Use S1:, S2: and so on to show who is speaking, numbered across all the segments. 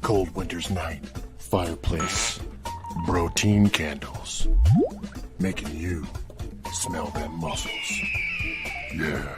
S1: Cold winter's night, fireplace, protein candles, making you smell them muscles. Yeah.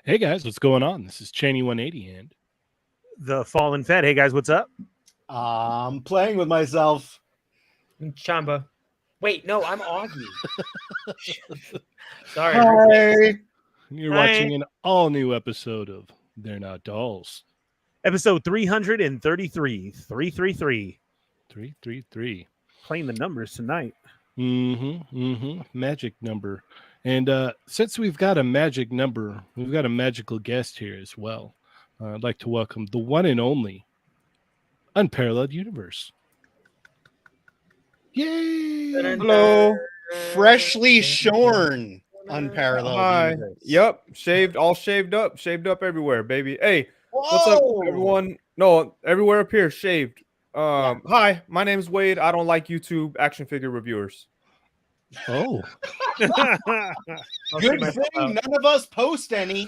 S2: Hey guys, what's going on? This is Cheynee180 and
S3: the Fallen Fett. Hey guys, what's up?
S4: I'm playing with myself.
S5: Chamba. Wait, no, I'm Augie. Sorry.
S4: Hi.
S2: you're watching an all-new episode of They're Not Dolls.
S3: Episode 333. 333.
S2: 333.
S3: Playing the numbers tonight.
S2: Magic number. And since we've got a magic number, we've got a magical guest here as well. I'd like to welcome the one and only Unparalleled Universe. Yay!
S4: Hello. Freshly shorn Unparalleled
S6: Hi.
S4: Universe.
S6: Yep. All shaved up everywhere, baby. Hey,
S4: Whoa.
S6: what's up, everyone? No, everywhere up here, shaved. Hi, my name is Wade. I don't like YouTube action figure reviewers.
S2: Oh,
S4: Good thing none of us post any.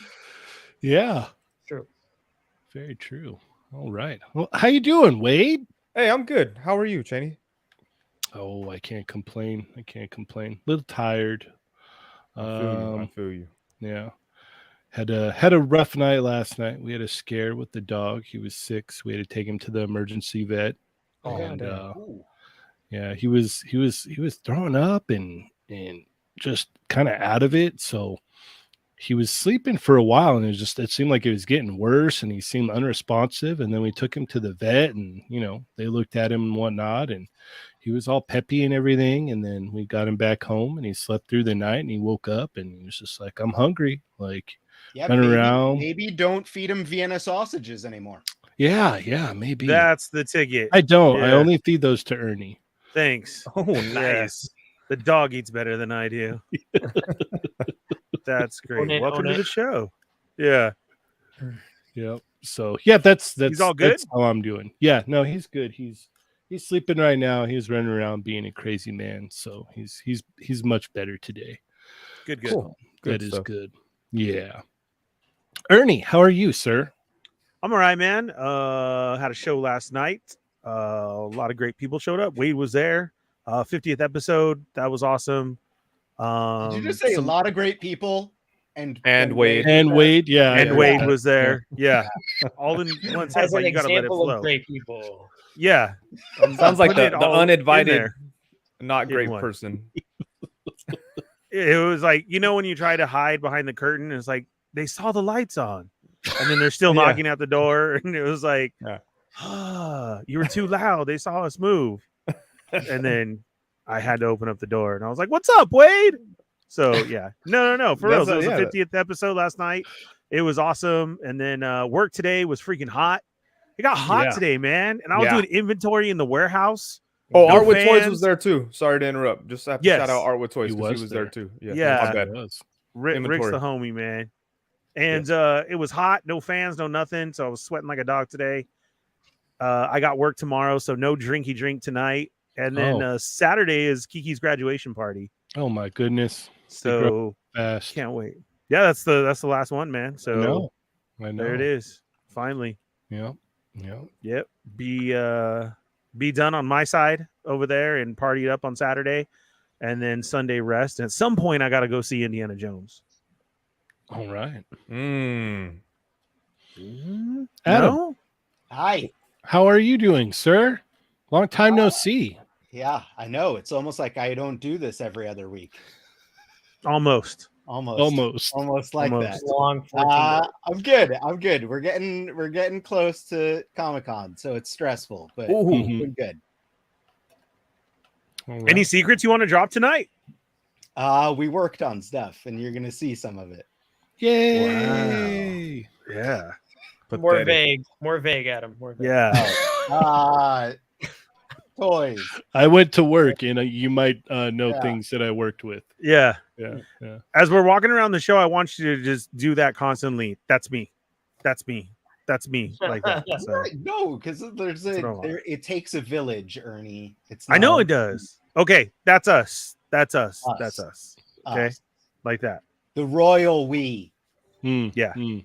S2: yeah.
S5: True.
S2: Very true. All right. Well, how you doing, Wade?
S6: Hey, I'm good. How are you, Cheynee?
S2: Oh, I can't complain. A little tired.
S6: I feel you.
S2: Yeah. Had a rough night last night. We had a scare with the dog. He was sick, so we had to take him to the emergency vet.
S5: Oh,
S2: And
S5: damn.
S2: yeah, he was throwing up and just kind of out of it. So he was sleeping for a while, and it seemed like it was getting worse, and he seemed unresponsive. And then we took him to the vet, and they looked at him and whatnot, and he was all peppy and everything. And then we got him back home, and he slept through the night, and he woke up, and he was just like, "I'm hungry." Like,
S4: Yeah,
S2: run around.
S4: maybe don't feed him Vienna sausages anymore.
S2: Yeah, maybe.
S3: That's the ticket.
S2: I don't. I
S3: Yeah.
S2: only feed those to Ernie.
S3: Thanks.
S6: Oh,
S3: Yeah.
S6: nice.
S3: The dog eats better than I do. That's great.
S5: Own it,
S3: Welcome
S5: own
S3: to
S5: it.
S3: the show. Yeah.
S2: Yep. So yeah, that's
S3: all good?
S2: That's how I'm doing. Yeah, no, he's good. He's sleeping right now. He's running around being a crazy man. So he's much better today.
S3: Good.
S6: Cool. Good
S2: That is
S6: stuff.
S2: good. Yeah. Ernie, how are you, sir?
S3: I'm all right, man. Had a show last night. A lot of great people showed up. Wade was there. 50th episode. That was awesome.
S4: Did you just say a lot of great people? And
S6: Wade.
S2: And Wade, yeah. I
S3: And
S2: heard
S3: Wade
S2: that.
S3: was there. Yeah. All in one
S5: As
S3: sentence.
S5: an
S3: Like, you got to let it
S5: example
S3: flow.
S5: of great people.
S3: Yeah.
S6: Sounds like
S3: Putting
S6: the
S3: it all in
S6: uninvited,
S3: there.
S6: not
S3: in
S6: great
S3: one.
S6: person.
S3: It was like, when you try to hide behind the curtain, it's like they saw the lights on and then they're still
S6: Yeah.
S3: knocking at the door. And it was like,
S6: Yeah.
S3: you were too loud. They saw us move. And then I had to open up the door and I was like, "What's up, Wade?" So yeah, no, for real.
S6: That's
S3: It was
S6: yeah.
S3: the 50th episode last night. It was awesome. And then work today was freaking hot. It got hot
S2: Yeah.
S3: today, man. And I was
S6: Yeah.
S3: doing inventory in the warehouse.
S6: Oh,
S3: No
S6: Art with Toys
S3: fans.
S6: was there too. Sorry to interrupt. Just have to
S3: Yes.
S6: shout out Art with Toys
S2: He
S6: because he
S2: was
S6: was there
S2: there.
S6: too.
S3: Yeah.
S6: My bad.
S2: It was.
S3: Rick's
S6: Inventory.
S3: the homie, man. And it was hot, no fans, no nothing. So I was sweating like a dog today. I got work tomorrow, so no drinky drink tonight. And then Saturday is Kiki's graduation party.
S2: Oh my goodness.
S3: So
S2: Fast.
S3: can't wait. Yeah, that's the last one, man. So
S2: I know.
S3: there it is. Finally.
S2: Yep.
S3: Yep. Be done on my side over there and party up on Saturday. And then Sunday rest. And at some point I gotta go see Indiana Jones.
S2: All right. Adam,
S3: No?
S4: Hi.
S2: how are you doing, sir? Long time no see.
S4: Yeah, I know. It's almost like I don't do this every other week.
S3: Almost.
S4: Almost like
S3: Almost.
S4: that.
S5: Long 14 days.
S4: I'm good. We're getting close to Comic-Con, so it's stressful, but
S6: Ooh.
S4: we're good.
S2: All right.
S3: Any secrets you want to drop tonight?
S4: We worked on stuff, and you're gonna see some of it.
S2: Yay!
S3: Yeah.
S5: More vague, Adam. More vague.
S3: Yeah.
S4: Toys.
S2: I went to work, and you might know
S4: Yeah.
S2: things that I worked with.
S3: Yeah.
S2: Yeah.
S3: As we're walking around the show, I want you to just do that constantly. That's me. That's me. That's me. Like that. So.
S4: No, because there's
S3: That's what I want.
S4: it takes a village, Ernie. It's
S3: I know
S4: not
S3: it does. Okay. That's us. That's us.
S4: Us.
S3: That's us. Okay.
S4: us.
S3: Like that.
S4: The royal we.
S3: Yeah.
S2: Hmm.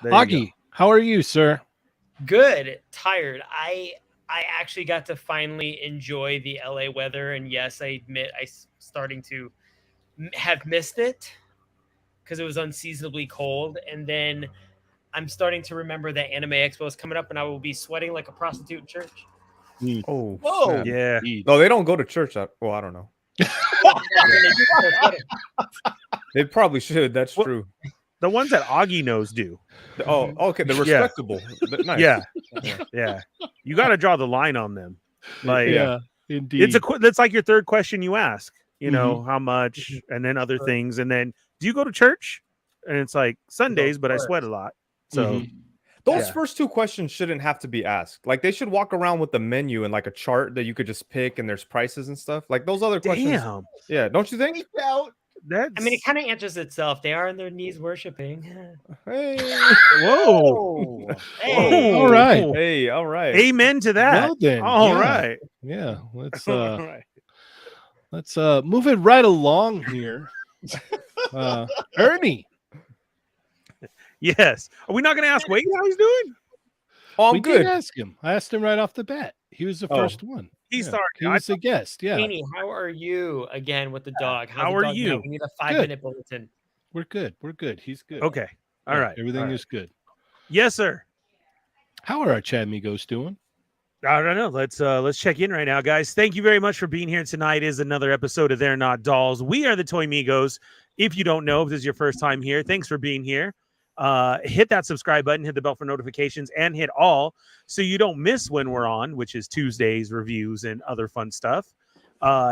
S3: There you
S2: Augie, how are you, sir?
S5: Good. Tired. I actually got to finally enjoy the LA weather, and yes, I admit starting to have missed it because it was unseasonably cold. And then I'm starting to remember that Anime Expo is coming up, and I will be sweating like a prostitute in church.
S6: Oh,
S4: Whoa.
S6: snap.
S3: Yeah.
S6: No, they don't go to church. Well, I don't know. They probably should. That's
S3: Well,
S6: true.
S3: The ones that Augie knows do.
S6: Oh, okay. They're
S3: Yeah.
S6: respectable. Nice.
S3: Yeah. Yeah. You got to draw the line on them. Like,
S2: Yeah, indeed.
S3: that's like your third question you ask, how much, and then other things. And then, do you go to church? And it's like Sundays, but I sweat a lot. So,
S6: Those
S3: Yeah.
S6: first two questions shouldn't have to be asked. Like they should walk around with the menu and like a chart that you could just pick and there's prices and stuff. Like those other questions.
S3: damn.
S6: Yeah, don't you think?
S4: Freak out.
S3: That's,
S5: I mean, it kind of answers itself. They are on their knees worshiping.
S6: Hey.
S3: whoa.
S4: Oh.
S5: Hey,
S2: All right.
S6: Hey, all right.
S3: Amen to that.
S2: Well then,
S3: All
S2: yeah.
S3: right.
S2: Yeah, let's
S3: All right.
S2: let's move it right along here. Ernie,
S3: Yes. Are we not going to ask Wade how he's doing?
S6: Oh, I'm
S2: we
S6: good.
S2: did ask him. I asked him right off the bat. He was the
S6: Oh.
S2: first one.
S3: He's
S2: Yeah,
S3: sorry.
S2: He was a guest. Yeah,
S5: Cheynee, how are you again with the dog? How's
S3: How
S5: the
S3: are
S5: dog
S3: you?
S5: doing? We need a 5-minute bulletin.
S2: we're good. We're good. He's good.
S3: Okay. All right.
S2: Everything
S3: All right.
S2: is good.
S3: Yes, sir.
S2: How are our Chad Migos doing?
S3: I don't know. Let's check in right now, guys. Thank you very much for being here tonight. Is another episode of They're Not Dolls. We are the Toy Migos. If you don't know, if this is your first time here, thanks for being here. Hit that subscribe button, hit the bell for notifications, and hit all so you don't miss when we're on, which is Tuesdays, reviews, and other fun stuff.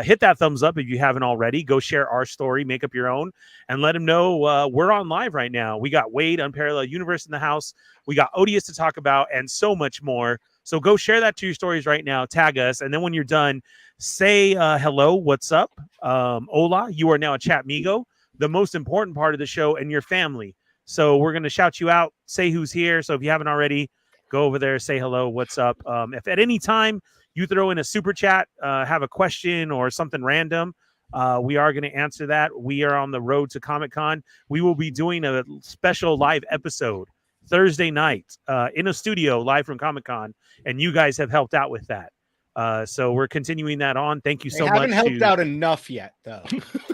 S3: Hit that thumbs up if you haven't already. Go share our story, make up your own, and let them know we're on live right now. We got Wade, Unparalleled Universe in the house. We got Odious to talk about, and so much more. So go share that to your stories right now. Tag us, and then when you're done, say hello, what's up, hola. You are now a Chat Migo, the most important part of the show, and your family. So we're gonna shout you out, say who's here. So if you haven't already, go over there, say hello, what's up. If at any time you throw in a super chat, have a question or something random, we are going to answer that. We are on the road to Comic-Con. We will be doing a special live episode Thursday night in a studio live from Comic-Con, and you guys have helped out with that. So we're continuing that on. Thank you so much.
S4: Haven't helped out enough yet, though.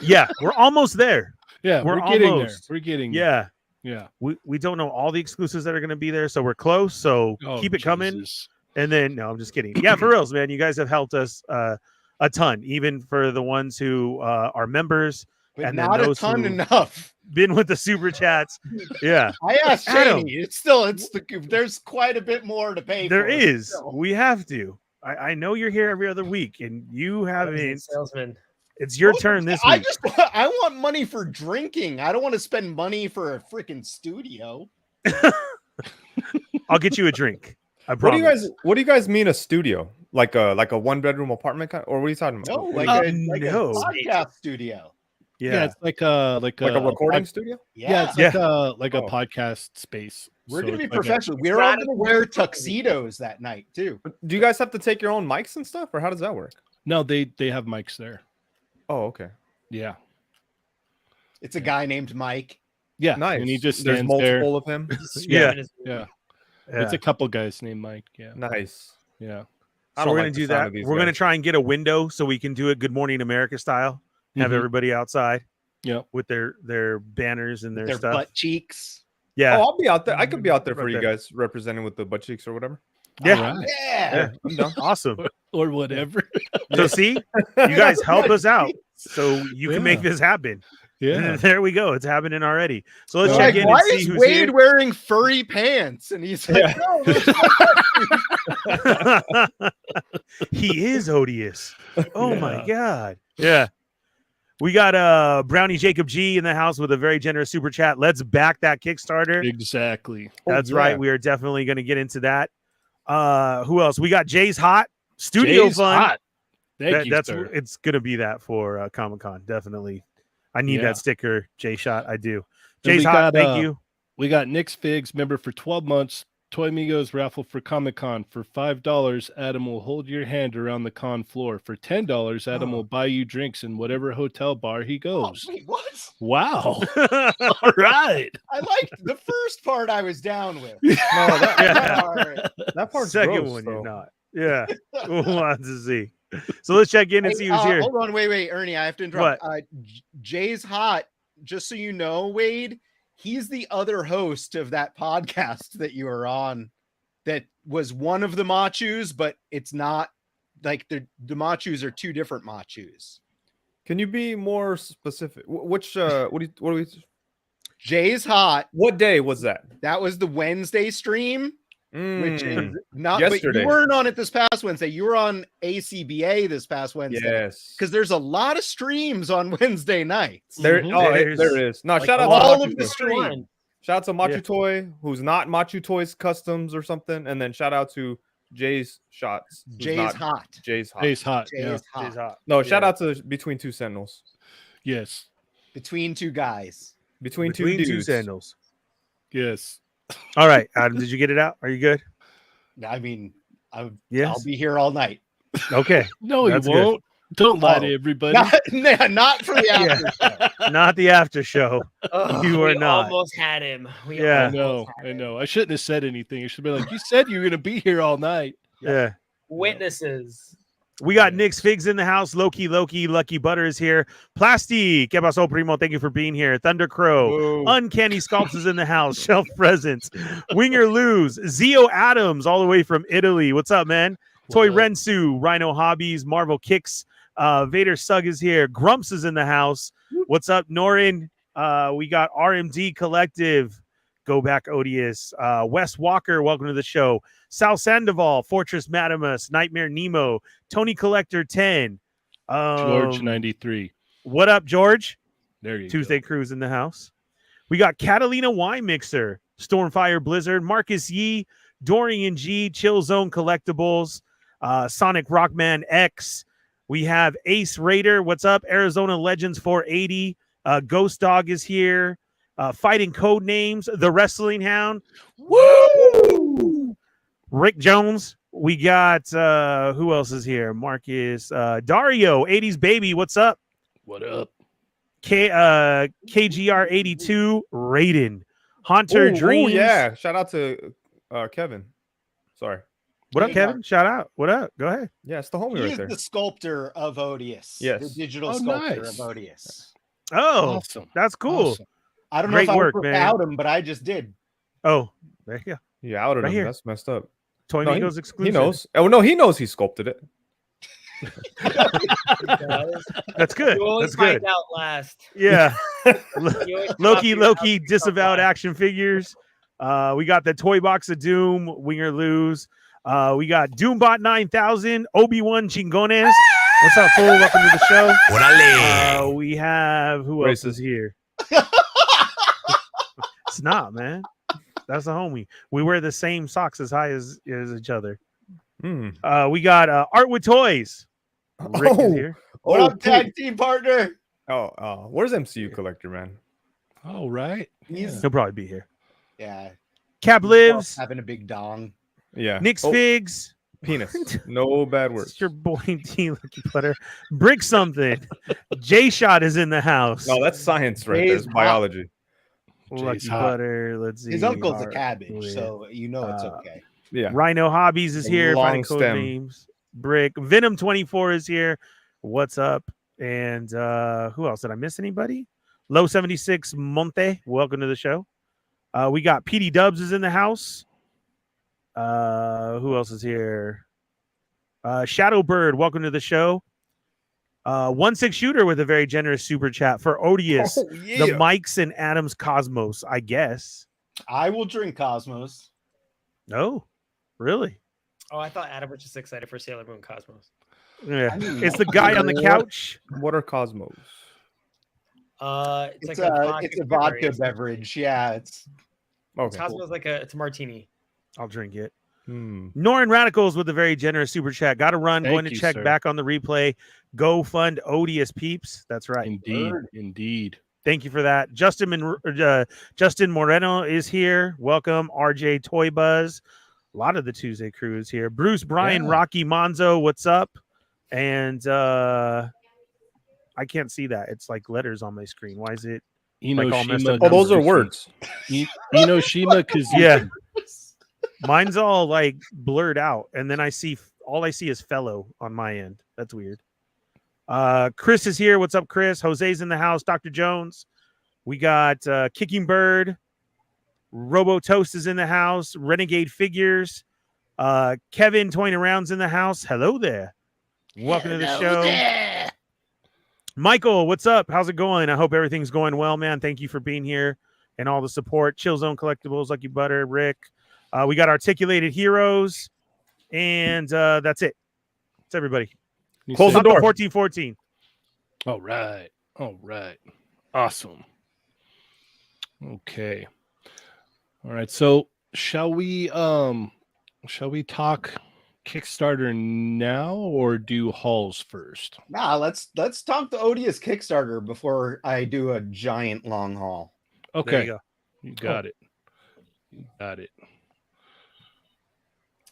S3: Yeah, we're almost there.
S2: Yeah,
S3: We're
S2: getting
S3: almost.
S2: there. We're getting there.
S3: Yeah.
S2: Yeah.
S3: We don't know all the exclusives that are going to be there, so we're close. So keep it coming.
S2: Jesus.
S3: And then, no, I'm just kidding. Yeah, for reals, man. You guys have helped us a ton, even for the ones who are members.
S4: But
S3: and
S4: not
S3: then
S4: a
S3: those
S4: ton
S3: who
S4: enough.
S3: been with the super chats. Yeah,
S4: I asked
S3: Adam.
S4: Cheynee. There's quite a bit more to pay
S3: there
S4: for.
S3: is.
S4: So.
S3: We have to. I know you're here every other week, and you haven't.
S5: Salesman.
S3: It's your turn this week.
S4: I want money for drinking. I don't want to spend money for a freaking studio.
S3: I'll get you a drink. I
S6: What do
S3: promise.
S6: you guys mean a studio? Like a 1-bedroom apartment kind, or what are you talking about?
S4: No,
S3: no.
S4: a podcast studio.
S2: Yeah, it's like a
S6: like a recording studio?
S2: Yeah, it's like a podcast space.
S4: We're
S2: So
S4: gonna be
S2: it's like a-
S4: professional. We're all gonna wear tuxedos that night too.
S6: Do you guys have to take your own mics and stuff, or how does that work?
S2: No, they have mics there.
S6: Oh, okay.
S2: Yeah.
S4: It's a guy named Mike.
S2: Yeah.
S6: Nice.
S2: And he just
S6: There's
S2: stands there.
S6: multiple of him.
S3: Yeah.
S2: Yeah.
S3: Yeah.
S2: It's a couple guys named Mike. Yeah.
S6: Nice.
S2: Yeah.
S6: I
S3: So
S6: don't
S3: we're
S6: like
S3: gonna
S6: the
S3: do
S6: sound
S3: that.
S6: of these
S3: We're gonna
S6: guys.
S3: try and get a window so we can do it Good Morning America style. Have
S2: Mhm.
S3: everybody outside.
S2: Yep.
S3: With their banners and their
S4: Their
S3: stuff.
S4: butt cheeks.
S3: Yeah.
S6: Oh, I'll be out there. I could be out there for
S3: Right
S6: you
S3: there.
S6: guys, representing with the butt cheeks or whatever.
S3: Yeah.
S2: All right.
S4: Yeah.
S6: I'm down.
S3: Awesome.
S2: Or whatever.
S3: So see, you guys help us out so you can make
S2: Yeah.
S3: this happen.
S2: Yeah.
S3: There we go. It's happening already. So let's
S2: So
S3: check
S4: Like,
S3: in
S4: why
S3: and see
S4: is
S3: who's
S4: Wade
S3: here.
S4: wearing furry pants? And he's like, no, that's
S3: He is odious. Oh my
S2: Yeah.
S3: god. Yeah. We got Brownie Jacob G in the house with a very generous super chat. Let's back that Kickstarter.
S2: Exactly.
S3: That's
S6: yeah.
S3: right. We are definitely going to get into that. Who else? We got Jay's Hot Studio
S2: Jay's
S3: Fun.
S2: hot. Thank you,
S3: That's
S2: sir.
S3: it's going to be that for Comic-Con. Definitely. I need
S2: Yeah.
S3: that sticker, Jay Shot. I do.
S2: Then
S3: Jay's
S2: we
S3: Hot.
S2: got,
S3: Thank you.
S2: We got Nick's Figs, member for 12 months. Toy Migos raffle for Comic-Con. For $5, Adam will hold your hand around the con floor. For $10, Adam will buy you drinks in whatever hotel bar he
S4: Oh,
S2: goes.
S4: wait, what?
S2: Wow. All right.
S4: I liked the first part I was down with.
S6: No, that,
S3: Yeah.
S4: Part.
S6: that part's
S3: Second
S6: gross,
S3: one,
S6: though.
S3: you're not. Yeah. We'll have to see. So let's check in and see who's here.
S4: Hold on, wait, Ernie. I have to interrupt. Jay's Hot, just so you know, Wade, he's the other host of that podcast that you are on that was one of the Machus, but it's not like the Machus are two different Machus.
S6: Can you be more specific? Which what do we
S4: Jay's Hot,
S6: what day was that?
S4: that was the Wednesday stream, which is not but
S6: Yesterday.
S4: you weren't on it this past Wednesday. You were on ACBA this past Wednesday.
S6: Yes.
S4: Because there's a lot of streams on Wednesday nights.
S6: There,
S2: Mhm.
S6: oh,
S3: There's,
S6: there is. No,
S3: like,
S6: shout out
S4: all
S6: to
S4: of
S6: Machu
S4: the
S6: Toy.
S4: stream.
S6: Shout out to Machu
S3: Yeah.
S6: Toy, who's not Machu Toys Customs or something, and then shout out to Jay's Shots. who's
S4: Jay's
S6: not
S4: Hot.
S6: Jay's Hot.
S2: Jay's hot.
S4: Jay's
S2: Yeah.
S4: Hot.
S3: Jay's Hot.
S6: No, shout
S3: Yeah.
S6: out to Between Two Sentinels.
S2: Yes.
S4: Between two guys.
S6: Between two
S3: Between two
S6: dudes.
S3: sandals.
S2: Yes.
S3: All right, Adam, did you get it out? Are you good?
S4: I mean,
S3: Yes.
S4: I'll be here all night.
S3: Okay.
S2: No,
S3: That's
S2: you
S3: good.
S2: won't. Don't lie
S4: Oh.
S2: to everybody.
S4: Not for the
S3: Yeah.
S4: after show.
S3: Not the after show. You are
S5: we
S3: not.
S5: almost had him. We
S3: Yeah.
S2: I
S5: almost
S2: know.
S5: had
S2: I
S5: him.
S2: know. I shouldn't have said anything. I should be like, you said you were going to be here all night.
S3: Yeah.
S5: Witnesses.
S3: We got Nick's Figs in the house. Loki, Lucky Butter is here. Plasti, que pasó, primo? Thank you for being here. Thunder Crow,
S6: Whoa.
S3: Uncanny Sculpts is in the house. Shelf Presence, Winger Lose, Zio Adams, all the way from Italy. What's up, man? Toy Rensu, Rhino Hobbies, Marvel Kicks, Vader Sug is here. Grumps is in the house. What's up, Norin? We got RMD Collective. Go back, Odious. Wes Walker, welcome to the show. Sal Sandoval, Fortress Madamus, Nightmare Nemo, Tony Collector 10.
S2: George 93.
S3: What up, George?
S2: There you
S3: Tuesday
S2: go.
S3: Cruise in the house. We got Catalina Wine Mixer, Stormfire Blizzard, Marcus Yee, Dorian G, Chill Zone Collectibles, Sonic Rockman X. We have Ace Raider. What's up? Arizona Legends 480. Ghost Dog is here. Fighting Code Names, The Wrestling Hound. Woo! Rick Jones. We got who else is here? Marcus Dario, 80s Baby. What's up?
S2: What up?
S3: KGR 82, Raiden. Hunter Dreams.
S6: Yeah. Shout out to Kevin. Sorry.
S3: What up, Kevin? Shout out. What up? Go ahead.
S6: Yeah, it's the homie
S4: He
S6: right
S4: is
S6: there.
S4: the sculptor of Odious.
S6: Yes.
S4: The digital
S2: Oh,
S4: sculptor
S2: nice.
S4: of Odious.
S3: Oh,
S2: Awesome.
S3: that's cool.
S2: Awesome.
S4: I don't know
S3: Great
S4: if
S3: work,
S4: I
S3: man.
S4: out him, but I just did.
S3: Oh, there you go.
S6: Yeah, outed
S3: Right
S6: him.
S3: here.
S6: That's messed up.
S3: Toy
S6: No,
S3: Migos
S6: he
S3: exclusive.
S6: knows. Oh no, he knows he sculpted it.
S3: That's good.
S5: You always
S3: That's
S5: find
S3: good.
S5: out last.
S3: Yeah.
S5: You always come up
S3: Loki
S5: your house
S3: disavowed
S5: last.
S3: action figures. We got the Toy Box of Doom, Winger Lose. We got Doombot 9000, Obi-Wan Chingones. What's up, fool? Welcome to the show. We have who else is here? It's not, man. That's a homie. We wear the same socks as high as each other.
S6: Hmm.
S3: We got Art with Toys. Rick is here.
S4: What up,
S6: cool.
S4: tag team partner?
S6: Where's MCU Collector, man?
S2: All right.
S4: He's
S3: He'll probably be here.
S4: yeah.
S3: Cap lives.
S4: Having a big dong.
S6: Yeah.
S3: Nick's
S6: Oh,
S3: Figs.
S6: penis. No bad words.
S3: It's your boy D Lucky Butter. Brick something. J Shot is in the house.
S6: No, that's science right there.
S4: Jay's
S6: It's
S4: hot.
S6: biology.
S3: Lucky
S2: Jay's hot.
S3: Butter. Let's see.
S4: His uncle's a
S3: Art
S4: cabbage,
S3: with-
S4: so you know it's okay.
S6: Yeah.
S3: Rhino Hobbies is
S6: A
S3: here.
S6: long
S3: Finding code
S6: stem.
S3: names. Brick. Venom 24 is here. What's up? And who else? Did I miss anybody? Low 76 Monte. Welcome to the show. We got PD Dubs is in the house. Who else is here? Shadowbird, welcome to the show. 1-6 Shooter with a very generous super chat for Odious.
S6: Oh, yeah.
S3: The Mikes and Adams Cosmos, I guess.
S4: I will drink Cosmos.
S3: No, really?
S5: Oh, I thought Adam was just excited for Sailor Moon Cosmos.
S3: Yeah.
S4: I mean,
S3: It's the guy on the couch.
S6: What are Cosmos?
S5: It's
S4: It's
S5: like
S4: a vodka
S5: beverage.
S4: beverage. Yeah, it's
S6: Okay.
S5: Cosmos like it's a martini.
S3: I'll drink it.
S6: Hmm.
S3: Norin Radicals with a very generous super chat. Got to run.
S2: Thank
S3: Going to
S2: you,
S3: check
S2: sir.
S3: back on the replay. Go fund Odious peeps. That's right.
S2: Indeed. Indeed.
S3: Thank you for that. Justin Moreno is here. Welcome. RJ Toy Buzz. A lot of the Tuesday crew is here. Bruce, Brian,
S2: Yeah.
S3: Rocky, Monzo. What's up? And I can't see that. It's like letters on my screen. Why is it? Like all messed
S2: Enoshima.
S3: up
S6: Oh, those are
S3: numbers.
S6: words.
S2: Enoshima Kazuki.
S3: Yeah. Mine's all like blurred out, and then all I see is fellow on my end. That's weird. Chris is here. What's up, Chris? Jose's in the house. Dr. Jones. We got Kicking Bird. Robo Toast is in the house. Renegade Figures. Kevin toying around's in the house. Hello there. Welcome to the show. Michael, what's up? How's it going? I hope everything's going well, man. Thank you for being here and all the support. Chill Zone Collectibles, Lucky Butter, Rick. We got Articulated Heroes, and that's it. That's everybody.
S6: Close the door.
S3: 1414.
S2: All right. All right. Awesome. Okay. All right. So shall we talk Kickstarter now or do hauls first?
S4: nah. Let's talk the Odious Kickstarter before I do a giant long haul.
S3: There
S2: Okay.
S3: you go.
S2: You got it. You got it.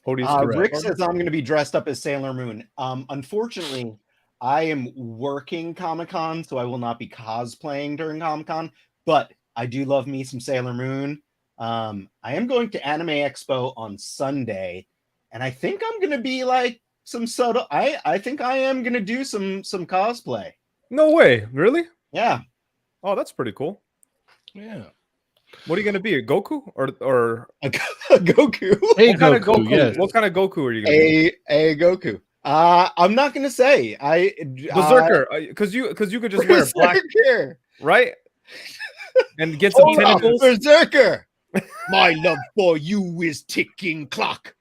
S4: Rick says I'm going to be dressed up as Sailor Moon. Unfortunately, I am working Comic-Con, so I will not be cosplaying during Comic-Con, but I do love me some Sailor Moon. I am going to Anime Expo on Sunday, and I think I'm going to be like some subtle. I think I am gonna do some cosplay.
S6: No way, really?
S4: Yeah.
S6: Oh, that's pretty cool.
S2: Yeah.
S6: What are you gonna be? A Goku or
S4: A Goku?
S2: Hey,
S6: what kind of
S2: Goku,
S6: Goku?
S2: yes.
S6: What kind of Goku are you gonna be?
S4: A Goku. I'm not gonna say.
S6: Berserker, because you could just wear black,
S4: Berserker.
S6: right? And get some
S4: Hold up,
S6: tentacles.
S4: Berserker. My love for you is ticking clock.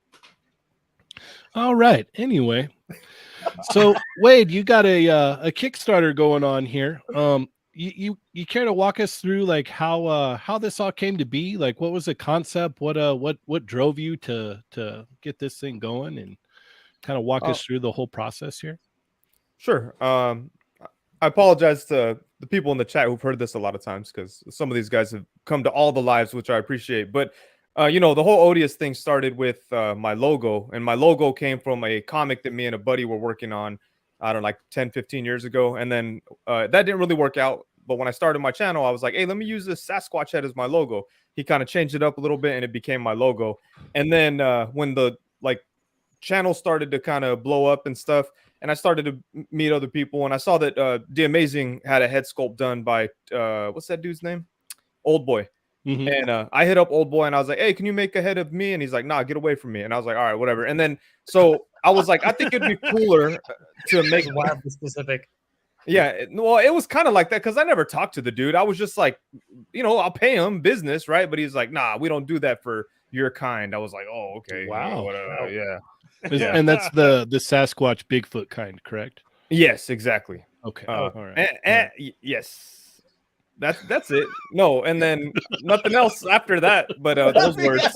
S2: All right. Anyway, so Wade, you got a Kickstarter going on here. You care to walk us through like how this all came to be? Like, what was the concept? What drove you to get this thing going, and kind of walk us through the whole process here?
S6: Sure. I apologize to the people in the chat who've heard this a lot of times, because some of these guys have come to all the lives, which I appreciate. But the whole Odious thing started with my logo, and my logo came from a comic that me and a buddy were working on, I don't know, like 10, 15 years ago. And then that didn't really work out. But when I started my channel, I was like, hey, let me use this Sasquatch head as my logo. He kind of changed it up a little bit, and it became my logo. And then when the channel started to kind of blow up and stuff, and I started to meet other people, and I saw that The Amazing had a head sculpt done by what's that dude's name? Old Boy.
S2: Mm-hmm.
S6: And I hit up Old Boy, and I was like, hey, can you make a head of me? And he's like, nah, get away from me. And I was like, all right, whatever. And then so I was like, I think it'd be cooler to make
S5: wildly specific.
S6: Yeah, well, it was kind of like that, because I never talked to the dude. I was just like, I'll pay him business, right? But he's like, nah, we don't do that for your kind. I was like, oh, okay.
S2: Wow.
S6: Whatever. Yeah.
S2: And that's the Sasquatch Bigfoot kind, correct?
S6: Yes, exactly.
S2: Okay. All right.
S6: Yes, that's it. No, and then nothing else after that. But those words.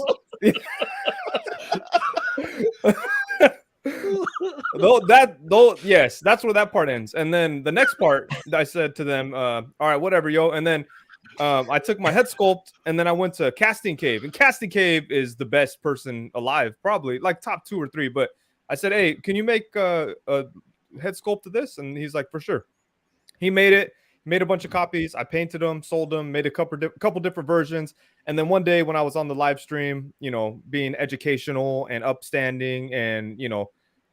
S6: Yes, that's where that part ends. And then the next part, I said to them, all right, whatever, yo. And then I took my head sculpt, and then I went to Casting Cave. And Casting Cave is the best person alive, probably like top 2 or 3. But I said, hey, can you make a head sculpt of this? And he's like, for sure. He made it, made a bunch of copies. I painted them, sold them, made a couple different versions. And then one day when I was on the live stream, being educational and upstanding and,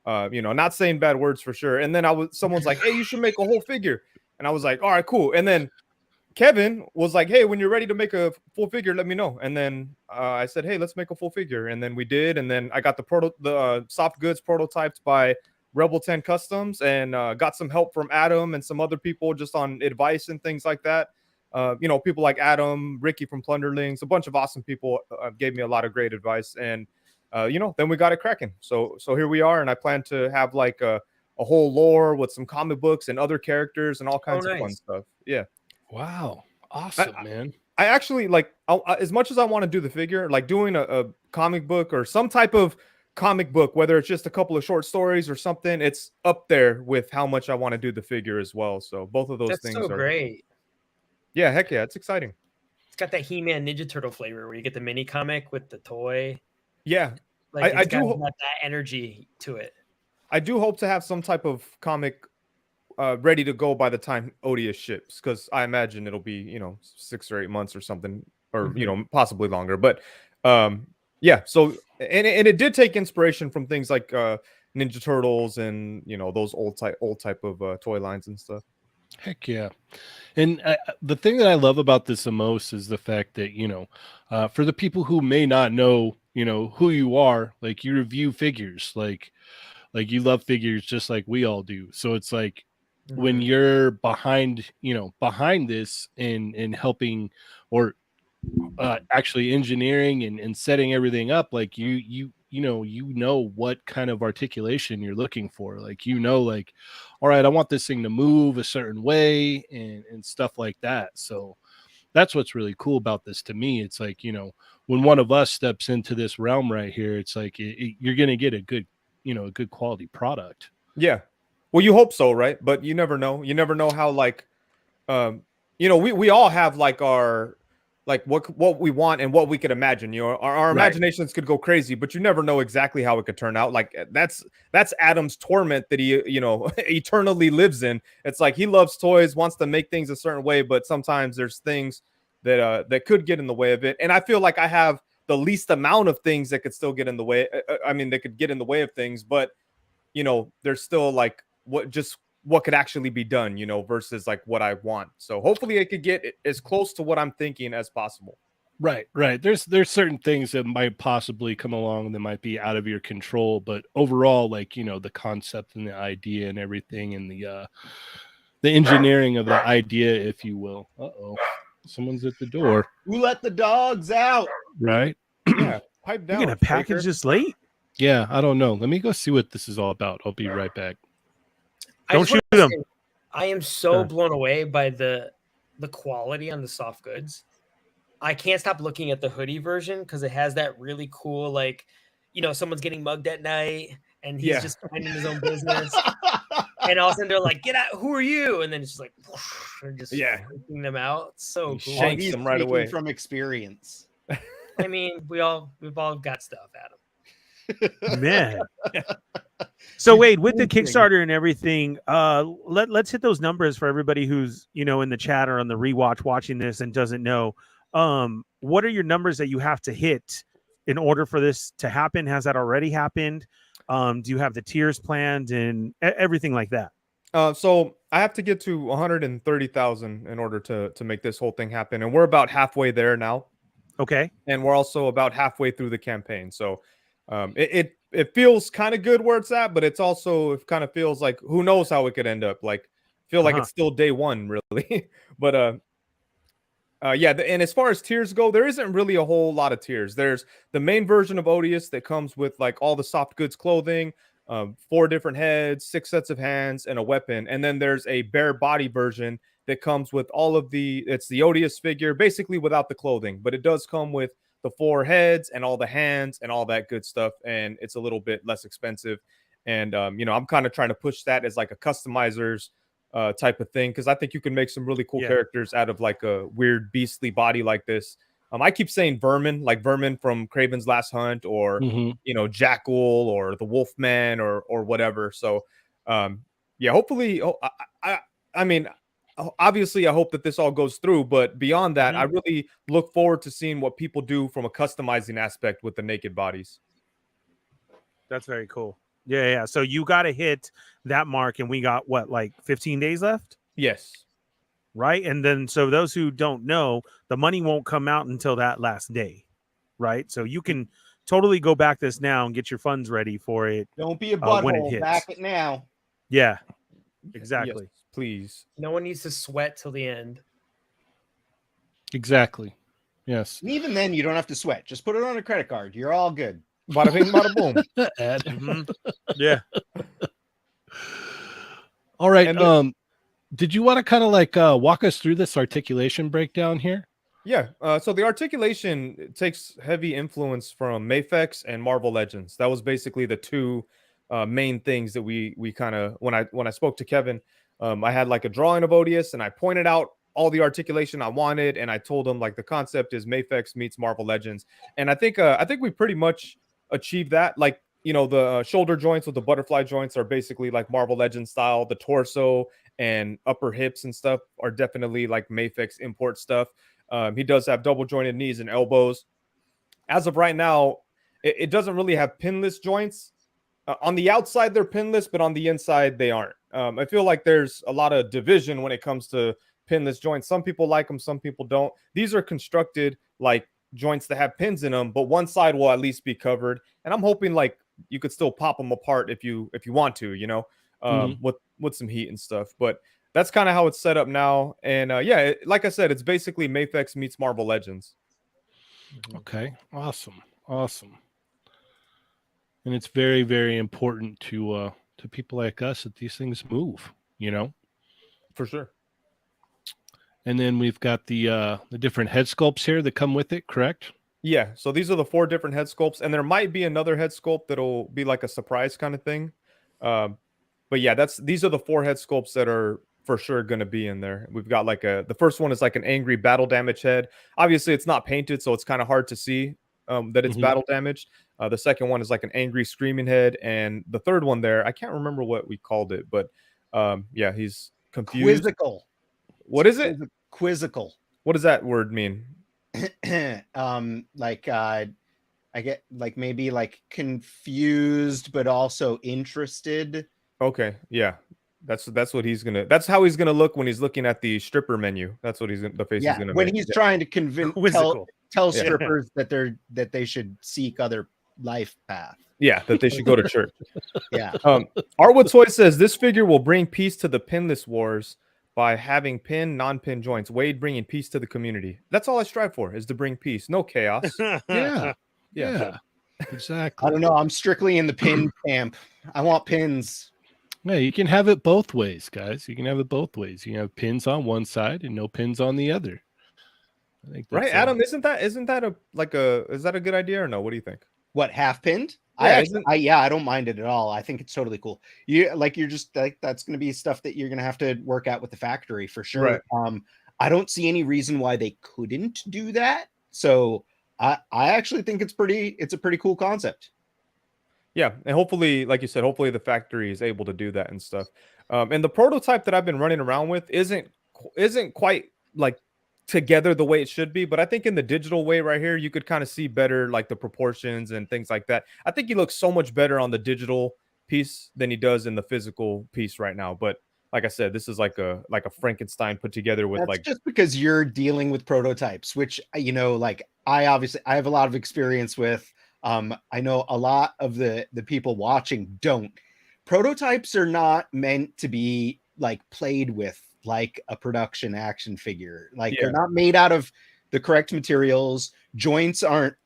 S6: not saying bad words for sure. And then someone's like, hey, you should make a whole figure. And I was like, all right, cool. And then Kevin was like, hey, when you're ready to make a full figure, let me know. And then I said, hey, let's make a full figure. And then we did. And then I got the soft goods prototyped by Rebel 10 Customs, and got some help from Adam and some other people just on advice and things like that. People like Adam, Ricky from Plunderlings, a bunch of awesome people gave me a lot of great advice. And, then we got it cracking. So here we are. And I plan to have like a whole lore with some comic books and other characters and all kinds of fun stuff. Yeah.
S2: Wow. Awesome, man.
S6: I actually as much as I want to do the figure, like doing a comic book or some type of comic book, whether it's just a couple of short stories or something, it's up there with how much I want to do the figure as well. So both of those things
S5: are
S6: great. Yeah, heck yeah, it's exciting.
S5: It's got that He-Man Ninja Turtle flavor where you get the mini comic with the toy.
S6: Yeah,
S5: I do got that energy to it.
S6: I do hope to have some type of comic ready to go by the time Odious ships, because I imagine it'll be 6 or 8 months or something, or possibly longer. But yeah, so and it did take inspiration from things like Ninja Turtles and those old type of toy lines and stuff.
S2: Heck yeah. And the thing that I love about this the most is the fact that for the people who may not know who you are, like, you review figures, like you love figures just like we all do. So it's like, when you're behind this and helping, or actually engineering and setting everything up, like you know what kind of articulation you're looking for. Like, like, all right, I want this thing to move a certain way and stuff like that. So that's what's really cool about this to me. It's like, when one of us steps into this realm right here, it's like you're going to get a good quality product.
S6: Yeah. Well, you hope so, right? But you never know. You never know how, like, we all have like our, like what we want and what we could imagine. Our imaginations could go crazy, but you never know exactly how it could turn out. Like, that's Adam's torment that he eternally lives in. It's like he loves toys, wants to make things a certain way, but sometimes there's things that could get in the way of it. And I feel like I have the least amount of things that could still get in the way. That could get in the way of things, but there's still like what could actually be done, versus like what I want. So hopefully it could get as close to what I'm thinking as possible.
S2: Right. There's certain things that might possibly come along that might be out of your control, but overall, like, the concept and the idea and everything, and the engineering of the idea, if you will. Uh-oh. Someone's at the door.
S4: Who let the dogs out?
S2: Right.
S6: Yeah. Pipe down.
S3: You're gonna package this late?
S2: Yeah, I don't know. Let me go see what this is all about. I'll be right back.
S3: Don't shoot them.
S5: I am so blown away by the quality on the soft goods. I can't stop looking at the hoodie version because it has that really cool, like, someone's getting mugged at night and he's just minding his own business. And all of a sudden they're like, "Get out! Who are you?" And then it's just like, and just freaking them out. It's so cool.
S6: Shanks them right away
S4: from experience.
S5: I mean, we've all got stuff, Adam.
S3: Man. So Wade, with the Kickstarter and everything, let's hit those numbers for everybody who's in the chat or on the rewatch watching this and doesn't know. What are your numbers that you have to hit in order for this to happen? Has that already happened? Do you have the tiers planned and everything like that?
S6: So I have to get to 130,000 in order to make this whole thing happen, and we're about halfway there now.
S3: Okay,
S6: and we're also about halfway through the campaign. So it feels kind of good where it's at, but it kind of feels like who knows how it could end up. Like feel like it's still day one, really. But and as far as tiers go, there isn't really a whole lot of tiers. There's the main version of Odious that comes with like all the soft goods clothing, 4 different heads, 6 sets of hands, and a weapon. And then there's a bare body version that comes with it's the Odious figure, basically without the clothing, but it does come with the 4 heads and all the hands and all that good stuff. And it's a little bit less expensive. And, I'm kind of trying to push that as like a customizer's type of thing, because I think you can make some really cool characters out of like a weird beastly body like this. I keep saying Vermin, like Vermin from Kraven's Last Hunt, or Jackal, or the Wolfman, or whatever. So hopefully, I mean, obviously I hope that this all goes through, but beyond that, I really look forward to seeing what people do from a customizing aspect with the naked bodies.
S3: That's very cool. Yeah. So you got to hit that mark, and we got like 15 days left?
S6: Yes.
S3: Right. And then, so those who don't know, the money won't come out until that last day. Right. So you can totally go back this now and get your funds ready for it.
S4: Don't be a butthole. Back it now.
S3: Yeah, exactly.
S6: Yes, please.
S5: No one needs to sweat till the end.
S2: Exactly. Yes.
S4: And even then, you don't have to sweat. Just put it on a credit card. You're all good.
S6: Bada bing, bada boom.
S3: Yeah.
S2: All right. Did you want to kind of like walk us through this articulation breakdown here?
S6: Yeah. So the articulation takes heavy influence from Mafex and Marvel Legends. That was basically the 2 main things that we kind of, when I spoke to Kevin, I had like a drawing of Odious, and I pointed out all the articulation I wanted, and I told him like the concept is Mafex meets Marvel Legends, and I think we pretty much achieved that. Like, the shoulder joints with the butterfly joints are basically like Marvel Legends style. The torso and upper hips and stuff are definitely like Mafex import stuff. He does have double jointed knees and elbows. As of right now, it doesn't really have pinless joints. On the outside, they're pinless, but on the inside, they aren't. I feel like there's a lot of division when it comes to pinless joints. Some people like them, some people don't. These are constructed like joints that have pins in them, but one side will at least be covered. And I'm hoping like you could still pop them apart if you want to, with some heat and stuff. But that's kind of how it's set up now. And like I said, it's basically Mafex meets Marvel Legends.
S2: Okay. Awesome. And it's very, very important to people like us that these things move,
S6: For sure.
S2: And then we've got the different head sculpts here that come with it, correct?
S6: Yeah. So these are the 4 different head sculpts, and there might be another head sculpt that'll be like a surprise kind of thing. But yeah, these are the 4 head sculpts that are for sure going to be in there. We've got like the first one is like an angry battle damage head. Obviously, it's not painted, so it's kind of hard to see that it's battle damaged. The second one is like an angry screaming head, and the third one there, I can't remember what we called it, but he's confused.
S4: Quizzical.
S6: What is it?
S4: Quizzical.
S6: What does that word mean?
S4: I I get like maybe like confused, but also interested.
S6: Okay, yeah, that's what he's gonna. That's how he's gonna look when he's looking at the stripper menu. That's what the face he's gonna
S4: when
S6: make.
S4: he's trying to convince
S3: Quizzical.
S4: tell
S6: Yeah.
S4: strippers that they should seek other life path.
S6: Yeah, that they should go to church.
S4: Yeah.
S6: Arwood Toy says this figure will bring peace to the pinless wars by having pin, non-pin joints. Wade bringing peace to the community. That's all I strive for, is to bring peace, no chaos.
S2: Yeah, exactly.
S4: I don't know. I'm strictly in the pin camp. I want pins.
S2: Yeah, you can have it both ways, guys. You can have it both ways. You can have pins on one side and no pins on the other. I think that's
S6: Right, Adam? Isn't that is that a good idea or no? What do you think?
S4: What, half pinned?
S6: Yeah,
S4: I don't mind it at all. I think it's totally cool. You're just like, that's going to be stuff that you're going to have to work out with the factory for sure.
S6: Right.
S4: I don't see any reason why they couldn't do that. So I actually think it's a pretty cool concept.
S6: Yeah, and hopefully, like you said, hopefully the factory is able to do that and stuff. And the prototype that I've been running around with isn't quite like together the way it should be, but I think in the digital way right here, you could kind of see better like the proportions and things like that. I think he looks so much better on the digital piece than he does in the physical piece right now. But like I said, this is like a Frankenstein put together with
S4: That's just because you're dealing with prototypes, which, like I have a lot of experience with. I know a lot of the people watching don't. Prototypes are not meant to be like played with like a production action figure. Like they're not made out of the correct materials. Joints aren't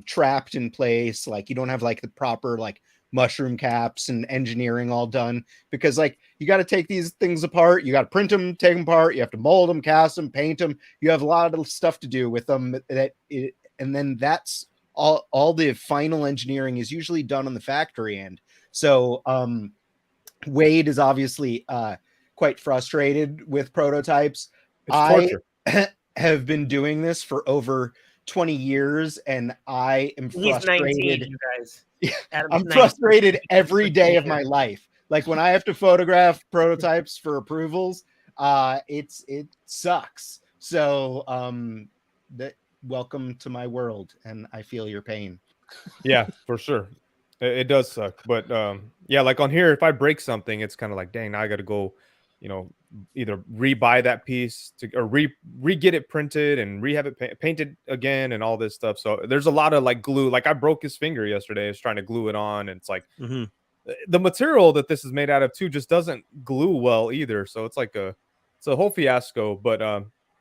S4: trapped in place. Like you don't have like the proper like mushroom caps and engineering all done, because like you got to take these things apart. You got to print them, take them apart. You have to mold them, cast them, paint them. You have a lot of stuff to do with them. And then that's all the final engineering is usually done on the factory end. So Wade is obviously quite frustrated with prototypes. I have been doing this for over 20 years and I am frustrated.
S5: 19, you guys.
S4: I'm frustrated every day of my life. Like when I have to photograph prototypes for approvals, it sucks. So welcome to my world, and I feel your pain.
S6: Yeah, for sure. It does suck. But yeah, like on here, if I break something, it's kind of like, dang, now I got to go, either rebuy that piece or re-get it printed and have it painted again and all this stuff. So there's a lot of like glue. Like I broke his finger yesterday. I was trying to glue it on, and it's like the material that this is made out of too just doesn't glue well either. So it's like it's a whole fiasco. But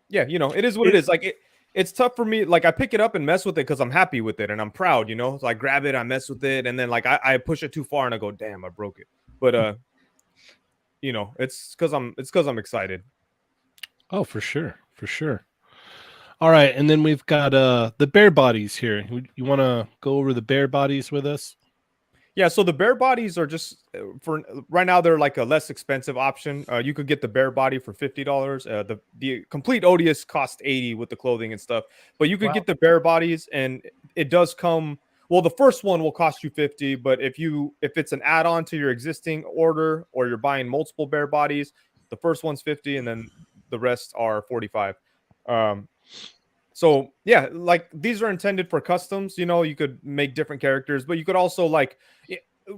S6: yeah, it is what it is. Like it's tough for me. Like I pick it up and mess with it because I'm happy with it and I'm proud, So I grab it, I mess with it, and then like I push it too far and I go, damn, I broke it. But it's because I'm excited.
S2: Oh, for sure. All right, and then we've got the bear bodies here. You want to go over the bear bodies with us?
S6: Yeah, so the bear bodies are just for right now. They're like a less expensive option. You could get the bear body for $50. The complete Odious cost $80 with the clothing and stuff. But you could get the bear bodies, and it does come. Well, the first one will cost you $50, but if it's an add-on to your existing order or you're buying multiple bear bodies, the first one's $50, and then the rest are $45. So yeah, like these are intended for customs. You could make different characters, but you could also like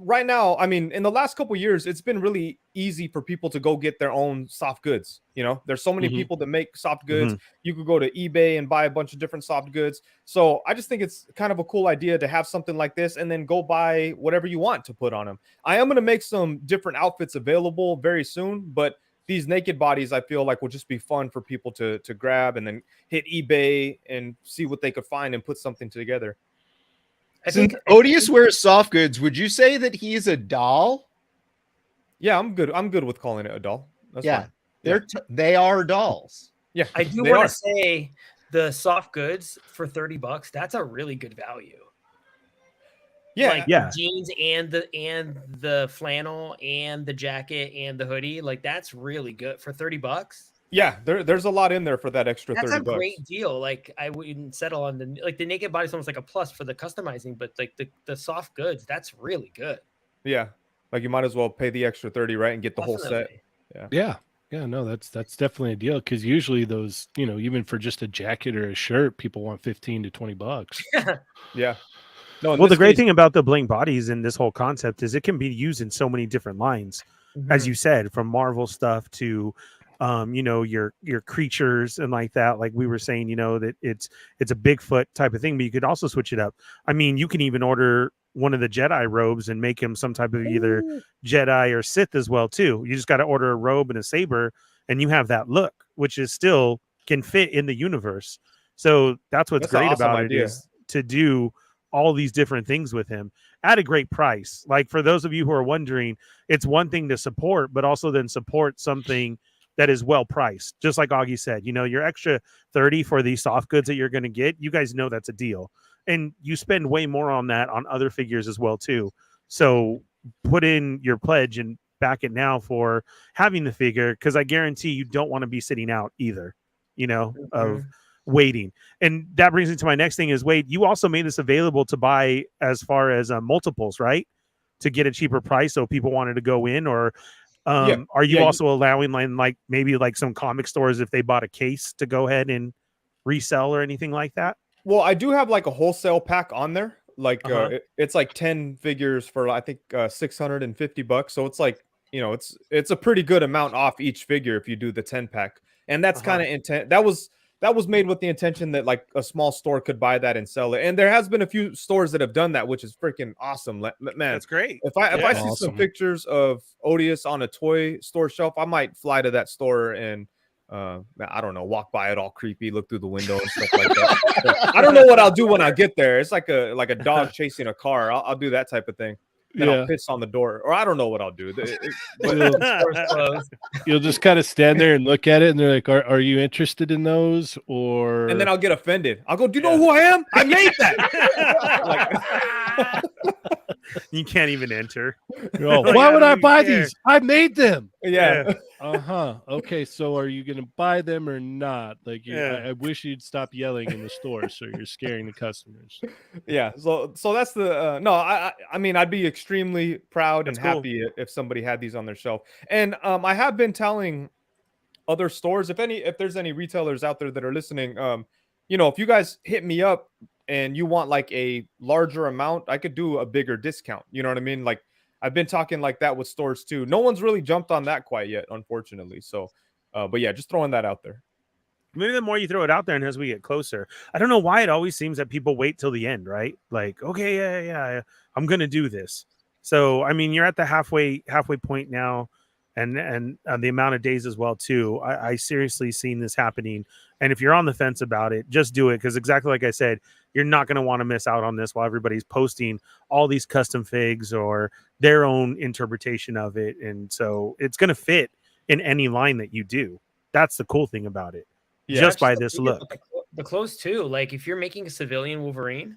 S6: right now. I mean, in the last couple of years, it's been really easy for people to go get their own soft goods. There's so many people that make soft goods. You could go to eBay and buy a bunch of different soft goods. So I just think it's kind of a cool idea to have something like this and then go buy whatever you want to put on them. I am going to make some different outfits available very soon, but these naked bodies, I feel like will just be fun for people to grab and then hit eBay and see what they could find and put something together.
S4: Since Odious wears soft goods, would you say that he's a doll?
S6: Yeah, I'm good. I'm good with calling it a doll. That's fine.
S4: They are dolls.
S6: Yeah,
S5: I do want to say the soft goods for $30. That's a really good value.
S6: Yeah,
S5: like the jeans and the flannel and the jacket and the hoodie, like that's really good for $30.
S6: Yeah, there's a lot in there for that extra $30.
S5: That's a great deal. like I wouldn't settle on the naked body's almost like a plus for the customizing, but like the soft goods, that's really good.
S6: Yeah, like you might as well pay the extra $30, right, and get the whole set.
S2: Yeah, no, that's definitely a deal, because usually those, even for just a jacket or a shirt, people want $15 to $20.
S6: Yeah. No,
S3: Well, the great thing about the bling bodies and this whole concept is it can be used in so many different lines, as you said, from Marvel stuff to, your creatures and like that. Like we were saying, that it's a Bigfoot type of thing, but you could also switch it up. I mean, you can even order one of the Jedi robes and make him some type of either Jedi or Sith as well too. You just got to order a robe and a saber, and you have that look, which is still can fit in the universe. So that's what's great
S6: awesome
S3: about
S6: idea.
S3: it is to do all these different things with him at a great price. Like for those of you who are wondering, it's one thing to support, but also then support something that is well priced. Just like Augie said, your extra 30 for these soft goods that you're going to get, you guys know that's a deal. And you spend way more on that on other figures as well too. So put in your pledge and back it now for having the figure, because I guarantee you don't want to be sitting out either, of waiting. And that brings me to my next thing is, Wade, you also made this available to buy as far as multiples, right? To get a cheaper price. So people wanted to go in, or are you also allowing like maybe like some comic stores, if they bought a case, to go ahead and resell or anything like that?
S6: Well, I do have like a wholesale pack on there. Like it's like 10 figures for I think $650. So it's like, it's a pretty good amount off each figure if you do the 10 pack. And that's kind of intent. That was made with the intention that like a small store could buy that and sell it. And there has been a few stores that have done that, which is freaking awesome. Man,
S3: that's great.
S6: If I see some pictures of Odious on a toy store shelf, I might fly to that store and I don't know, walk by it all creepy, look through the window and stuff like that. I don't know what I'll do when I get there. It's like a dog chasing a car. I'll do that type of thing. Then I'll piss on the door, or I don't know what I'll do.
S2: You'll just kind of stand there and look at it, and they're like, "Are you interested in those?" Or
S6: and then I'll get offended. I'll go, "Do you know who I am? I made that."
S3: You can't even enter.
S2: Why would I buy these? I made them.
S6: Yeah.
S2: Okay, so are you gonna buy them or not? Like, I wish you'd stop yelling in the store, so you're scaring the customers.
S6: Yeah. So that's the no. I mean, I'd be extremely proud and happy if somebody had these on their shelf. And I have been telling other stores, if there's any retailers out there that are listening, if you guys hit me up and you want like a larger amount, I could do a bigger discount. You know what I mean? Like, I've been talking like that with stores too. No one's really jumped on that quite yet, unfortunately. So, but yeah, just throwing that out there.
S3: Maybe the more you throw it out there and as we get closer, I don't know why it always seems that people wait till the end, right? Like, okay, yeah, I'm going to do this. So, I mean, you're at the halfway point now, and the amount of days as well too. I seriously seen this happening. And if you're on the fence about it, just do it. Because exactly like I said, you're not going to want to miss out on this while everybody's posting all these custom figs or their own interpretation of it. And so it's going to fit in any line that you do. That's the cool thing about it. Yeah, just by this look.
S5: The clothes too. Like if you're making a civilian Wolverine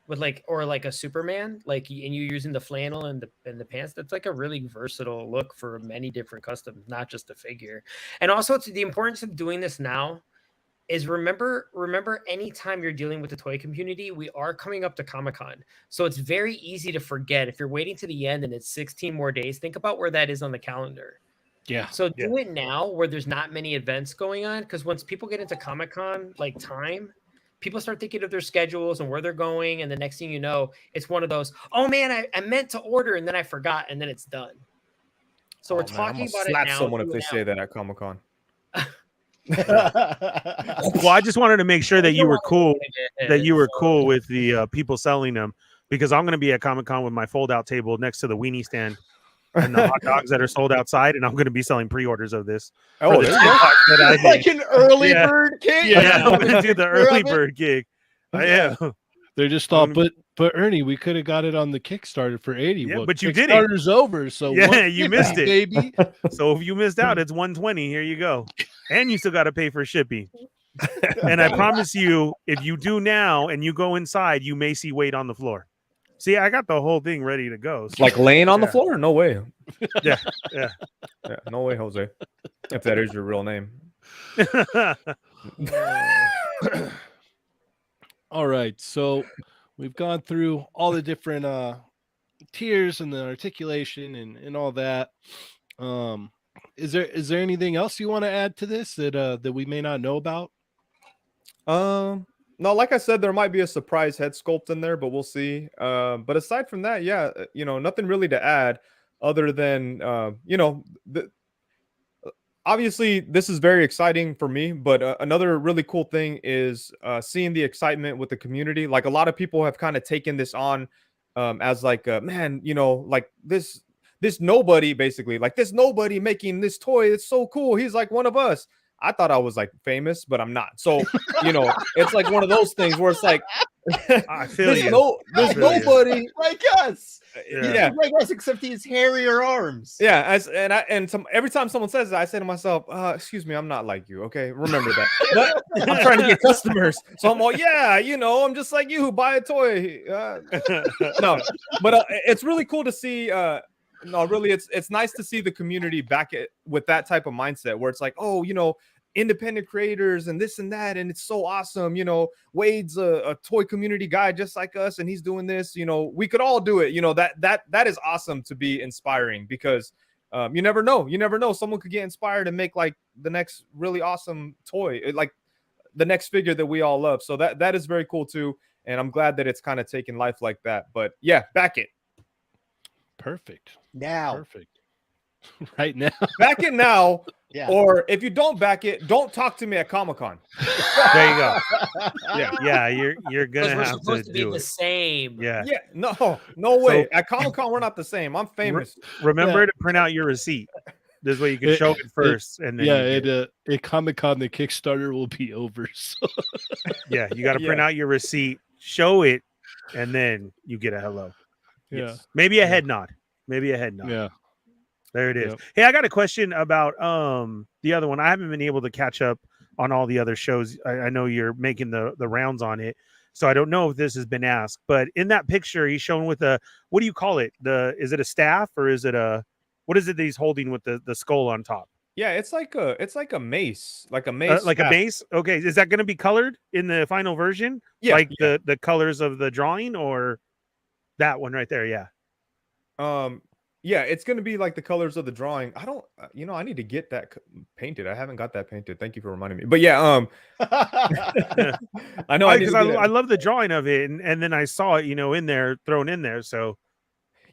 S5: with or a Superman, and you're using the flannel and the pants, that's like a really versatile look for many different customs, not just a figure. And also, it's the importance of doing this now is remember anytime you're dealing with the toy community, we are coming up to Comic-Con. So it's very easy to forget. If you're waiting to the end and it's 16 more days, think about where that is on the calendar.
S2: Yeah.
S5: So do it now where there's not many events going on, because once people get into Comic-Con time, people start thinking of their schedules and where they're going, and the next thing you know, it's one of those, oh man, I meant to order and then I forgot, and then it's done. So we're talking about it now.
S6: Slap someone if they say that at Comic-Con.
S3: Well, I just wanted to make sure that you were cool, with the people selling them, because I'm going to be at Comic-Con with my fold-out table next to the weenie stand and the hot dogs that are sold outside, and I'm going to be selling pre-orders of this.
S6: Oh,
S4: like an early bird gig.
S3: Yeah, I'm going to do the early bird gig. I am.
S2: They're just all, but Ernie, we could have got it on the Kickstarter for 80.
S3: Yeah,
S2: well,
S3: but you did it.
S2: Kickstarter's over, so
S3: yeah, you missed it,
S2: baby.
S3: So if you missed out, it's 120. Here you go, and you still got to pay for shipping. And I promise you, if you do now and you go inside, you may see Wade on the floor. See, I got the whole thing ready to go. So,
S6: like laying on the floor? No way.
S3: Yeah.
S6: No way, Jose. If that is your real name.
S2: All right, so we've gone through all the different tiers and the articulation and all that. Is there anything else you want to add to this that we may not know about?
S6: No, No, like I said, there might be a surprise head sculpt in there, but we'll see. But aside from that, yeah, nothing really to add other than obviously this is very exciting for me. But another really cool thing is seeing the excitement with the community. Like a lot of people have kind of taken this on as like, man, like this nobody basically, like this nobody making this toy. It's so cool. He's like one of us. I thought I was like famous, but I'm not. So, it's like one of those things where it's like,
S3: I feel
S6: there's
S3: you.
S6: there's nobody
S4: like us.
S6: Yeah.
S4: He's like us, except he's hairier arms.
S6: Yeah. Every time someone says that, I say to myself, excuse me, I'm not like you. Okay. Remember that. But I'm trying to get customers. So I'm all, yeah, I'm just like you who buy a toy. No, but it's really cool to see. No, really, it's nice to see the community back with that type of mindset where it's like, oh, independent creators and this and that, and it's so awesome. Wade's a toy community guy just like us, and he's doing this. We could all do it. That is awesome to be inspiring because you never know. Someone could get inspired and make like the next really awesome toy, like the next figure that we all love. So that is very cool too, and I'm glad that it's kind of taking life like that. But yeah, back it.
S2: Perfect.
S4: Now.
S2: Perfect. Right now.
S6: Back it now.
S4: Yeah.
S6: Or if you don't back it, don't talk to me at Comic-Con.
S3: There you go.
S6: Yeah.
S3: You're gonna
S5: We're
S3: have
S5: supposed
S3: to
S5: to be
S3: do
S5: the
S3: it.
S5: same.
S3: Yeah.
S6: Yeah. No way. At Comic-Con, we're not the same. I'm famous.
S3: Remember to print out your receipt. This way you can show it first, and then
S2: at Comic-Con the Kickstarter will be over. So.
S3: Yeah, you got to print out your receipt, show it, and then you get a hello.
S2: Yeah.
S3: Maybe a head nod.
S2: Yeah.
S3: There it is.
S2: Yep.
S3: Hey, I got a question about the other one. I haven't been able to catch up on all the other shows. I know you're making the rounds on it, so I don't know if this has been asked. But in that picture, he's shown with what do you call it? Is it a staff or is it what is it that he's holding with the skull on top?
S6: Yeah, it's like a mace,
S3: a mace. Okay, is that going to be colored in the final version?
S6: Yeah,
S3: like the colors of the drawing, or that one right there? Yeah.
S6: Yeah, it's going to be like the colors of the drawing. I don't, I need to get that painted. I haven't got that painted. Thank you for reminding me. But yeah, I know
S3: because I love the drawing of it, and then I saw it, in there, thrown in there. So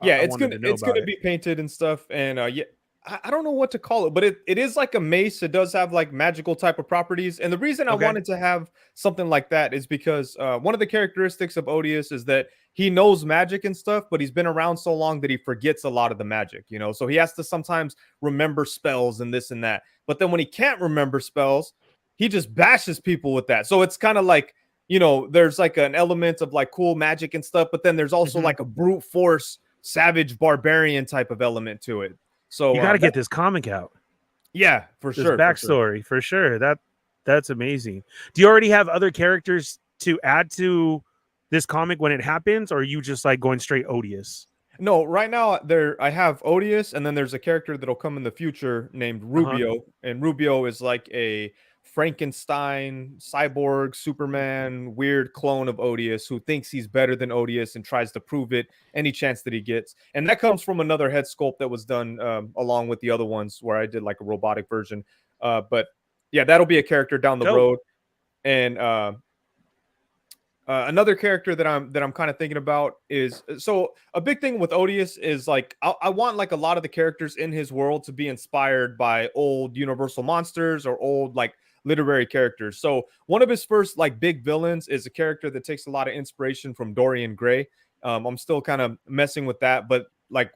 S6: yeah, it's gonna be painted and stuff. And I don't know what to call it, but it is like a mace. It does have like magical type of properties. And the reason I wanted to have something like that is because one of the characteristics of Odious is that he knows magic and stuff, but he's been around so long that he forgets a lot of the magic, so he has to sometimes remember spells and this and that. But then when he can't remember spells, he just bashes people with that. So it's kind of like, there's like an element of like cool magic and stuff, but then there's also like a brute force, savage barbarian type of element to it. So
S3: you got to get this comic out.
S6: Yeah, for sure.
S3: Backstory for sure. That's amazing. Do you already have other characters to add to this comic when it happens, or are you just like going straight Odious?
S6: No, right now I have Odious, and then there's a character that'll come in the future named Rubio, and Rubio is like a Frankenstein, cyborg, Superman, weird clone of Odious who thinks he's better than Odious and tries to prove it any chance that he gets. And that comes from another head sculpt that was done along with the other ones where I did like a robotic version. But yeah, that'll be a character down the road. And another character that I'm kind of thinking about is, so a big thing with Odious is like I want like a lot of the characters in his world to be inspired by old Universal monsters or old like literary characters. So one of his first like big villains is a character that takes a lot of inspiration from Dorian Gray. I'm still kind of messing with that, but like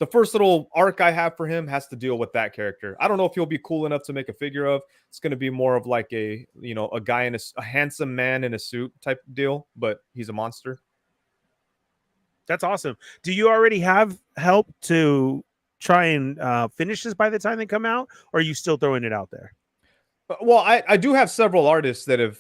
S6: the first little arc I have for him has to deal with that character. I don't know if he'll be cool enough to make a figure of. It's going to be more of like a guy in a handsome man in a suit type deal, but he's a monster.
S3: That's awesome. Do you already have help to try and finish this by the time they come out, or are you still throwing it out there?
S6: Well, I do have several artists that have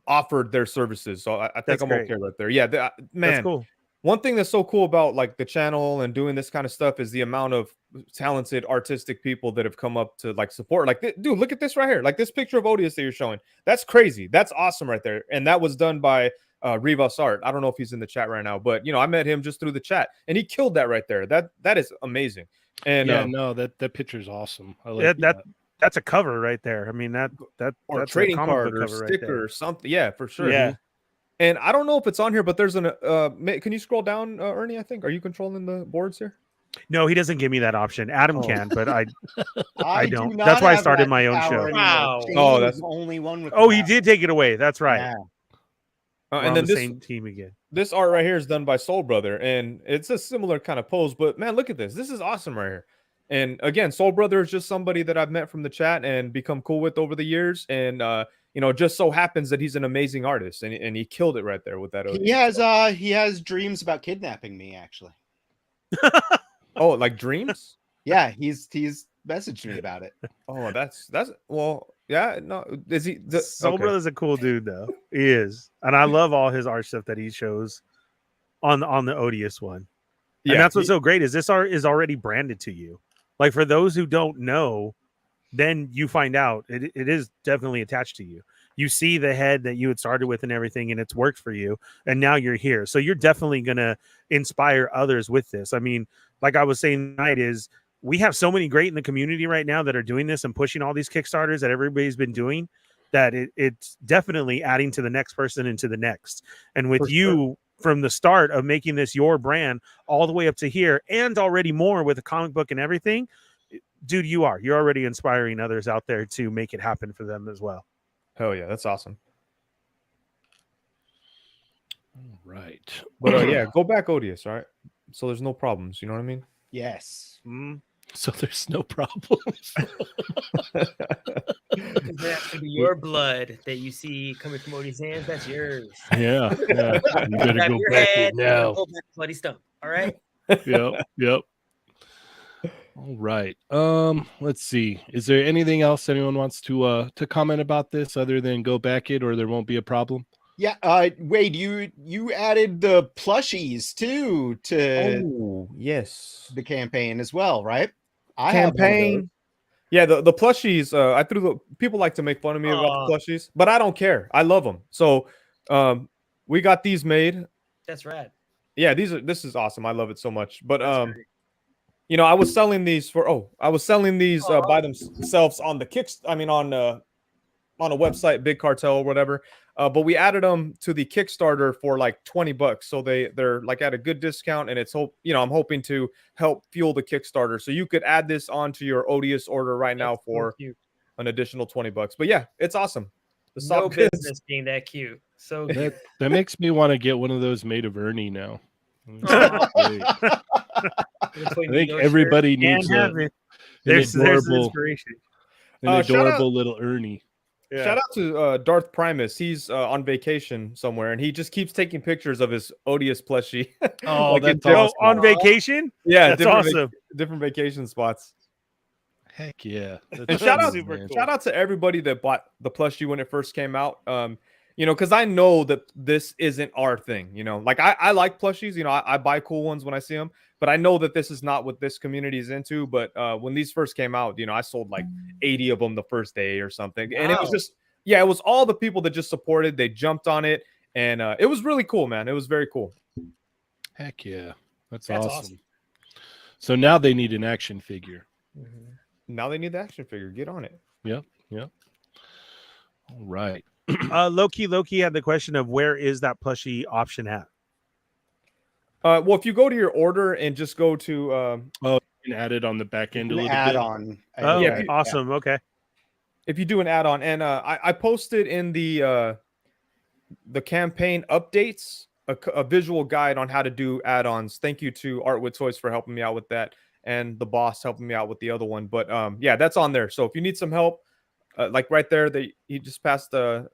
S6: offered their services, so I think I'm okay right there. Yeah, man,
S3: that's cool.
S6: One thing that's so cool about like the channel and doing this kind of stuff is the amount of talented artistic people that have come up to like support. Like, dude, look at this right here. Like this picture of Odious that you're showing. That's crazy. That's awesome right there. And that was done by Rivas Art. I don't know if he's in the chat right now, but I met him just through the chat, and he killed that right there. That is amazing. And
S2: that picture is awesome. I like that.
S3: that's a cover right there. I mean
S6: or
S3: that's
S6: a trading
S3: comic
S6: card
S3: book
S6: or
S3: cover right
S6: sticker
S3: there.
S6: or something. Yeah, for sure.
S3: Yeah.
S6: And I don't know if it's on here, but there's an can you scroll down, Ernie? I think, are you controlling the boards here?
S3: No, he doesn't give me that option. Adam can, but I don't.
S4: do
S3: That's
S4: not
S3: why I
S4: have
S3: started
S4: that
S3: my own
S4: power
S3: show.
S4: anymore.
S5: Wow.
S4: Shane
S6: Oh,
S4: is
S6: that's-
S4: the only one with.
S3: Oh,
S4: the
S3: he
S4: power.
S3: did take it away. That's right.
S4: Yeah.
S3: We're
S6: And
S3: on
S6: then
S3: the
S6: this
S3: same team again.
S6: this art right here is done by Soul Brother, and it's a similar kind of pose. But man, look at this. This is awesome right here. And again, Soul Brother is just somebody that I've met from the chat and become cool with over the years. And you know, it just so happens that he's an amazing artist, and he killed it right there with that.
S4: He has dreams about kidnapping me, actually.
S6: Oh, like dreams?
S4: Yeah, he's messaged me about it.
S6: Oh, that's well, yeah. No, is he?
S3: Soul
S6: Okay.
S3: Brother's a cool dude, though. He is, and I love all his art stuff that he shows on the Odious one.
S6: Yeah,
S3: And that's what's so great is this art is already branded to you. Like for those who don't know, then you find out it is definitely attached to you. You see the head that you had started with and everything, and it's worked for you. And now you're here. So you're definitely going to inspire others with this. I mean, like I was saying tonight is we have so many great in the community right now that are doing this and pushing all these Kickstarters that everybody's been doing that it's definitely adding to the next person and to the next. And with you from the start of making this your brand all the way up to here and already more with a comic book and everything, dude, you're already inspiring others out there to make it happen for them as well.
S6: Hell yeah, that's awesome.
S2: All right.
S6: But yeah, go back Odious, all right? So there's no problems, you know what I mean?
S4: Yes.
S2: So there's no problems.
S5: That's gonna be your blood that you see coming from Odie's hands. That's yours.
S2: Yeah. You better
S5: Grab
S2: go
S5: your
S2: back
S5: head
S2: it now.
S5: Pull that bloody stump. All right.
S2: Yep. All right. Let's see. Is there anything else anyone wants to comment about this other than go back it or there won't be a problem?
S4: Yeah. Wade, you added the plushies too to
S6: yes,
S4: the campaign as well, right?
S6: Campaign. Yeah, the plushies. I threw the people like to make fun of me about the plushies, but I don't care. I love them. So, we got these made.
S5: That's rad.
S6: Yeah, this is awesome. I love it so much. But you know, I was selling these by themselves on the on a website, Big Cartel or whatever. But we added them to the Kickstarter for like $20. So they're like at a good discount, and I'm hoping to help fuel the Kickstarter. So you could add this onto your Odious order right now for an additional $20. But yeah, it's awesome.
S5: No business being that cute. So
S2: that makes me want to get one of those made of Ernie now. I think everybody needs an adorable little Ernie.
S6: Yeah. Shout out to Darth Primus. He's on vacation somewhere, and he just keeps taking pictures of his Odious plushie.
S2: Oh,
S6: like
S2: that's awesome.
S3: On vacation?
S6: Yeah,
S3: that's awesome.
S6: Different vacation spots.
S2: Heck yeah!
S6: And shout out to everybody that bought the plushie when it first came out. You know, because I know that this isn't our thing. You know, like I like plushies. You know, I buy cool ones when I see them, but I know that this is not what this community is into. But when these first came out, you know, I sold like 80 of them the first day or something, and it was just it was all the people that just supported. They jumped on it, and it was really cool, man. It was very cool.
S2: Heck yeah, that's awesome. So now they need an action figure.
S6: Now they need the action figure. Get on it.
S2: Yep. All right.
S3: Loki had the question of where is that plushie option at?
S6: Well, if you go to your order and just go to
S2: you can add it on the back end a little
S4: add-on.
S2: bit.
S3: Oh, yeah, awesome. Yeah. Okay.
S6: If you do an add-on, and I posted in the campaign updates a visual guide on how to do add-ons. Thank you to Art with Toys for helping me out with that, and the boss helping me out with the other one. But yeah, that's on there. So if you need some help, like right there, he just passed the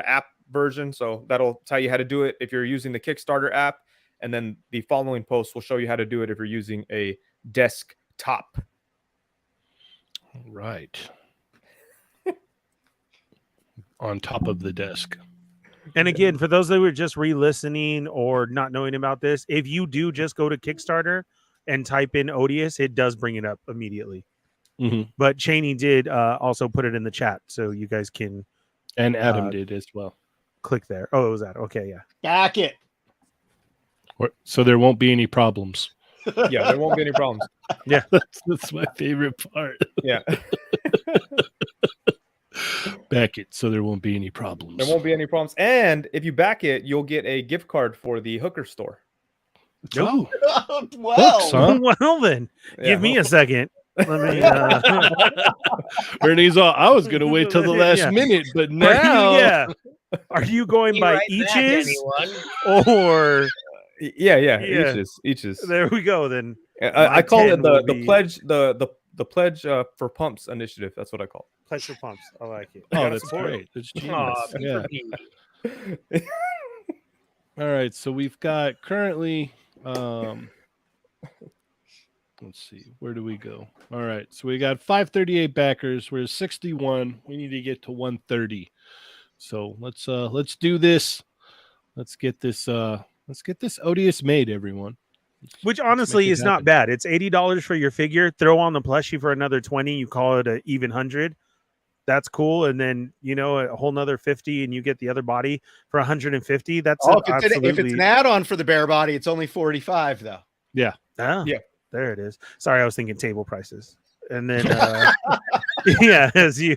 S6: app version, so that'll tell you how to do it if you're using the Kickstarter app, and then the following post will show you how to do it if you're using a desktop.
S2: All right. On top of the desk.
S3: And again, for those that were just re-listening or not knowing about this, if you do just go to Kickstarter and type in Odious, it does bring it up immediately. But Cheynee did also put it in the chat, so you guys can.
S2: And Adam did as well.
S3: Click there. Oh, it was that. Okay, yeah.
S4: Back it.
S2: So there won't be any problems.
S6: Yeah, there won't be any problems.
S3: Yeah,
S2: that's my favorite part.
S6: Yeah.
S2: Back it so there won't be any problems.
S6: There won't be any problems. And if you back it, you'll get a gift card for the hooker store.
S2: Oh,
S4: Well,
S2: Hooks, huh?
S3: Well then, give me a second. Let me.
S2: Ernie's all, I was gonna wait till the last
S3: Yeah.
S2: minute, but now
S3: Are you going
S5: You
S3: by
S5: write back,
S3: eaches
S5: anyone?
S3: or?
S6: Yeah. Eaches.
S3: There we go. Then
S6: I call
S3: 10
S6: it
S3: will
S6: the
S3: be-
S6: pledge the pledge for pumps initiative. That's what I call
S3: pleasure pumps. I like it.
S2: oh,
S3: Gotta
S2: that's
S3: support 'em.
S2: great. That's genius.
S5: Aw, P
S2: Yeah.
S5: for P.
S6: it.
S2: All right, so we've got currently let's see, where do we go? All right, so we got 538 backers. We're 61. We need to get to 130. So let's do this. Let's get this odious made, everyone.
S3: Which
S2: Let's
S3: honestly
S2: make it
S3: is not
S2: happen.
S3: bad. It's $80 for your figure. Throw on the plushie for another 20. You call it an even 100. That's cool. And then a whole nother 50, and you get the other body for 150. That's
S4: if it's an add-on for the bare body, it's only 45 though.
S3: Yeah.
S6: Yeah.
S3: There it is. Sorry, I was thinking table prices. And then yeah, as you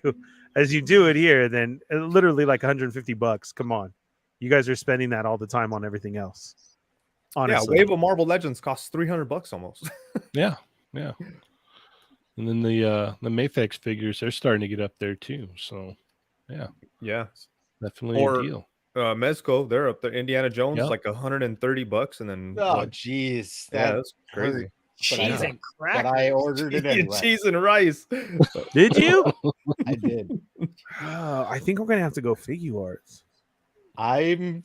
S3: do it here, then literally like $150. Come on. You guys are spending that all the time on everything else. Honestly.
S6: Yeah, Wave of Marble Legends costs $300 almost.
S2: Yeah. And then the Mayfex figures, they're starting to get up there too. So
S6: Yeah.
S2: definitely
S6: Or-
S2: a deal.
S6: Mezco, they're up there. Indiana Jones,
S2: Yep.
S6: like $130, and then
S4: Oh, jeez.
S6: that's crazy.
S5: Cheese and
S4: But
S5: crackers.
S4: I ordered it anyway.
S6: Cheese and rice.
S3: Did you?
S4: I did.
S3: I think we're gonna have to go figure arts.
S4: I mean,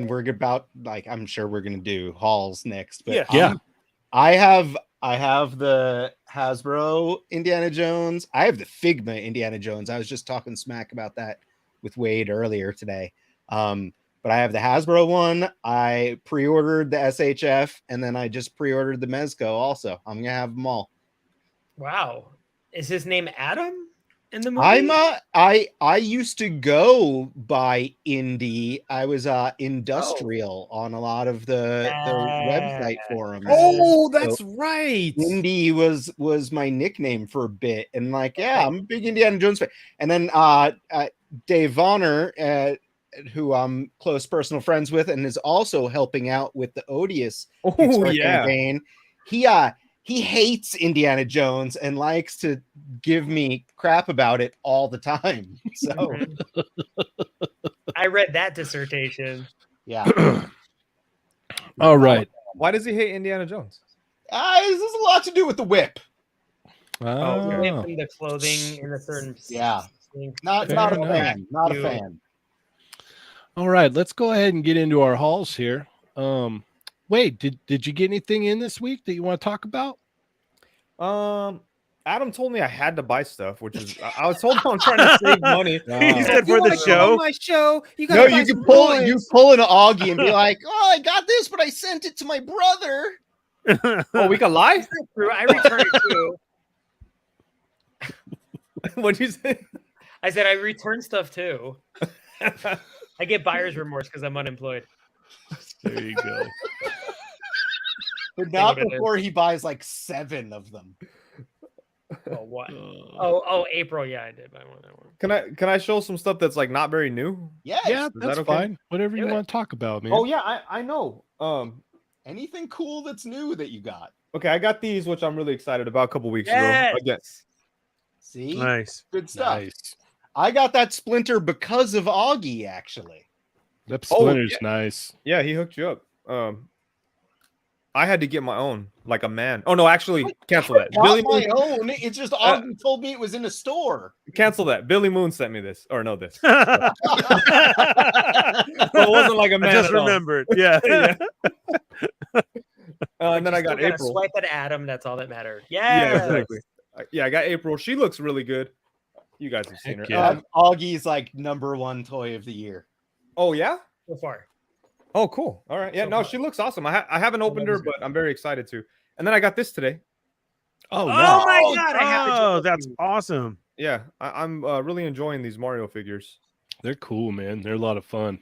S4: we're about like I'm sure we're gonna do hauls next, but
S2: Yeah.
S4: I have the Hasbro Indiana Jones. I have the Figma Indiana Jones. I was just talking smack about that with Wade earlier today. But I have the Hasbro one. I pre-ordered the SHF, and then I just pre-ordered the Mezco also. I'm gonna have them all.
S5: Wow. Is his name Adam in the movie?
S4: I used to go by Indie. I was industrial on a lot of the website forums.
S6: Oh, that's right.
S4: Indie was my nickname for a bit, and like, yeah, I'm a big Indiana Jones fan. And then Dave Vonner, who I'm close personal friends with, and is also helping out with the Odious campaign. He hates Indiana Jones and likes to give me crap about it all the time. So
S5: I read that dissertation.
S4: yeah,
S2: All right.
S6: Why does he hate Indiana Jones?
S4: this has a lot to do with the whip.
S5: Oh,
S2: Oh,
S5: and the clothing in a certain
S4: Yeah.
S5: thing.
S4: Not
S2: Fair
S4: a
S2: enough.
S4: fan. Not a
S5: You-
S4: fan.
S2: all right. Let's go ahead and get into our hauls here. Wait, did you get anything in this week that you want to talk about?
S6: Adam told me I had to buy stuff, which is I was told I'm trying to save money.
S3: He said for the show.
S6: My show. You
S4: No, you can pull an Augie and be like, "Oh, I got this, but I sent it to my brother."
S6: Oh, we can lie.
S5: True, I returned it too.
S6: What'd you say?
S5: I said I return stuff too. I get buyer's remorse because I'm unemployed.
S2: There you go.
S4: But not
S5: what it is.
S4: before he buys like 7 of them.
S5: Oh, what?
S2: Uh,
S5: Oh, April. Yeah, I did buy one. That one.
S6: Can I show some stuff that's like not very new?
S4: Yes.
S2: yeah,
S6: Is
S2: that's
S6: that okay?
S2: fine. Whatever you
S5: Do it.
S2: want to talk about, man.
S6: Oh yeah, I know.
S4: Anything cool that's new that you got?
S6: Okay, I got these, which I'm really excited about a couple weeks
S5: Yes.
S6: ago. Again,
S4: See,
S3: Nice.
S4: good stuff.
S2: Nice.
S4: I got that splinter because of Augie, actually.
S2: That
S6: Oh,
S2: splinter's
S6: yeah.
S2: nice.
S6: yeah, he hooked you up. I had to get my own, like a man. Oh no, actually, cancel that.
S4: Not
S6: Billy
S4: my
S6: Moon,
S4: own. It's just Augie told me it was in a store.
S6: cancel that. Billy Moon sent me this, or no, this.
S3: I
S6: Well, it wasn't like a man.
S3: just
S6: at all.
S3: remembered. Yeah.
S6: Yeah. And then I
S5: Still
S6: got
S5: gotta
S6: April.
S5: Swipe at Adam. That's all that mattered.
S6: Yeah,
S5: Yeah,
S6: exactly. Yeah, I got April. She looks really good. You guys have seen her.
S2: Heck yeah.
S4: Augie's like #1 toy of the year.
S6: Oh yeah.
S5: So far.
S6: Oh cool. All right. Yeah.
S5: So
S6: No,
S5: far.
S6: she looks awesome. I haven't opened her, but I'm very excited to. And then I got this today.
S2: Oh,
S5: Oh
S2: nice.
S5: my god! I have to
S3: Oh,
S5: do
S3: that's
S5: it.
S6: Yeah, I'm really enjoying these Mario figures.
S2: They're cool, man. They're a lot of fun.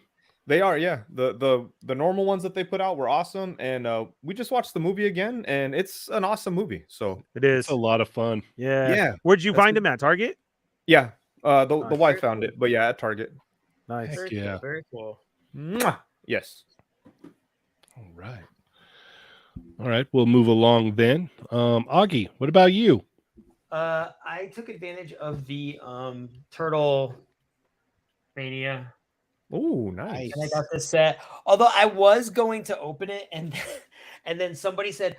S6: They are, yeah. The normal ones that they put out were awesome, and we just watched the movie again, and it's an awesome movie. So
S3: It is
S2: It's a lot of fun.
S3: Yeah. Where'd you find him at? Target?
S6: Yeah, the
S3: Nice.
S6: wife found it, but yeah, at Target.
S3: Nice.
S2: Heck yeah.
S5: Very cool.
S6: Mwah! Yes.
S2: All right. We'll move along then. Augie, what about you?
S5: I took advantage of the Turtle Mania.
S6: Oh, nice.
S5: And I got this set. Although I was going to open it, and then somebody said,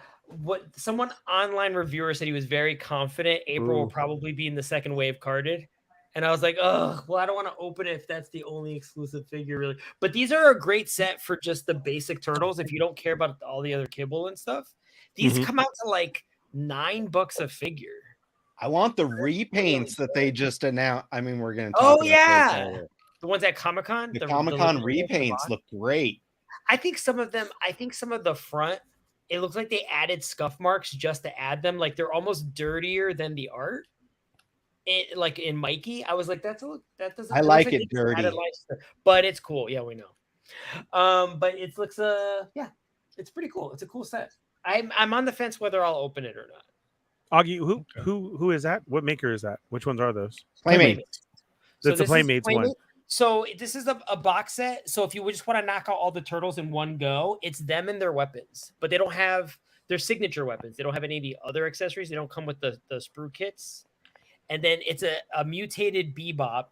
S5: someone online reviewer said he was very confident April will probably be in the second wave carded. And I was like, oh, well, I don't want to open it if that's the only exclusive figure, really. But these are a great set for just the basic turtles. If you don't care about all the other kibble and stuff, these come out to like $9 a figure.
S4: I want the repaints that they just announced. I mean, we're going to talk
S5: Oh,
S4: about
S5: yeah.
S4: those.
S5: The ones at Comic-Con?
S4: The Comic-Con repaints look great.
S5: I think some of the front, it looks like they added scuff marks just to add them. Like they're almost dirtier than the art. Like in Mikey, I was like, that doesn't.
S4: I like it dirty,
S5: but it's cool. Yeah, we know. But it looks yeah, it's pretty cool. It's a cool set. I'm on the fence whether I'll open it or not.
S3: Augie, who is that? What maker is that? Which ones are those?
S4: Playmates.
S3: That's the Playmates one.
S5: So this is a box set. So if you just want to knock out all the turtles in one go, it's them and their weapons, but they don't have their signature weapons. They don't have any of the other accessories. They don't come with the sprue kits. And then it's a mutated Bebop.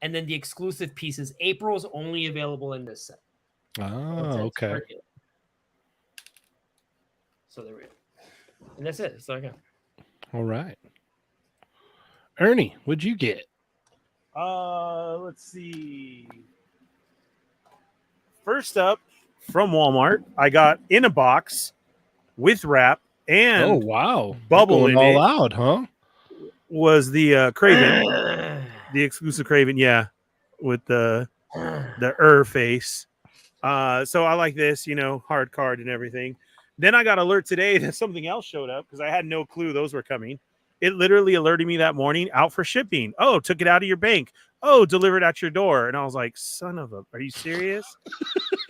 S5: And then the exclusive pieces. April is only available in this set.
S2: Oh, okay.
S5: So there we go. And that's it. So I got.
S2: All right. Ernie, what'd you get?
S3: Let's see. First up, from Walmart, I got in a box with wrap and bubble
S2: going
S3: in
S2: all
S3: it.
S2: Out, huh?
S3: Was the Craven, the exclusive Craven, with the face. So I like this, hard card and everything. Then I got alert today that something else showed up because I had no clue those were coming. It literally alerted me that morning, out for shipping. Oh, took it out of your bank. Oh, delivered at your door. And I was like, son of a, are you serious?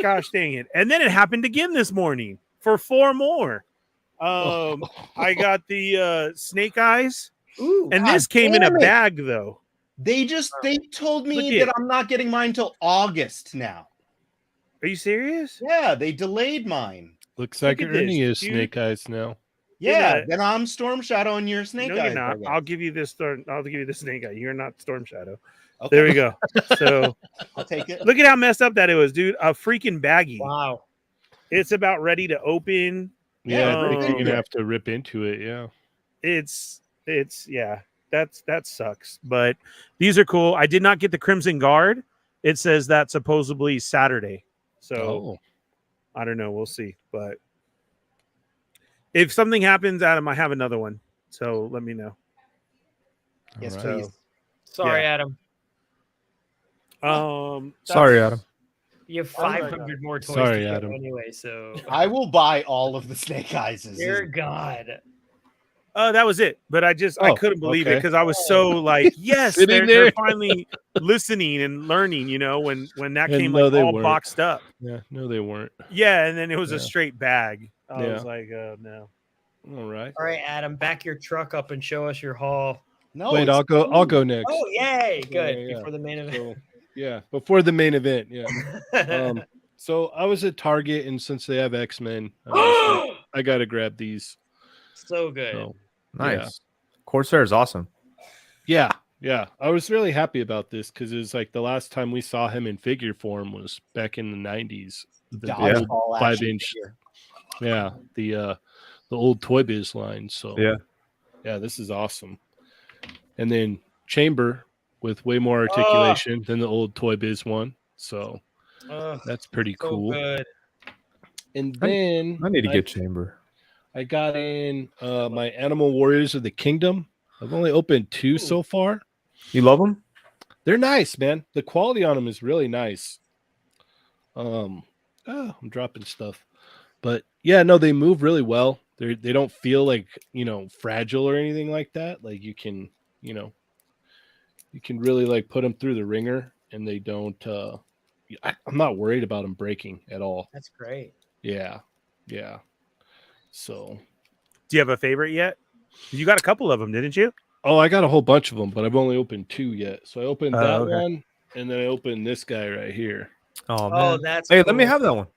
S3: Gosh dang it. And then it happened again this morning for 4 more. I got the Snake Eyes.
S4: Ooh,
S3: and this came in a bag, though.
S4: They told me that I'm not getting mine till August now.
S3: Are you serious?
S4: Yeah, they delayed mine.
S2: Looks like Ernie is Snake Eyes now.
S4: Yeah, then I'm Storm Shadow and you're Snake Eyes.
S3: No, you're not. I'll give you this. I'll give you the Snake Eye. You're not Storm Shadow. Okay. There we go. So
S4: I'll take it.
S3: Look at how messed up that it was, dude. A freaking baggie.
S5: Wow.
S3: It's about ready to open.
S2: Yeah, I think you're gonna have to rip into it. Yeah.
S3: It's that sucks. But these are cool. I did not get the Crimson Guard. It says that supposedly Saturday. So I don't know. We'll see. But if something happens, Adam, I have another one. So let me know.
S4: Yes,
S2: right.
S4: please.
S5: Sorry, Adam.
S6: Sorry, Adam.
S5: You have 500 more toys
S2: Sorry,
S5: to get
S2: Adam.
S5: anyway, so
S4: I will buy all of the Snake Eyes.
S5: Dear God.
S3: That was it. But I couldn't believe it because I was so like, yes, they're finally listening and learning, when that came all boxed up.
S2: Yeah, no, they weren't.
S3: Yeah, and then it was a straight bag. I was like, oh no.
S2: All right.
S5: All right, Adam, back your truck up and show us your haul.
S4: No,
S2: wait, I'll go next.
S5: Oh, yay. Good.
S2: Yeah.
S5: Before the main event.
S2: So, before the main event. Yeah. So I was at Target, and since they have X-Men, I got to grab these.
S5: So good.
S2: So,
S6: Nice. Corsair is awesome.
S2: Yeah. I was really happy about this because it was like the last time we saw him in figure form was back in the 90s. The old 5-inch. Yeah, the old Toy Biz line. So yeah, this is awesome. And then Chamber with way more articulation than the old Toy Biz one. So that's pretty cool.
S5: Good.
S2: And then
S6: I need to get Chamber.
S2: I got in my Animal Warriors of the Kingdom. I've only opened 2 so far.
S6: You love them?
S2: They're nice, man. The quality on them is really nice. I'm dropping stuff. But yeah, no, they move really well. They don't feel like, fragile or anything like that. Like you can really like put them through the ringer and they don't I'm not worried about them breaking at all.
S5: That's great.
S2: Yeah. So,
S3: Do you have a favorite yet? You got a couple of them, didn't you?
S2: I got a whole bunch of them, but I've only opened 2 yet. So I opened that
S3: okay.
S2: one, and then I opened this guy right here.
S6: Oh man.
S5: That's
S6: hey,
S5: cool.
S6: let me have that one.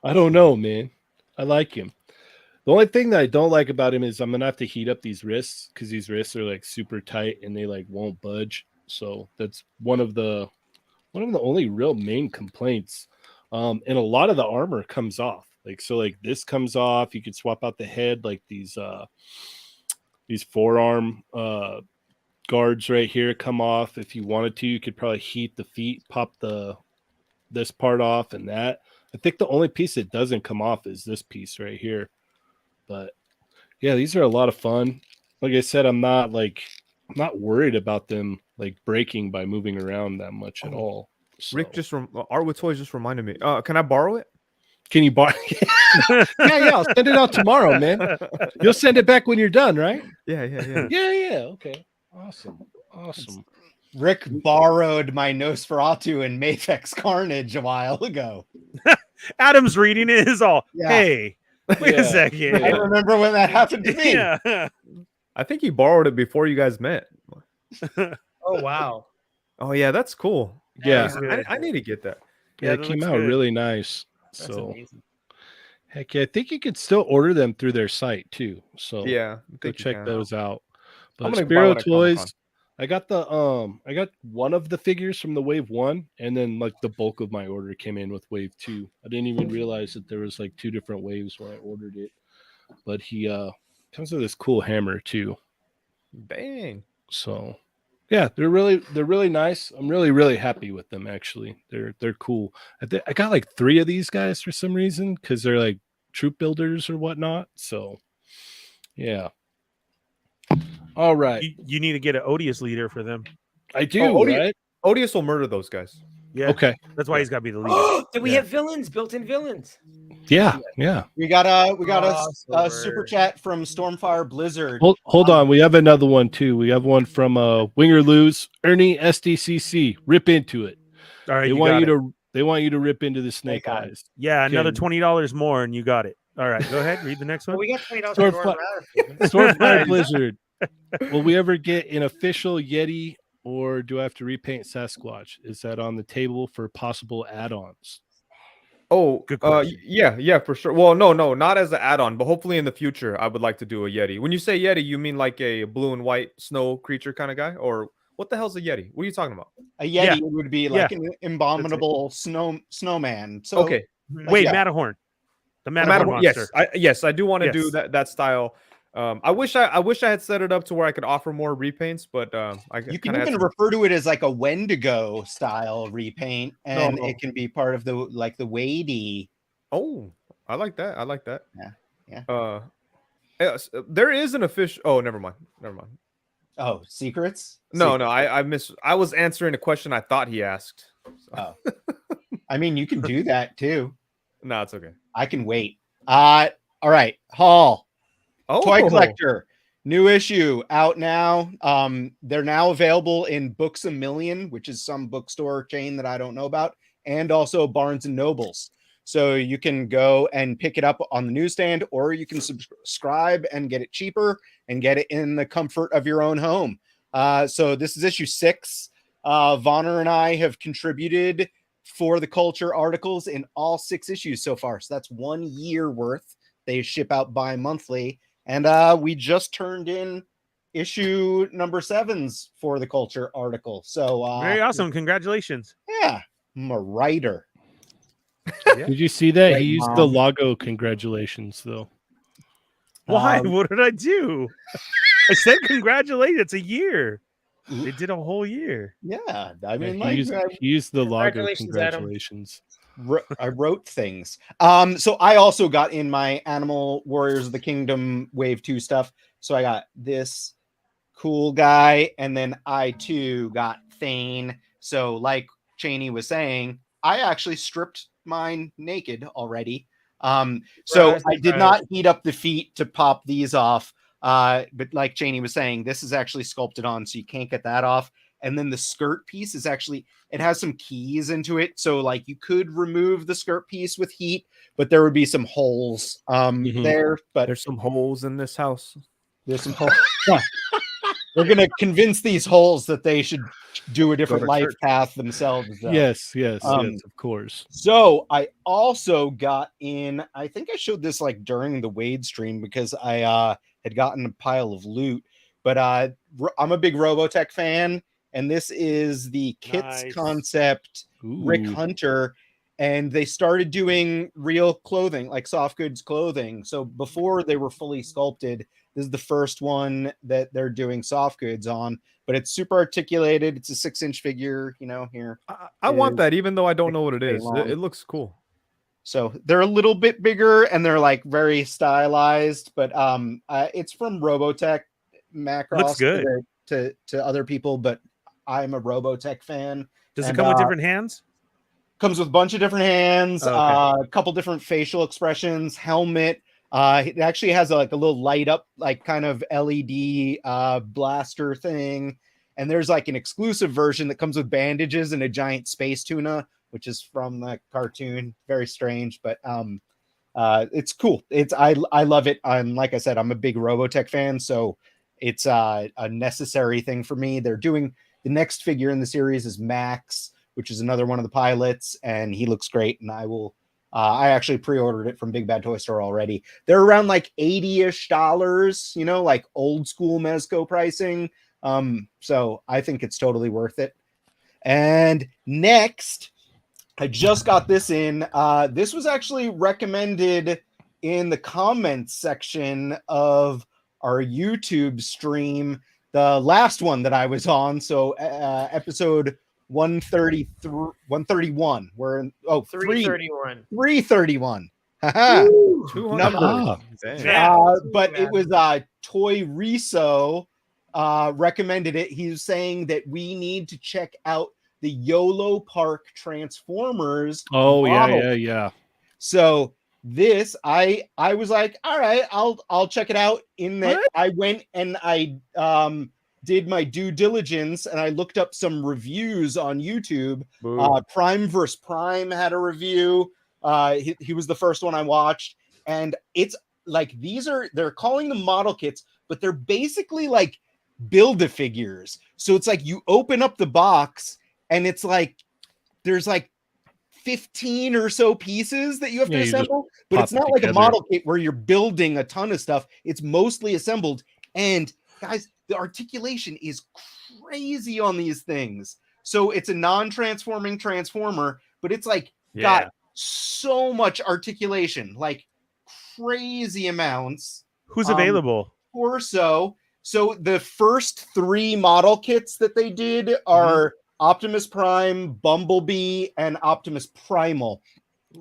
S2: I don't know, man. I like him. The only thing that I don't like about him is I'm gonna have to heat up these wrists because these wrists are like super tight and they like won't budge. So that's one of the only real main complaints. And a lot of the armor comes off. Like this comes off. You could swap out the head, like these forearm guards right here come off. If you wanted to, you could probably heat the feet, pop this part off and that. I think the only piece that doesn't come off is this piece right here. But yeah, these are a lot of fun. Like I said, I'm not worried about them like breaking by moving around that much at all. So.
S6: Rick Art with Toys just reminded me. Can I borrow it?
S2: Can you borrow? yeah, I'll send it out tomorrow, man. You'll send it back when you're done, right?
S6: Yeah.
S2: Yeah. Okay. Awesome.
S4: Rick borrowed my Nosferatu and Mafex Carnage a while ago.
S3: Adam's reading it is all. Yeah. Hey, wait a second.
S4: I remember when that happened to me.
S3: Yeah.
S6: I think he borrowed it before you guys met.
S5: Oh wow.
S6: Oh yeah, that's cool.
S2: Yeah,
S6: I need to get that.
S2: Yeah, it came out really nice.
S5: That's
S2: so
S5: amazing.
S2: Heck yeah, I think you could still order them through their site too. So
S6: yeah,
S2: go check those out. But
S6: Spiro
S2: Toys, I got one of the figures from the Wave 1, and then like the bulk of my order came in with Wave 2. I didn't even realize that there was like 2 different waves when I ordered it. But he comes with this cool hammer too.
S6: Dang.
S2: So yeah, they're really nice. I'm really happy with them actually. They're cool. I got like 3 of these guys for some reason because they're like troop builders or whatnot. So yeah. All right.
S3: You need to get an Odious leader for them.
S2: I do, right?
S6: Odious will murder those guys.
S3: Yeah.
S2: Okay.
S3: That's why he's got to be the leader.
S5: Did we have villains, built-in villains?
S2: Yeah.
S4: We got a super chat from Stormfire Blizzard.
S2: Hold on. We have another one too. We have one from Wing or Lose. Ernie SDCC. Rip into it.
S3: All right.
S2: They want you to rip into the snake eyes.
S3: Yeah, another $20 more and you got it. All right, go ahead. Read the next one.
S5: Well, we got $20
S2: Stormfire Blizzard. Will we ever get an official Yeti, or do I have to repaint Sasquatch? Is that on the table for possible add-ons?
S6: Oh, yeah, for sure. Well, no, not as an add-on, but hopefully in the future, I would like to do a Yeti. When you say Yeti, you mean like a blue and white snow creature kind of guy, or what the hell's a Yeti? What are you talking about?
S4: A Yeti would be like an abominable snowman. So
S6: okay,
S3: wait, Matterhorn. The Matterhorn monster.
S6: Yes, I do want to do that style. I wish I had set it up to where I could offer more repaints, but
S4: you can even refer to it as like a Wendigo style repaint, and it can be part of the Wadey.
S6: Oh, I like that.
S4: Yeah.
S6: There is an official. Oh, never mind.
S4: Oh, secrets?
S6: No, I was answering a question I thought he asked. So.
S4: Oh, I mean, you can do that too.
S6: No, it's okay.
S4: I can wait. All right, Hall. Toy Collector, new issue out now. They're now available in Books A Million, which is some bookstore chain that I don't know about, and also Barnes and Nobles. So you can go and pick it up on the newsstand, or you can subscribe and get it cheaper and get it in the comfort of your own home. So this is issue 6. Vonner and I have contributed for the Culture articles in all 6 issues so far. So that's 1 year worth. They ship out bi-monthly. And we just turned in issue number 7s for the Culture article. So
S3: very awesome. Congratulations.
S4: Yeah. I'm a writer.
S2: Did you see that? He used the logo congratulations, though.
S3: Why? What did I do? I said congratulations. It's a year. They did a whole year.
S4: Yeah. I mean,
S2: he used the logo congratulations.
S4: I wrote things. So I also got in my Animal Warriors of the Kingdom Wave 2 stuff. So I got this cool guy, and then I too got Thane. So like Cheynee was saying, I actually stripped mine naked already. So I did not heat up the feet to pop these off. But like Cheynee was saying, this is actually sculpted on, so you can't get that off. And then the skirt piece is actually, it has some keys into it. So like you could remove the skirt piece with heat, but there would be some holes there. But
S6: There's some holes in this house.
S4: there's some holes. They're going to convince these holes that they should do a different life path themselves. Though.
S2: Yes, of course.
S4: So I also got in, I think I showed this like during the Wade stream because I had gotten a pile of loot, but I'm a big Robotech fan, and this is the Kits Concept Rick Hunter, and they started doing real clothing, like soft goods clothing. So before they were fully sculpted, this is the first one that they're doing soft goods on, but it's super articulated. It's a 6-inch figure, you know, here.
S6: I want that, even though I don't know what it is. It looks cool.
S4: So they're a little bit bigger and they're like very stylized, but it's from Robotech. Macross
S3: looks good
S4: to other people, but I'm a Robotech fan.
S3: Does it come with different hands?
S4: Comes with a bunch of different hands, a couple different facial expressions, helmet. It actually has a little light up, like kind of LED blaster thing. And there's like an exclusive version that comes with bandages and a giant space tuna, which is from the cartoon. Very strange, but it's cool. I love it. Like I said, I'm a big Robotech fan, so it's a necessary thing for me. They're doing the next figure in the series is Max, which is another one of the pilots, and he looks great. And I actually pre-ordered it from Big Bad Toy Store already. They're around like $80-ish, you know, like old school Mezco pricing. So I think it's totally worth it. And next, I just got this in. This was actually recommended in the comments section of our YouTube stream, the last one that I was on. So episode 131. We're in
S5: 331.
S4: 331. Number. But it was Toy Riso recommended it. He was saying that we need to check out the YOLO Park Transformers.
S2: Oh
S4: model.
S2: yeah.
S4: So this I was like, all right, I'll check it out. In that I went and I did my due diligence and I looked up some reviews on YouTube. Prime vs. Prime had a review. He was the first one I watched, and it's like they're calling them model kits, but they're basically like Build-A-Figures. So it's like you open up the box and it's like there's like 15 or so pieces that you have to assemble, but it's not like a model kit where you're building a ton of stuff. It's mostly assembled. And guys, the articulation is crazy on these things. So it's a non-transforming transformer, but it's like got so much articulation, like crazy amounts.
S3: Who's available?
S4: So the first 3 model kits that they did are Optimus Prime, Bumblebee, and Optimus Primal.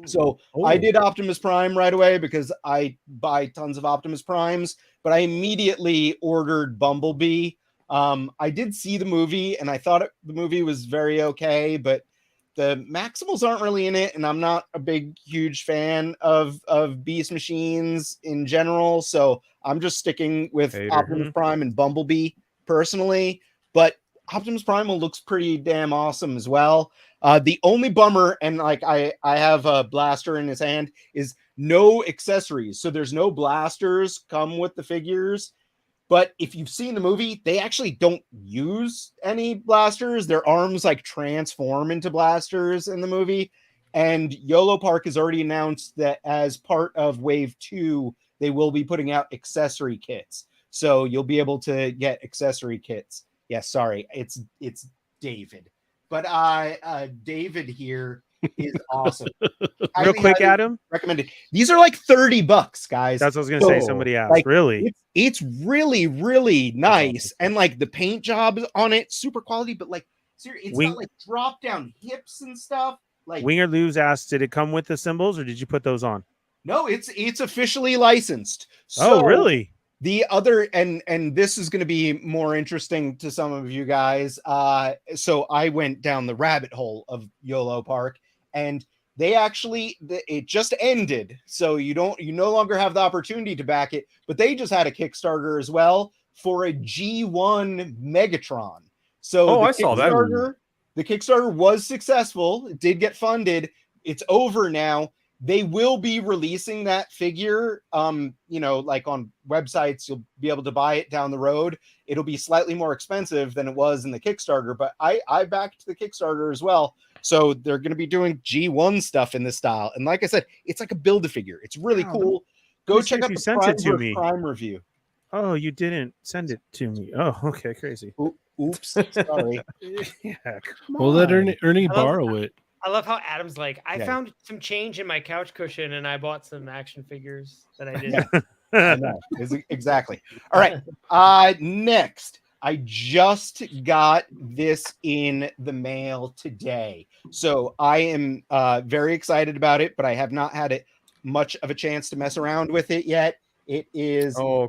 S4: So I did Optimus Prime right away because I buy tons of Optimus Primes, but I immediately ordered Bumblebee. I did see the movie and I thought the movie was very okay, but the Maximals aren't really in it, and I'm not a huge fan of Beast Machines in general, so I'm just sticking with Optimus Prime and Bumblebee personally. But Optimus Primal looks pretty damn awesome as well. The only bummer, and like I have a blaster in his hand, is no accessories. So there's no blasters come with the figures. But if you've seen the movie, they actually don't use any blasters. Their arms like transform into blasters in the movie. And YOLO Park has already announced that as part of Wave 2, they will be putting out accessory kits. So you'll be able to get accessory kits. Yeah, sorry, it's David. But David here is awesome.
S3: Real quick, Adam,
S4: recommended. These are like $30, guys.
S3: That's what I was gonna say. Somebody asked.
S4: Like,
S3: really?
S4: It's really, really nice, and like the paint job on it, super quality. But like, seriously, it's got like drop down hips and stuff. Like
S3: Winger Lose asked, did it come with the symbols, or did you put those on?
S4: No, it's officially licensed. So,
S3: oh, really?
S4: The other, and this is going to be more interesting to some of you guys. So I went down the rabbit hole of YOLO Park, and they actually, it just ended. So you no longer have the opportunity to back it, but they just had a Kickstarter as well for a G1 Megatron. So
S6: I saw that.
S4: The Kickstarter was successful. It did get funded. It's over now. They will be releasing that figure, like on websites. You'll be able to buy it down the road. It'll be slightly more expensive than it was in the Kickstarter, but I backed the Kickstarter as well. So they're going to be doing G1 stuff in this style. And like I said, it's like a Build-A-Figure. It's really cool. Go check out the Prime review.
S3: Oh, you didn't send it to me. Oh, okay, crazy.
S4: Oops, sorry.
S3: Yeah,
S2: well, let Ernie borrow it.
S5: I love how Adam's like, I found some change in my couch cushion and I bought some action figures that I didn't.
S4: I know. Exactly. All right. Next, I just got this in the mail today. So I am very excited about it, but I have not had much of a chance to mess around with it yet. It is SHF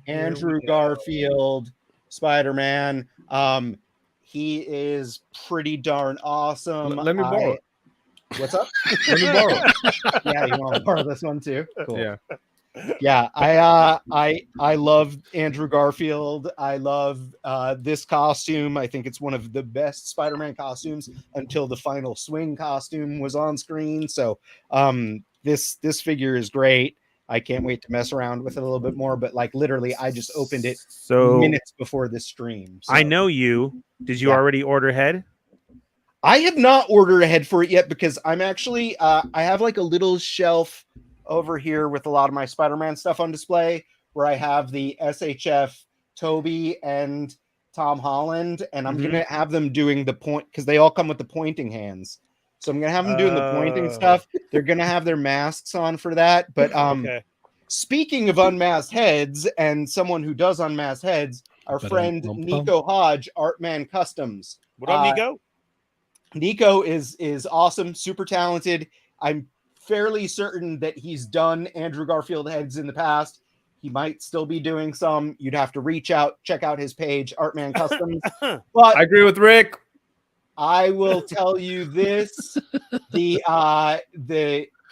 S4: Andrew Garfield Spider-Man. He is pretty darn awesome.
S6: Let me borrow it.
S4: What's up?
S6: Let me borrow it.
S4: Yeah, you want to borrow this one too? Cool.
S6: Yeah.
S4: I love Andrew Garfield. I love this costume. I think it's one of the best Spider-Man costumes until the final swing costume was on screen. So this figure is great. I can't wait to mess around with it a little bit more, but like literally I just opened it minutes before this stream. So.
S3: I know you. Did you already order ahead?
S4: I have not ordered ahead for it yet because I'm actually I have like a little shelf over here with a lot of my Spider-Man stuff on display where I have the SHF Toby and Tom Holland, and I'm gonna have them doing the point because they all come with the pointing hands. So I'm gonna have them doing the pointing stuff. They're gonna have their masks on for that. But speaking of unmasked heads and someone who does unmasked heads, our friend Nico Hodge, Artman Customs.
S3: What up, Nico?
S4: Nico is awesome, super talented. I'm fairly certain that he's done Andrew Garfield heads in the past. He might still be doing some. You'd have to reach out, check out his page, Artman Customs. But
S6: I agree with Rick.
S4: I will tell you this: the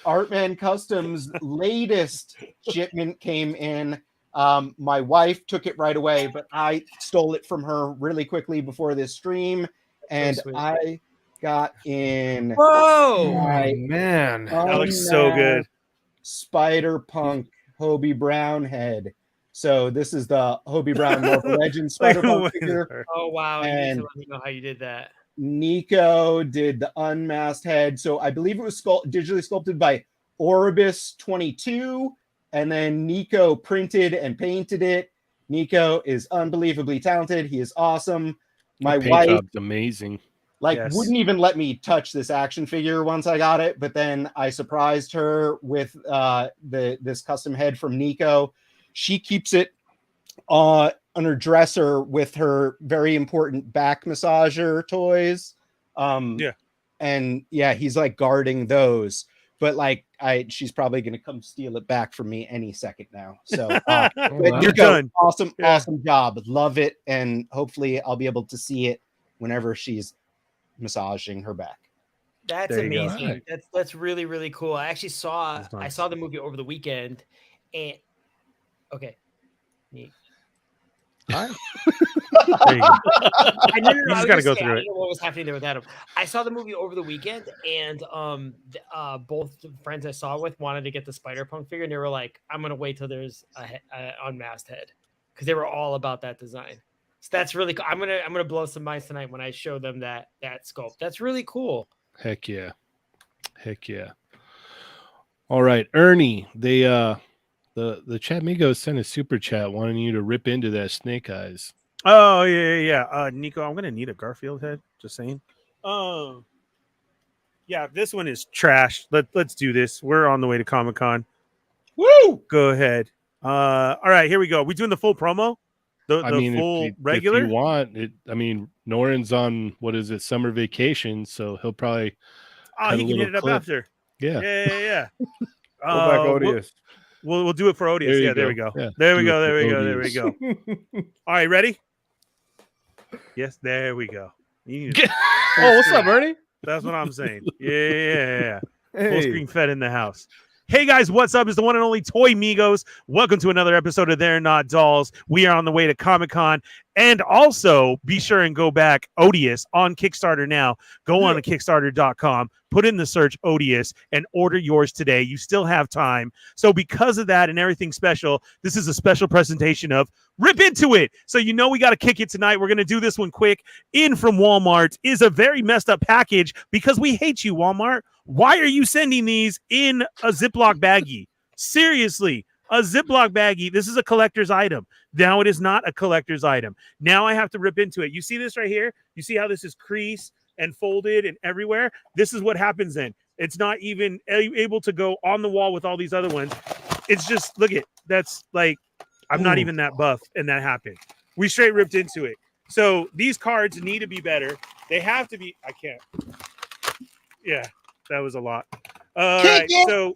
S4: Artman Customs latest shipment came in. My wife took it right away, but I stole it from her really quickly before this stream, and I got in.
S5: Whoa,
S6: man,
S3: that looks so good.
S4: Spider-Punk Hobie Brown head. So this is the Hobie Brown Marvel Legends Spider-Punk figure.
S5: Oh wow!
S4: And
S5: you need to let me know how you did that.
S4: Nico did the unmasked head. So I believe it was digitally sculpted by Oribus 22, and then Nico printed and painted it. Nico is unbelievably talented. He is awesome. My wife job's
S2: amazing.
S4: Wouldn't even let me touch this action figure once I got it, but then I surprised her with this custom head from Nico. She keeps it on her dresser with her very important back massager toys. And he's like guarding those, but she's probably going to come steal it back from me any second now. So
S3: you're done.
S4: Awesome job. Love it. And hopefully I'll be able to see it whenever she's massaging her back.
S5: That's amazing. That's really, really cool. I actually saw the movie over the weekend, and neat.
S3: All right.
S5: I
S3: You just got to go through it.
S5: What was happening there with Adam? I saw the movie over the weekend, and both the friends I saw with wanted to get the Spider-Punk figure, and they were like, "I'm gonna wait till there's a unmasked head," because they were all about that design. So that's really cool. I'm gonna blow some minds tonight when I show them that sculpt. That's really cool.
S2: Heck yeah. All right, Ernie. The chat Migos sent a super chat wanting you to rip into that snake eyes.
S3: Oh yeah. Nico, I'm gonna need a Garfield head. Just saying. Yeah, this one is trash. Let's do this. We're on the way to Comic-Con.
S4: Woo!
S3: Go ahead. All right, here we go. We doing the full promo? The full regular?
S2: If you want it. I mean, Noren's on summer vacation, so he'll probably.
S3: Oh, he can hit it up after.
S2: Yeah.
S6: Go back, Odious.
S3: We'll do it for Odious. There we go. Yeah, there we go. All right, ready? Yes, there we go.
S6: Oh, what's up, Ernie?
S3: That's what I'm saying. Yeah. Full screen Fett in the house. Hey guys, what's up? It's the one and only Toy Migos. Welcome to another episode of They're Not Dolls. We are on the way to Comic-Con. And also, be sure and go back, Odious, on Kickstarter now. Go on to Kickstarter.com, put in the search Odious, and order yours today. You still have time. So because of that and everything special, this is a special presentation of Rip Into It. So you know we got to kick it tonight. We're going to do this one quick. In from Walmart is a very messed up package because we hate you, Walmart. Why are you sending these in a Ziploc baggie? Seriously, a Ziploc baggie. This is a collector's item. Now it is not a collector's item. Now I have to rip into it. You see this right here? You see how this is creased and folded and everywhere? This is what happens then. It's not even able to go on the wall with all these other ones. It's just, look at, that's like, I'm not even that buff and that happened. We straight ripped into it. So these cards need to be better. They have to be, I can't. Yeah. That was a lot. All right, so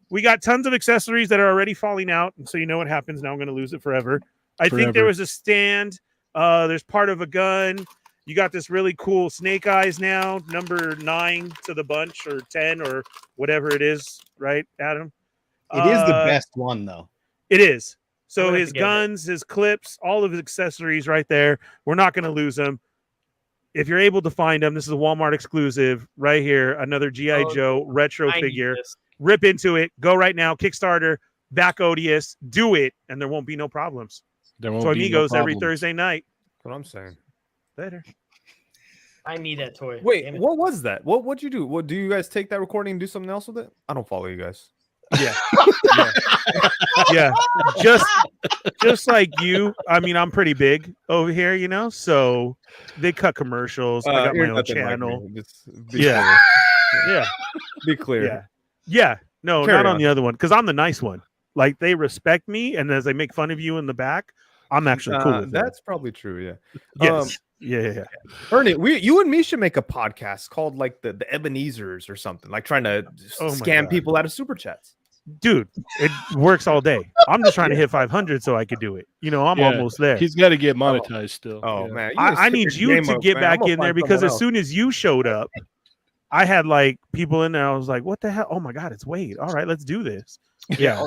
S3: we got tons of accessories that are already falling out, and so you know what happens. Now I'm going to lose it forever. I think there was a stand. There's part of a gun. You got this really cool Snake Eyes now, number 9 to the bunch, or 10, or whatever it is, right, Adam?
S4: It is the best one, though.
S3: It is. So his guns, his clips, all of his accessories right there. We're not going to lose them. If you're able to find them, this is a Walmart exclusive right here. Another G.I. Joe retro figure. Rip into it. Go right now. Kickstarter. Back Odious. Do it. And there won't be no problems.
S2: There won't
S3: Toy
S2: be
S3: Migos
S2: no
S3: every
S2: problems.
S3: Thursday night.
S6: That's what I'm saying.
S3: Later.
S5: I need that toy.
S6: Wait, what was that? What'd you do? What do you guys take that recording and do something else with it? I don't follow you guys.
S3: Yeah. Yeah. Just like you. I mean, I'm pretty big over here, you know, so they cut commercials. I got my own channel.
S6: Yeah. Be clear.
S3: Yeah. No, not on the other one, because I'm the nice one. Like, they respect me, and as they make fun of you in the back, I'm actually cool with
S6: that's probably true. Yeah.
S3: Yes. Yeah.
S6: Ernie, you and me should make a podcast called like the Ebenezers or something, like trying to scam people out of super chats.
S3: Dude, it works all day. I'm just trying to hit 500 so I could do it. You know, I'm almost there.
S2: He's got to get monetized still.
S6: Oh, man.
S3: I need you to get back in there, because as soon as you showed up, I had like people in there. I was like, what the hell? Oh my God, it's Wade. All right, let's do this. Yeah.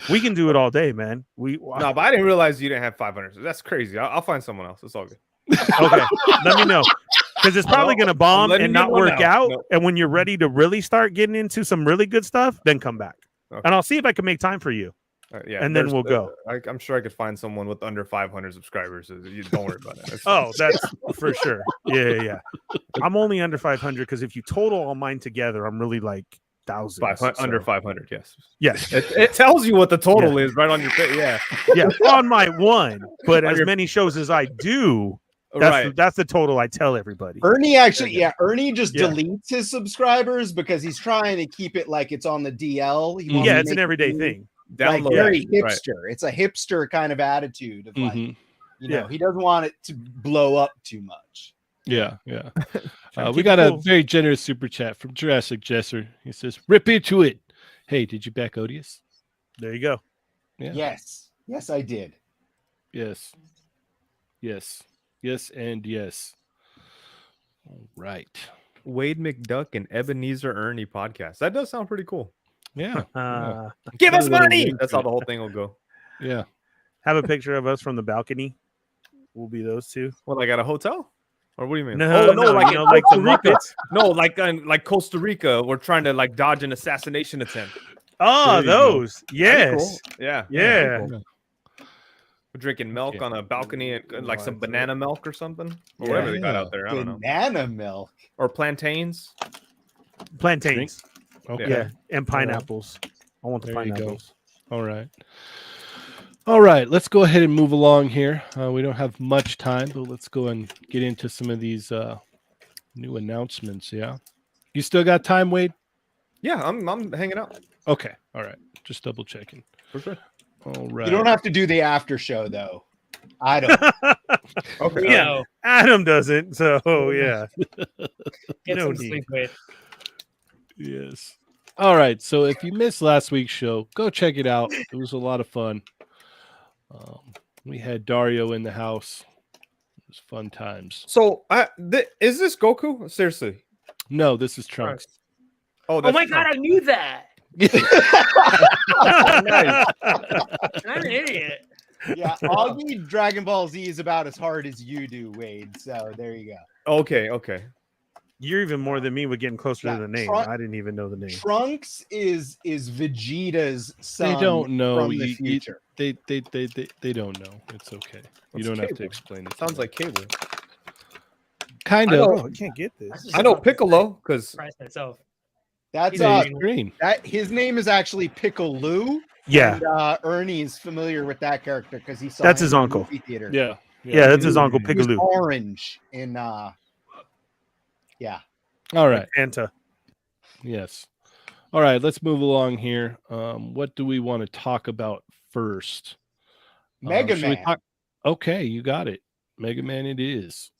S3: We can do it all day, man. No,
S6: but I didn't realize you didn't have 500. So that's crazy. I'll find someone else. It's all good.
S3: Okay. Let me know. Because it's probably going to bomb and not work out. No. And when you're ready to really start getting into some really good stuff, then come back. Okay. And I'll see if I can make time for you. And then we'll go.
S6: I'm sure I could find someone with under 500 subscribers. So you don't worry about it.
S3: That's for sure. Yeah. I'm only under 500 because if you total all mine together, I'm really like thousands.
S6: Under 500, yes.
S3: Yes.
S6: It tells you what the total is right on your face. Yeah.
S3: On my one. But as many shows as I do, that's the total I tell everybody.
S4: Ernie Ernie just deletes his subscribers because he's trying to keep it like it's on the DL.
S3: It's an everyday thing.
S4: Like very hipster. Right. It's a hipster kind of attitude of like, you know, he doesn't want it to blow up too much.
S2: Yeah. We got a very generous super chat from Jurassic Jesser. He says, "Rip into it." Hey, did you back Odious?
S3: There you go.
S2: Yeah.
S4: Yes, I did.
S2: Yes, and yes. All right.
S6: Wade McDuck and Ebenezer Ernie podcast. That does sound pretty cool.
S2: Yeah.
S6: Give us money. That's how the whole thing will go.
S2: Yeah.
S3: Have a picture of us from the balcony. We'll be those two.
S6: Well, like at a hotel? Or what do you mean?
S3: No, like the Muppets.
S6: No, like Costa Rica. We're trying to like dodge an assassination attempt.
S3: Oh, those. Yes.
S6: Cool. Yeah.
S3: Cool.
S6: We're drinking milk on a balcony, and like some banana milk or something, or whatever they got out there. I don't know.
S4: Banana milk
S6: or plantains.
S3: Plantains.
S2: Okay.
S3: Yeah, and pineapples. I want the pineapples.
S2: All right. Let's go ahead and move along here. We don't have much time, but let's go and get into some of these new announcements. Yeah. You still got time, Wade?
S6: Yeah, I'm hanging out.
S2: Okay. All right. Just double checking.
S6: For sure.
S2: All right.
S4: You don't have to do the after show though. I don't.
S3: Okay. Yeah. Adam doesn't. So yeah.
S5: Get some sleep, Wade.
S2: Yes. All right. So if you missed last week's show, go check it out. It was a lot of fun. We had Dario in the house. It was fun times.
S6: So is this Goku? Seriously?
S2: No, this is Trunks.
S5: Oh my God, I knew that.
S6: Nice.
S5: I'm an idiot.
S4: Yeah, Augie Dragon Ball Z is about as hard as you do, Wade. So there you go.
S6: Okay.
S3: You're even more than me with getting closer
S4: Yeah,
S3: to the name.
S4: Trunk-
S3: I didn't even know the name.
S4: Trunks is Vegeta's son.
S2: They don't know.
S4: from the future.
S2: They don't know. It's okay. You
S6: It's
S2: don't have to
S6: Cable.
S2: explain it. to
S6: Sounds
S2: them.
S6: like Cable.
S2: kind
S6: I
S2: of.
S6: know.
S3: I can't get this.
S6: I know Piccolo because
S5: Surprise myself.
S4: That's
S2: Yeah, he's green.
S4: that his name is actually Piccolo.
S3: Yeah,
S4: And, Ernie's familiar with that character because he saw
S3: That's
S4: him
S3: his
S4: in the
S3: uncle.
S4: movie theater.
S3: yeah, that's his uncle
S4: He was
S3: Pigaloo.
S4: orange in yeah.
S2: All right.
S3: Fanta.
S2: Yes. All right. Let's move along here. What do we want to talk about first?
S4: Mega
S2: should we
S4: Man.
S2: Okay, you got it. Mega Man. It is.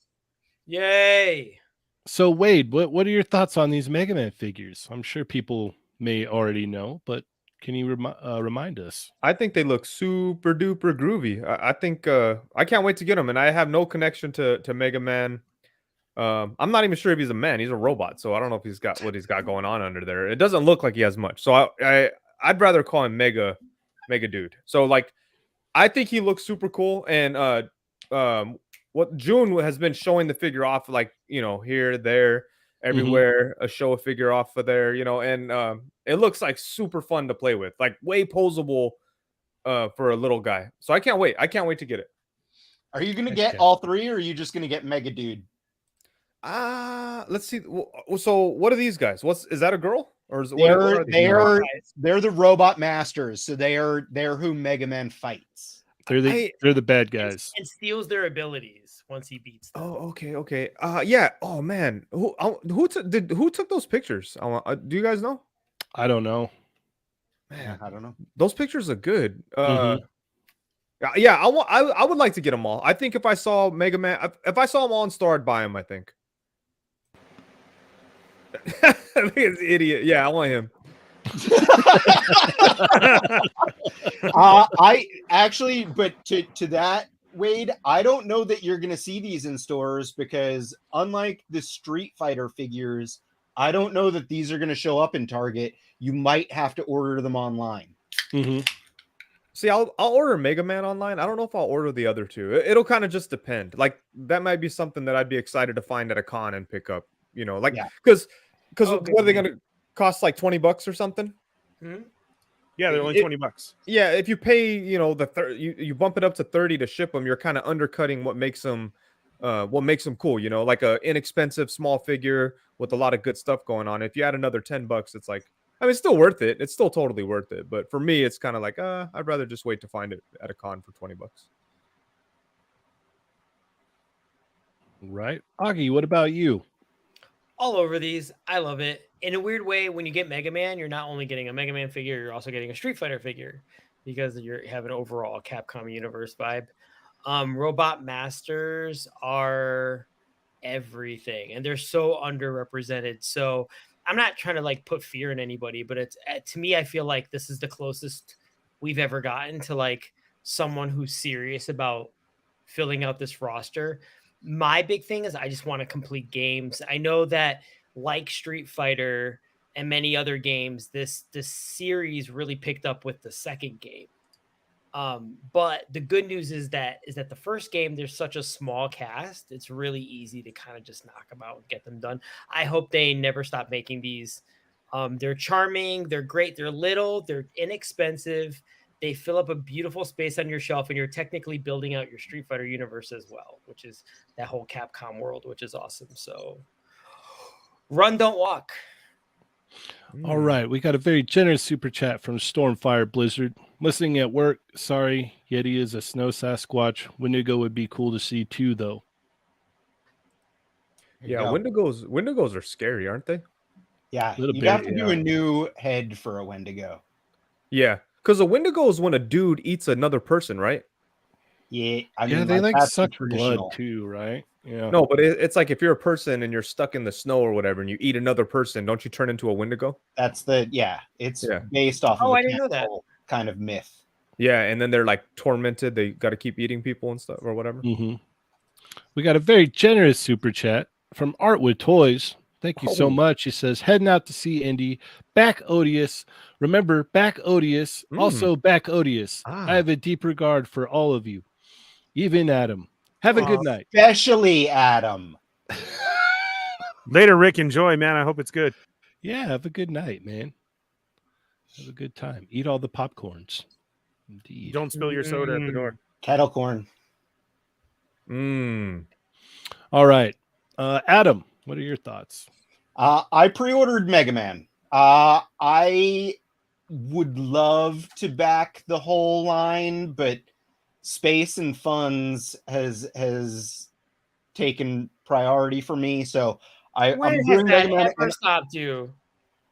S5: Yay.
S2: So Wade, what are your thoughts on these Mega Man figures? I'm sure people may already know, but can you remind us?
S6: I think they look super duper groovy. I think I can't wait to get them, and I have no connection to Mega Man. I'm not even sure if he's a man. He's a robot, so I don't know if he's got what he's got going on under there. It doesn't look like he has much. So I'd rather call him Mega Dude. So like, I think he looks super cool. And what June has been showing the figure off, like here, there, everywhere. A show a figure off of there, and it looks like super fun to play with, like way posable for a little guy. So I can't wait. I can't wait to get it.
S4: Are you gonna get all three, or are you just gonna get Mega Dude?
S6: Let's see. So what are these guys? Is that a girl or is
S4: They're the robot masters, so they're who Mega Man fights.
S2: They're the bad guys.
S5: And steals their abilities once he beats them.
S6: Oh, okay. Yeah. Oh man, who took those pictures? Do you guys know?
S2: I don't know.
S6: Man,
S4: I don't know.
S6: those pictures are good. Yeah, I would like to get them all. I think if I saw Mega Man, if I saw them all in store, I'd buy them. I think. I think it's idiot. Yeah, I want him.
S4: I actually, but to that, Wade, I don't know that you're going to see these in stores because unlike the Street Fighter figures, I don't know that these are going to show up in Target. You might have to order them online.
S6: See, I'll order Mega Man online. I don't know if I'll order the other two. It'll kind of just depend. Like that might be something that I'd be excited to find at a con and pick up. Because what are they going to cost, like $20 or something?
S3: Yeah, they're only $20.
S6: Yeah, if you pay, you bump it up to 30 to ship them, you're kind of undercutting what makes them cool. Like a inexpensive small figure with a lot of good stuff going on. If you add another $10, it's like, I mean, it's still worth it. It's still totally worth it. But for me, it's kind of like, I'd rather just wait to find it at a con for $20.
S2: Right, Augie. What about you?
S5: All over these. I love it. In a weird way, when you get Mega Man, you're not only getting a Mega Man figure, you're also getting a Street Fighter figure because you have an overall Capcom universe vibe. Robot Masters are everything, and they're so underrepresented. So I'm not trying to like put fear in anybody, but it's to me, I feel like this is the closest we've ever gotten to like someone who's serious about filling out this roster. My big thing is I just want to complete games. I know that like Street Fighter and many other games, this series really picked up with the second game. But the good news is that the first game, there's such a small cast. It's really easy to kind of just knock them out and get them done. I hope they never stop making these. They're charming. They're great. They're little. They're inexpensive. They fill up a beautiful space on your shelf, and you're technically building out your Street Fighter universe as well, which is that whole Capcom world, which is awesome. So run, don't walk.
S2: All right, we got a very generous super chat from Stormfire Blizzard. Listening at work, sorry, Yeti is a snow Sasquatch. Wendigo would be cool to see too, though.
S6: Yeah, Wendigos are scary, aren't they?
S4: Yeah, you have to do a new head for a Wendigo.
S6: Yeah, because a Wendigo is when a dude eats another person, right?
S4: Yeah,
S2: they like suck blood too, right? Yeah.
S6: No, but it's like if you're a person and you're stuck in the snow or whatever, and you eat another person, don't you turn into a Wendigo?
S4: It's based off of
S5: I didn't know that
S4: kind of myth.
S6: Yeah, and then they're like tormented. They got to keep eating people and stuff or whatever.
S2: We got a very generous super chat from Art with Toys. Thank you so much. He says, heading out to see Indy. Back Odious. Remember, back Odious. Also back Odious. I have a deep regard for all of you. Even Adam. Have a good night.
S4: Especially Adam.
S3: Later, Rick. Enjoy, man. I hope it's good.
S2: Yeah, have a good night, man. Have a good time. Eat all the popcorns. Indeed.
S3: Don't spill your soda at the door.
S4: Kettle corn.
S2: All right. Adam, what are your thoughts?
S4: I pre-ordered Mega Man. I would love to back the whole line, but space and funds has taken priority for me. So I'm doing Mega Man.
S5: Ever stopped you?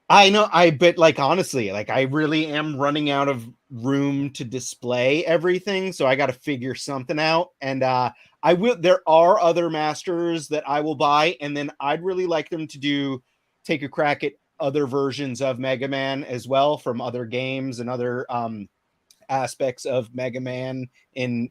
S4: I know, but like honestly, like I really am running out of room to display everything, so I got to figure something out. And I will. There are other masters that I will buy, and then I'd really like them to take a crack at other versions of Mega Man as well from other games and other aspects of Mega Man in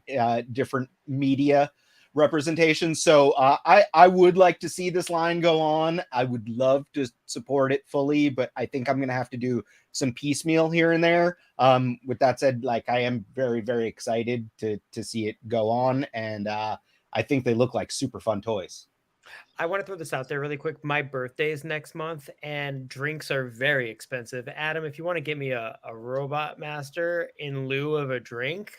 S4: different media representation. So I would like to see this line go on. I would love to support it fully, but I think I'm going to have to do some piecemeal here and there. With that said, like I am very, very excited to see it go on. And I think they look like super fun toys.
S5: I want to throw this out there really quick. My birthday is next month and drinks are very expensive. Adam, if you want to get me a Robot Master in lieu of a drink,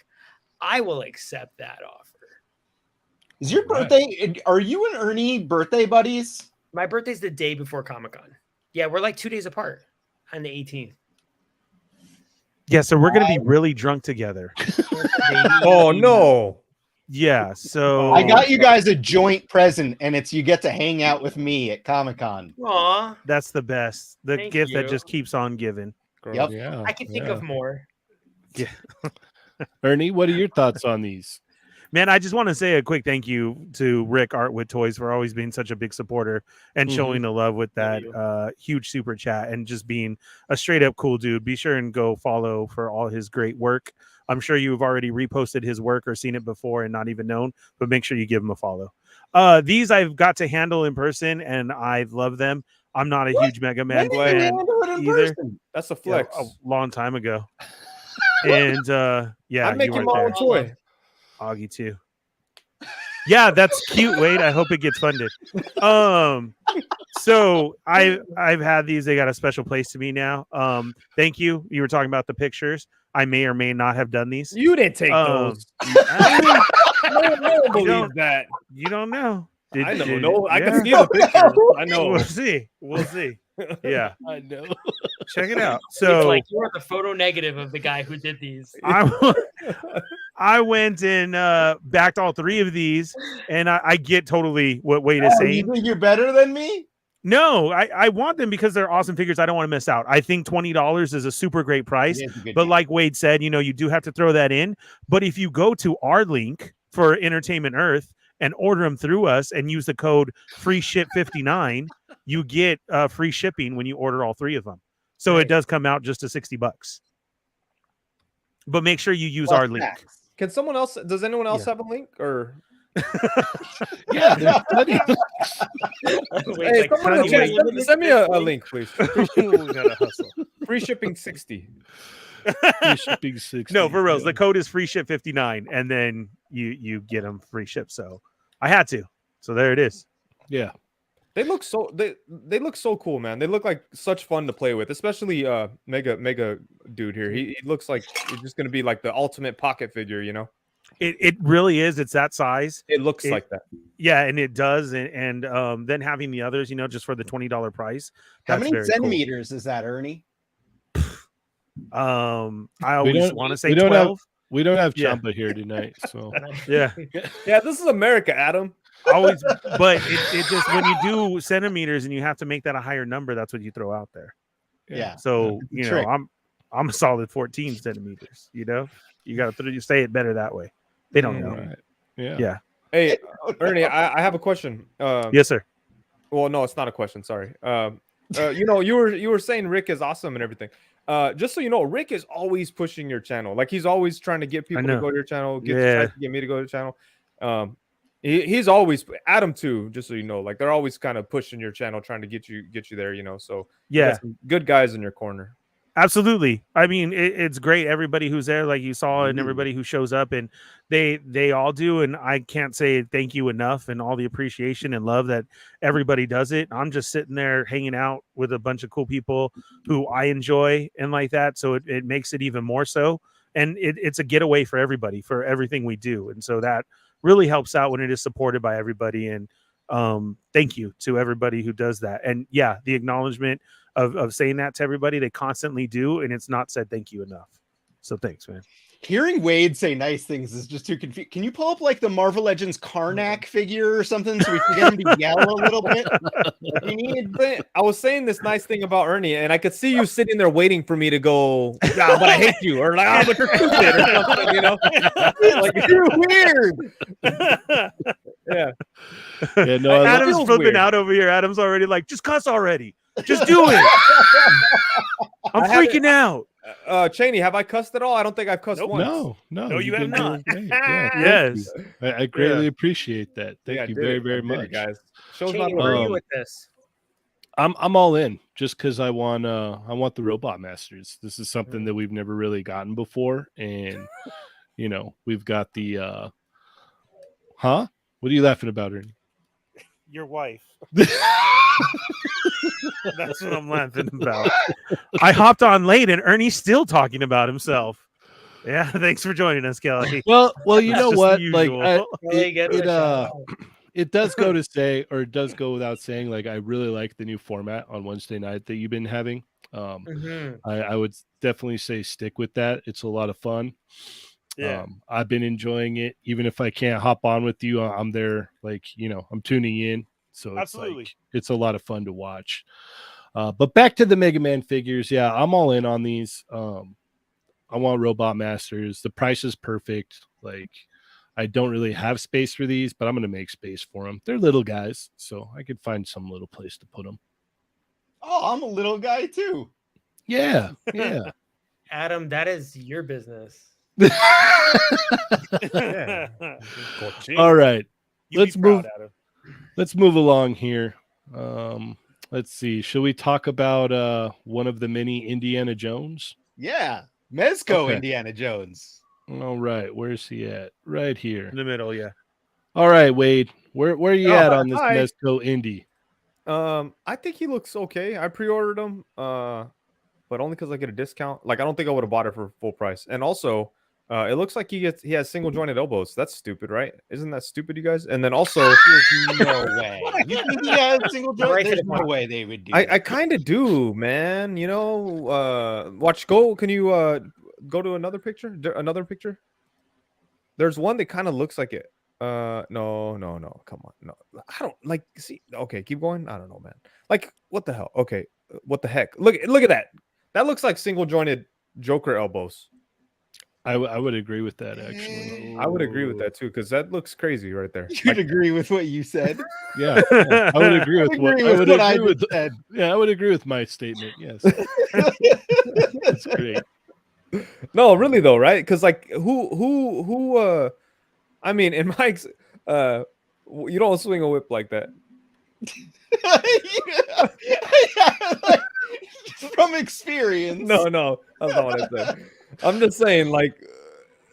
S5: I will accept that offer.
S4: Is your birthday? Are you and Ernie birthday buddies?
S5: My birthday's the day before Comic-Con. Yeah, we're like 2 days apart on the 18th.
S3: Yeah, so we're gonna be really drunk together.
S6: Oh no.
S3: Yeah, so
S4: I got you guys a joint present, and it's you get to hang out with me at Comic-Con.
S5: Aw,
S3: that's the best. The
S5: Thank
S3: gift that
S5: you.
S3: just keeps on giving.
S4: Yep.
S2: Yeah,
S5: I can think of more.
S3: Yeah.
S2: Ernie, what are your thoughts on these?
S3: Man, I just want to say a quick thank you to Rick Art with Toys for always being such a big supporter and showing the love with that huge super chat and just being a straight up cool dude. Be sure and go follow for all his great work. I'm sure you've already reposted his work or seen it before and not even known, but make sure you give him a follow. These I've got to handle in person and I love them. I'm not a huge Mega Man fan either.
S6: That's a flex.
S3: Yeah, a long time ago. And yeah,
S6: I'd make
S3: you
S6: him my own toy.
S3: Augie too. Yeah, that's cute. Wait, I hope it gets funded. So I've had these. They got a special place to me now. Thank you. You were talking about the pictures. I may or may not have done these.
S6: You didn't take those. I don't believe that.
S3: You don't know.
S6: I don't know. I can see the picture. I know.
S3: We'll see. We'll see. Yeah,
S2: I know.
S3: Check it out.
S5: It's
S3: So
S5: like you are the photo negative of the guy who did these.
S3: I went and backed all three of these, and I get totally what Wade is saying.
S4: You think you're better than me?
S3: No, I want them because they're awesome figures. I don't want to miss out. I think $20 is a super great price. But like Wade said, you do have to throw that in. But if you go to our link for Entertainment Earth and order them through us and use the code FreeShip59, you get free shipping when you order all three of them. So it does come out just to $60. But make sure you use our link.
S6: Can someone else? Does anyone else have a link or?
S2: Yeah, there's plenty.
S6: Hey, someone in the chat, send me a link, please.
S3: We gotta hustle.
S6: Free shipping 60.
S2: Free shipping 60.
S3: No, for reals. The code is FreeShip59, and then you get them free ship. So I had to. So there it is.
S2: Yeah.
S6: They look so they look so cool, man. They look like such fun to play with, especially Mega dude here. He looks like he's just gonna be like the ultimate pocket figure,
S3: It really is. It's that size.
S6: It looks like that.
S3: Yeah, and it does. And then having the others, just for the $20 price.
S4: How many centimeters is that, Ernie?
S3: I always want to say 12.
S2: We don't have Chamba here tonight, so
S3: yeah.
S6: This is America, Adam.
S3: Always, but it just when you do centimeters and you have to make that a higher number, that's what you throw out there.
S4: Yeah.
S3: So I'm a solid 14 centimeters. You got to say it better that way. They don't know.
S2: Right. Yeah.
S3: Yeah.
S6: Hey, Ernie, I have a question.
S3: Yes, sir.
S6: Well, no, it's not a question. Sorry. You were saying Rick is awesome and everything. Just so you know, Rick is always pushing your channel. Like he's always trying to get people to go to your channel. Tries to get me to go to the channel. He's always Adam too, just so you know. Like they're always kind of pushing your channel, trying to get you there, you know. So you got some good guys in your corner.
S3: Absolutely. I mean, it's great. Everybody who's there, like you saw, and everybody who shows up, and they all do. And I can't say thank you enough, and all the appreciation and love that everybody does it. I'm just sitting there hanging out with a bunch of cool people who I enjoy and like that. So it makes it even more so. And it's a getaway for everybody for everything we do. And so that really helps out when it is supported by everybody. And thank you to everybody who does that. And yeah, the acknowledgement of saying that to everybody, they constantly do, and it's not said thank you enough. So thanks, man.
S4: Hearing Wade say nice things is just too confusing. Can you pull up like the Marvel Legends Karnak figure or something so we can get him to yell a little bit?
S6: I was saying this nice thing about Ernie, and I could see you sitting there waiting for me to go, "Yeah, but I hate you," or like, "Oh, but you're stupid," or something, you know? Like you're weird. Yeah.
S2: No,
S3: Adam's flipping out over here. Adam's already like, just cuss already. Just do it. I'm freaking out.
S6: Cheynee, have I cussed at all? I don't think I've cussed once.
S2: No,
S3: you have not.
S2: Yes, I greatly appreciate that. Thank you very, very much,
S6: guys.
S5: Cheynee, where are you with this?
S2: I'm all in just because I want the Robot Masters. This is something that we've never really gotten before, and you know we've got the huh? What are you laughing about, Ernie?
S3: Your wife. That's what I'm laughing about. I hopped on late and Ernie's still talking about himself. Yeah, thanks for joining us, Kelly.
S2: Well, you know what? Like, it does go to say, or it does go without saying, like, I really like the new format on Wednesday night that you've been having. I would definitely say stick with that. It's a lot of fun.
S3: Yeah.
S2: I've been enjoying it. Even if I can't hop on with you, I'm there, like, you know, I'm tuning in. So it's like, it's a lot of fun to watch. But back to the Mega Man figures. Yeah, I'm all in on these. I want Robot Masters. The price is perfect. Like, I don't really have space for these, but I'm going to make space for them. They're little guys, so I could find some little place to put them.
S4: Oh, I'm a little guy too.
S2: Yeah.
S5: Adam, that is your business.
S2: All right.
S3: Let's
S2: move along here. Let's see. Shall we talk about one of the many Indiana Jones?
S4: Yeah. Mezco Indiana Jones.
S2: All right. Where's he at? Right here.
S3: In the middle, yeah.
S2: All right, Wade. Where are you at on this Mezco Indy?
S6: I think he looks okay. I pre-ordered him, but only because I get a discount. Like, I don't think I would have bought it for full price. And also, it looks like he has single jointed elbows. That's stupid, right? Isn't that stupid, you guys? And then also,
S4: no way. You think he has single jointed? There's no way they would do.
S6: I kind of do, man. You know, Can you go to another picture? There's one that kind of looks like it. No. Come on, no. I don't like. See, okay, keep going. I don't know, man. Like, what the hell? Okay, what the heck? Look at that. That looks like single jointed Joker elbows.
S2: I would agree with that, actually.
S6: I would agree with that too, because that looks crazy right there.
S4: You'd agree with what you said.
S2: Yeah, I would agree with what I said. Yeah, I would agree with my statement. Yes, that's great.
S6: No, really though, right? Because like, who? I mean, in Mike's, you don't swing a whip like that.
S4: From experience.
S6: No, that's not what I said. I'm just saying, like,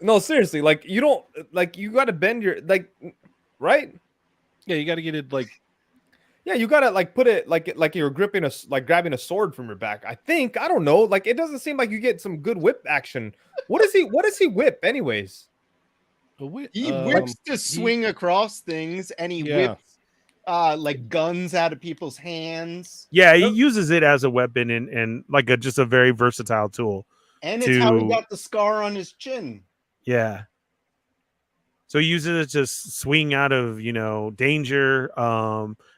S6: no, seriously, like, you don't, like, you got to bend your, like, right?
S2: Yeah, you got to get it, like,
S6: yeah, you got to, like, put it, like you're grabbing a sword from your back. I think, I don't know, like, it doesn't seem like you get some good whip action. What does he whip, anyways?
S4: He whips to swing across things, and he whips like guns out of people's hands.
S3: Yeah, he uses it as a weapon and like just a very versatile tool.
S4: And it's how he got the scar on his chin.
S3: Yeah. So he uses it to swing out of, danger,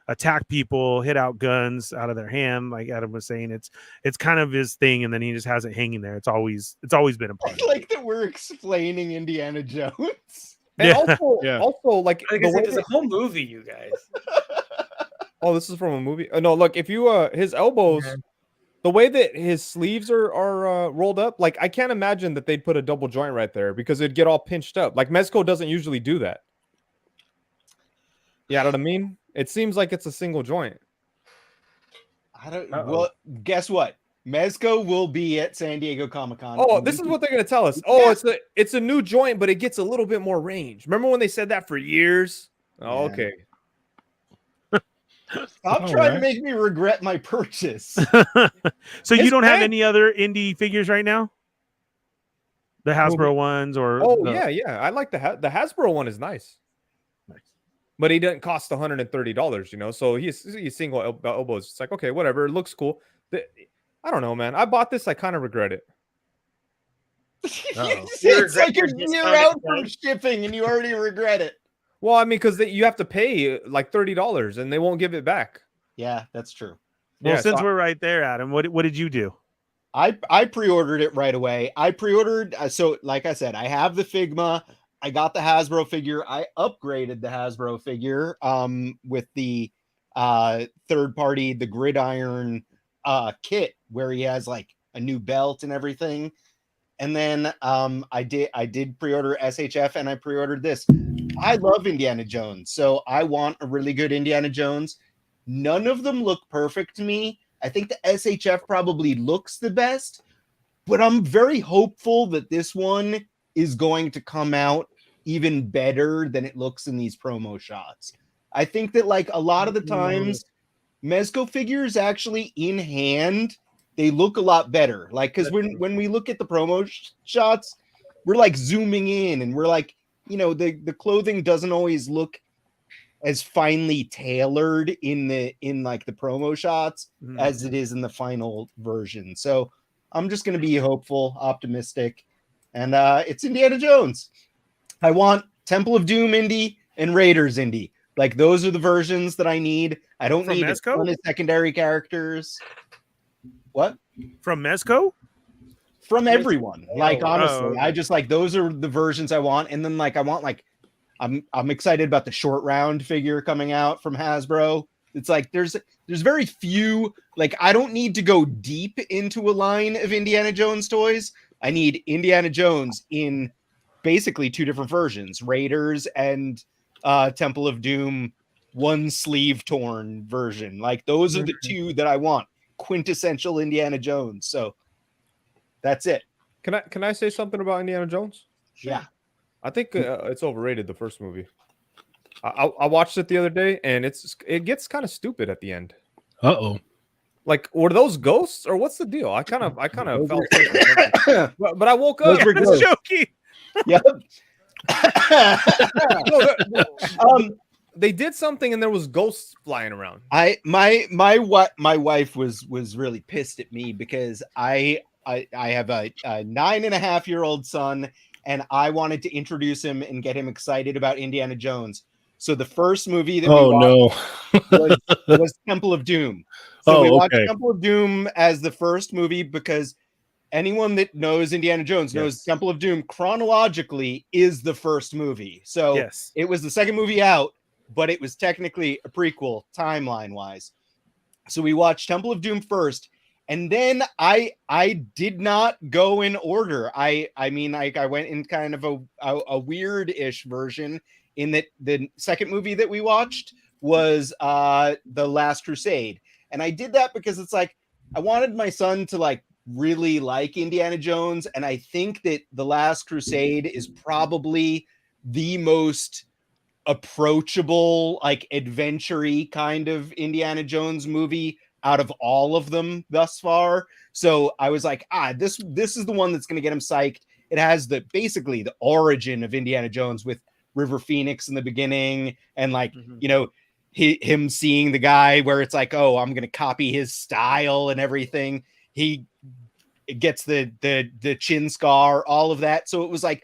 S3: attack people, hit out guns out of their hand. Like Adam was saying, it's kind of his thing, and then he just has it hanging there. It's always been a part.
S4: I like that we're explaining Indiana Jones.
S6: And also, like,
S5: there's a whole movie, you guys.
S6: Oh, this is from a movie. No, look, if you his elbows. Mm-hmm. The way that his sleeves are rolled up, like, I can't imagine that they'd put a double joint right there because it'd get all pinched up. Like, Mezco doesn't usually do that. Yeah, know what I mean? It seems like it's a single joint.
S4: I don't. Well, guess what? Mezco will be at San Diego Comic-Con.
S6: Oh, this is what they're gonna tell us. Oh, it's a new joint, but it gets a little bit more range. Remember when they said that for years? Oh, okay.
S4: Stop trying to make me regret my purchase.
S3: So you don't have any other indie figures right now? The Hasbro ones, or
S6: yeah. I like the Hasbro one is nice. But he doesn't cost $130, you know. So he's single elbows. It's like, okay, whatever. It looks cool. I don't know, man. I bought this. I kind of regret it.
S4: It's like a year out from shipping, and you already regret it.
S6: Well, I mean, because you have to pay like $30, and they won't give it back.
S4: Yeah, that's true.
S3: Well, since we're right there, Adam, what did you do?
S4: I pre-ordered it right away. I pre-ordered. So, like I said, I have the Figma. I got the Hasbro figure. I upgraded the Hasbro figure with the third party, the Gridiron kit, where he has like a new belt and everything. And then I did pre-order SHF, and I pre-ordered this. I love Indiana Jones, so I want a really good Indiana Jones. None of them look perfect to me. I think the SHF probably looks the best, but I'm very hopeful that this one is going to come out even better than it looks in these promo shots. I think that like a lot of the times, Mezco figures actually in hand, they look a lot better. Like, because when we look at the promo shots, we're like zooming in, and we're like, you know, the clothing doesn't always look as finely tailored in like the promo shots as it is in the final version. So I'm just going to be hopeful, optimistic, and it's Indiana Jones. I want Temple of Doom indie and Raiders indie. Like, those are the versions that I need. I don't need a ton of secondary characters. What?
S3: From Mezco?
S4: From everyone. Like, honestly, okay. I just like, those are the versions I want. And then like, I want like, I'm excited about the short round figure coming out from Hasbro. It's like, there's very few, like, I don't need to go deep into a line of Indiana Jones toys. I need Indiana Jones in basically two different versions, Raiders and Temple of Doom, one sleeve torn version. Like, those are the two that I want. Quintessential Indiana Jones. So that's it.
S6: Can I say something about Indiana Jones?
S4: Yeah.
S6: I think it's overrated, the first movie. I watched it the other day, and it gets kind of stupid at the end. Like, were those ghosts, or what's the deal? I kind of felt but I woke up.
S3: I was joking.
S4: Yep.
S6: They did something, and there was ghosts flying around.
S4: My wife was really pissed at me because I have a 9.5-year-old son, and I wanted to introduce him and get him excited about Indiana Jones. So the first movie that we watched was Temple of Doom. So we watched Temple of Doom as the first movie because anyone that knows Indiana Jones knows Temple of Doom chronologically is the first movie. So it was the second movie out, but it was technically a prequel timeline-wise. So we watched Temple of Doom first. And then I did not go in order. I mean, like, I went in kind of a weird-ish version, in that the second movie that we watched was The Last Crusade. And I did that because it's like, I wanted my son to like really like Indiana Jones. And I think that The Last Crusade is probably the most approachable, like, adventure-y kind of Indiana Jones movie out of all of them thus far. So I was like, this is the one that's going to get him psyched. It has basically the origin of Indiana Jones with River Phoenix in the beginning, and like, you know, him seeing the guy where it's like, oh, I'm going to copy his style and everything. He gets the chin scar, all of that. So it was like,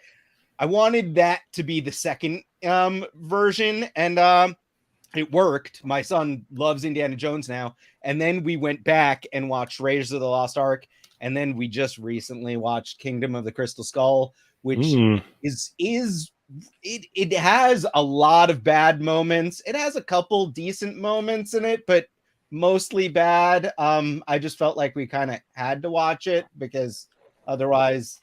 S4: I wanted that to be the second version, and it worked. My son loves Indiana Jones now. And then we went back and watched Raiders of the Lost Ark. And then we just recently watched Kingdom of the Crystal Skull, which it has a lot of bad moments. It has a couple decent moments in it, but mostly bad. I just felt like we kind of had to watch it because otherwise,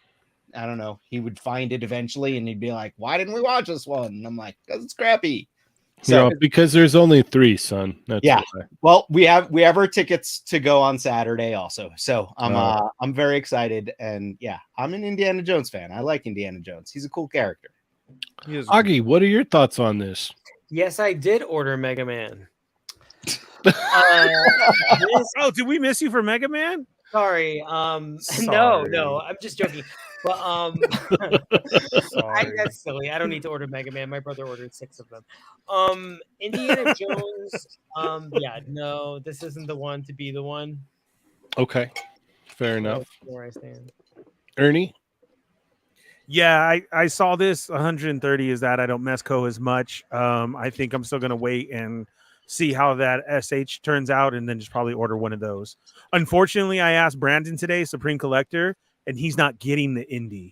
S4: I don't know, he would find it eventually and he'd be like, why didn't we watch this one? And I'm like, because it's crappy. So
S2: because there's only 3, son. That's
S4: yeah.
S2: why.
S4: Well, we have our tickets to go on Saturday also. So I'm very excited, and yeah, I'm an Indiana Jones fan. I like Indiana Jones. He's a cool character.
S2: Augie, what are your thoughts on this?
S5: Yes, I did order Mega Man.
S3: Oh, did we miss you for Mega Man?
S5: Sorry. No, I'm just joking. But that's silly. I don't need to order Mega Man. My brother ordered 6 of them. Indiana Jones. Yeah, no, this isn't the one to be the one.
S2: Okay, fair enough.
S5: Where I stand.
S2: Ernie?
S3: Yeah, I saw this 130 is that I don't mess co as much. I think I'm still gonna wait and see how that SH turns out, and then just probably order one of those. Unfortunately, I asked Brandon today, Supreme Collector, and he's not getting the indie.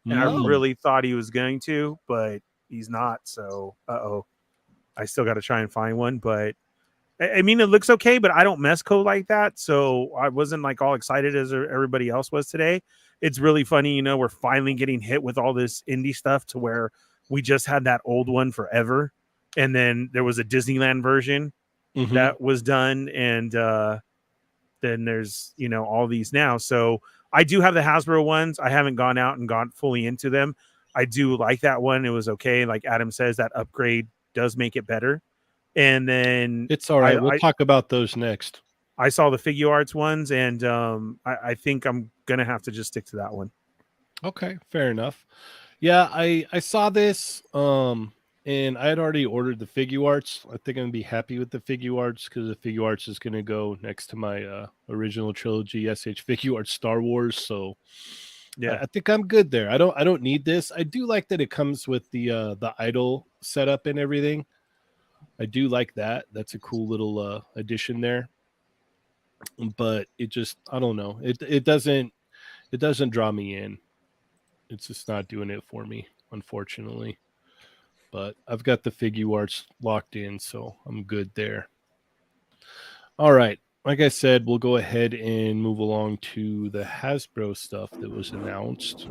S3: And I really thought he was going to, but he's not. So, I still got to try and find one. But I mean, it looks okay, but I don't mess code like that. So I wasn't like all excited as everybody else was today. It's really funny. We're finally getting hit with all this indie stuff to where we just had that old one forever. And then there was a Disneyland version that was done. And then there's, all these now. So I do have the Hasbro ones. I haven't gone out and gone fully into them. I do like that one. It was okay. Like Adam says, that upgrade does make it better. And then
S2: it's all right. We'll talk about those next.
S3: I saw the Figure Arts ones, and I think I'm going to have to just stick to that one.
S2: Okay, fair enough. Yeah, I saw this, and I had already ordered the Figure Arts. I think I'm going to be happy with the Figure Arts because the Figure Arts is going to go next to my original trilogy, SH Figure Arts Star Wars. So yeah, I think I'm good there. I don't need this. I do like that it comes with the idol setup and everything. I do like that. That's a cool little addition there. But it just, I don't know. It doesn't draw me in. It's just not doing it for me, unfortunately. But I've got the Figure Arts locked in, so I'm good there. All right. Like I said, we'll go ahead and move along to the Hasbro stuff that was announced.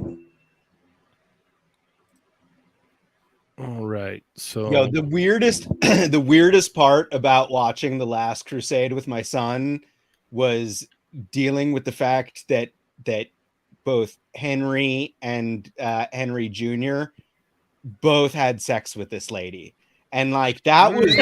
S2: All right. So
S4: the weirdest part about watching The Last Crusade with my son was dealing with the fact that both Henry and Henry Jr. both had sex with this lady. And like that was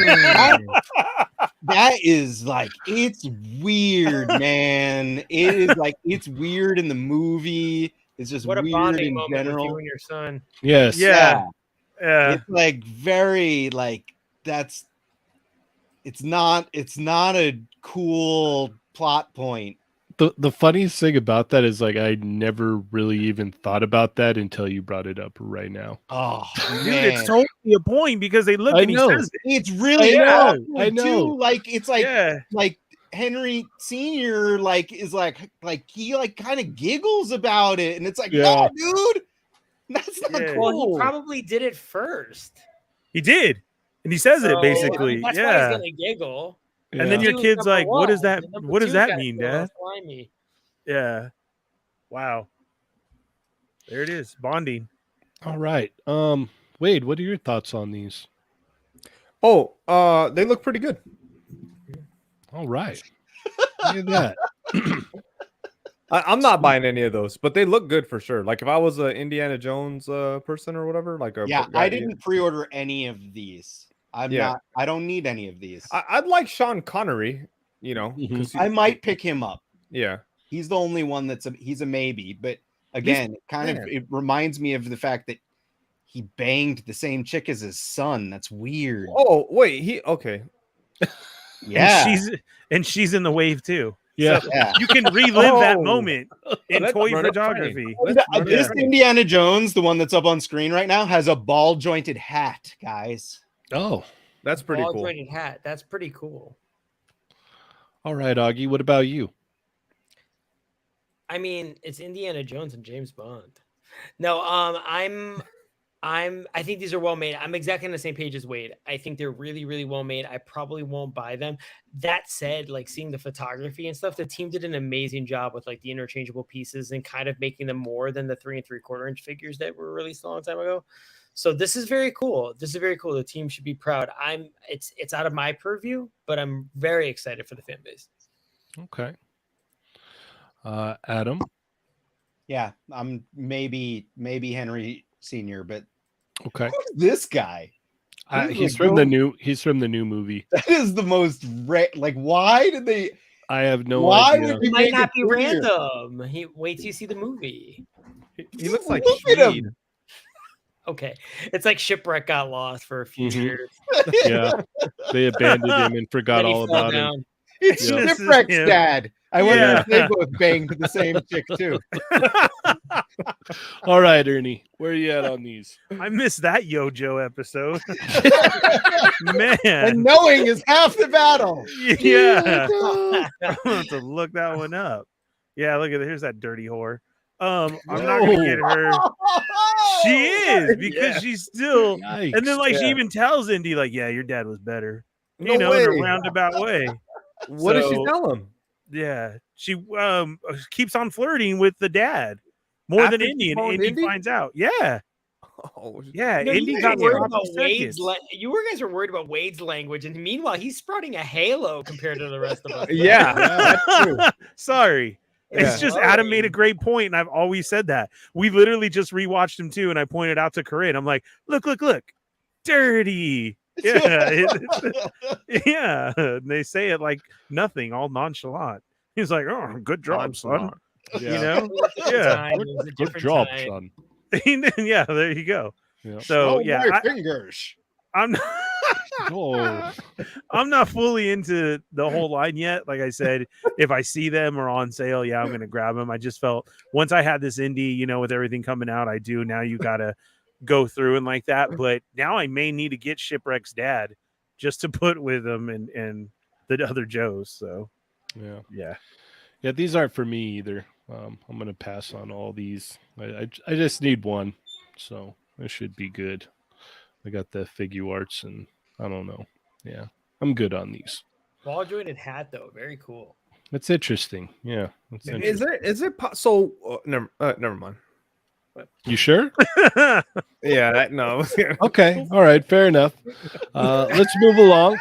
S4: that is like, it's weird, man. It is like, it's weird in the movie. It's just
S5: what a
S4: weird
S5: bonding
S4: in
S5: moment
S4: general.
S5: with you and your son.
S2: yes.
S3: Yeah.
S4: It's like very like it's not a cool plot point.
S2: The funniest thing about that is like I never really even thought about that until you brought it up right now.
S4: Oh
S3: dude,
S4: man.
S3: it's totally a point because they look
S2: I
S3: and he
S2: know.
S3: says it.
S4: It's really
S2: I
S4: awkward,
S2: know.
S4: too. Like it's like
S3: Yeah.
S4: like Henry Sr. like is like he like kind of giggles about it, and it's like, no, dude, that's not
S3: Yeah.
S4: cool.
S5: Well, he probably did it first.
S3: He did. And he says it
S5: So,
S3: basically.
S5: That's
S3: yeah.
S5: why he's gonna giggle.
S3: And then
S2: Yeah.
S3: your kid's like, what does that
S5: That
S3: mean, Dad? Yeah. Wow. There it is. Bonding.
S2: All right. Wade, what are your thoughts on these?
S6: Oh, they look pretty good.
S2: All right. Look at that.
S6: I'm not buying any of those, but they look good for sure. Like if I was an Indiana Jones person or whatever, like
S4: I didn't pre-order any of these. I don't need any of these.
S6: I'd like Sean Connery,
S4: I might pick him up.
S6: Yeah.
S4: He's the only one he's a maybe, but again, it reminds me of the fact that he banged the same chick as his son. That's weird.
S6: Oh, wait, okay.
S4: Yeah.
S3: And she's in the wave too.
S2: Yeah.
S3: So you can relive that moment in toy photography.
S4: This Indiana Jones, the one that's up on screen right now, has a ball jointed hat, guys.
S2: Oh,
S6: that's pretty cool.
S5: Ball-jointed hat. That's pretty cool.
S2: All right, Augie, what about you?
S5: I mean, it's Indiana Jones and James Bond. No, I think these are well made. I'm exactly on the same page as Wade. I think they're really, really well made. I probably won't buy them. That said, like seeing the photography and stuff, the team did an amazing job with like the interchangeable pieces and kind of making them more than the 3 3/4 inch figures that were released a long time ago. So this is very cool. This is very cool. The team should be proud. It's out of my purview, but I'm very excited for the fan base.
S2: Okay. Adam.
S4: Yeah, I'm maybe Henry Sr., but
S2: Okay.
S4: who's this guy?
S2: He's from the new movie.
S4: That is the most why did they?
S2: I have no
S4: Why
S2: idea.
S4: would
S5: It
S4: you
S5: might
S4: make
S5: not
S4: it
S5: be
S4: prettier?
S5: random. Wait till you see the movie.
S6: He looks like
S4: Look at
S6: Schmid.
S4: him.
S5: Okay, it's like Shipwreck got lost for a few
S2: Mhm.
S5: years.
S2: Yeah, they abandoned him and forgot
S5: Then he
S2: all
S5: fell
S2: about him.
S5: down.
S4: It's
S2: Yeah.
S4: Shipwreck's
S3: This is him.
S4: dad. I wonder
S3: Yeah.
S4: if they both banged the same chick too.
S2: All right, Ernie, where are you at on these?
S3: I missed that Yojo episode.
S4: And
S3: Man.
S4: knowing is half the battle.
S3: Yeah. I'm gonna have to look that one up. Yeah, look at it. Here's that dirty whore. I'm not gonna get her. She is because
S6: Yeah.
S3: she's still
S2: Yikes.
S3: and then like she
S6: Yeah.
S3: even tells Indy, like, yeah, your dad was better.
S6: No
S3: You know,
S6: way.
S3: in a roundabout way.
S6: What did she
S3: So-
S6: tell him?
S3: Yeah. She keeps on flirting with the dad. More
S6: After
S3: than
S6: she
S3: Indy, and
S6: phoned
S3: Indy
S6: Indy?
S3: finds out. Yeah.
S6: Oh,
S3: Yeah.
S5: No,
S3: Indy
S5: you
S3: got
S5: guys were worried
S3: sloppy
S5: about
S3: seconds.
S5: you guys were worried about Wade's language, and meanwhile, he's sprouting a halo compared to the rest of us.
S6: yeah, that's true.
S3: Sorry. It's
S6: Yeah.
S3: just Adam made a great point, and I've always said that. We literally just rewatched him too, and I pointed out to Corinne. I'm like, look, dirty. Yeah, yeah. And they say it like nothing, all nonchalant. He's like, oh, good job, son.
S2: Yeah.
S3: You know,
S5: It was a different
S3: yeah,
S5: time, it was a
S2: Good
S5: different
S2: job,
S5: time.
S2: son.
S3: yeah. There you go.
S2: Yeah.
S3: So
S4: Oh,
S3: yeah,
S4: my fingers.
S3: I'm not,
S2: Oh,
S3: I'm not fully into the whole line yet. Like I said, if I see them or on sale, yeah, I'm gonna grab them. I just felt once I had this indie, you know, with everything coming out, I do now. You gotta go through and like that. But now I may need to get Shipwreck's dad just to put with him and the other Joes. So
S2: yeah.
S3: yeah,
S2: These aren't for me either. I'm gonna pass on all these. I just need one, so it should be good. I got the figure arts, and I don't know. Yeah, I'm good on these.
S5: Ball jointed hat though, very cool.
S2: It's interesting. Yeah, it's interesting.
S6: Is it so? Never mind.
S2: You sure?
S6: Yeah, no.
S2: Okay. All right. Fair enough. Let's move along.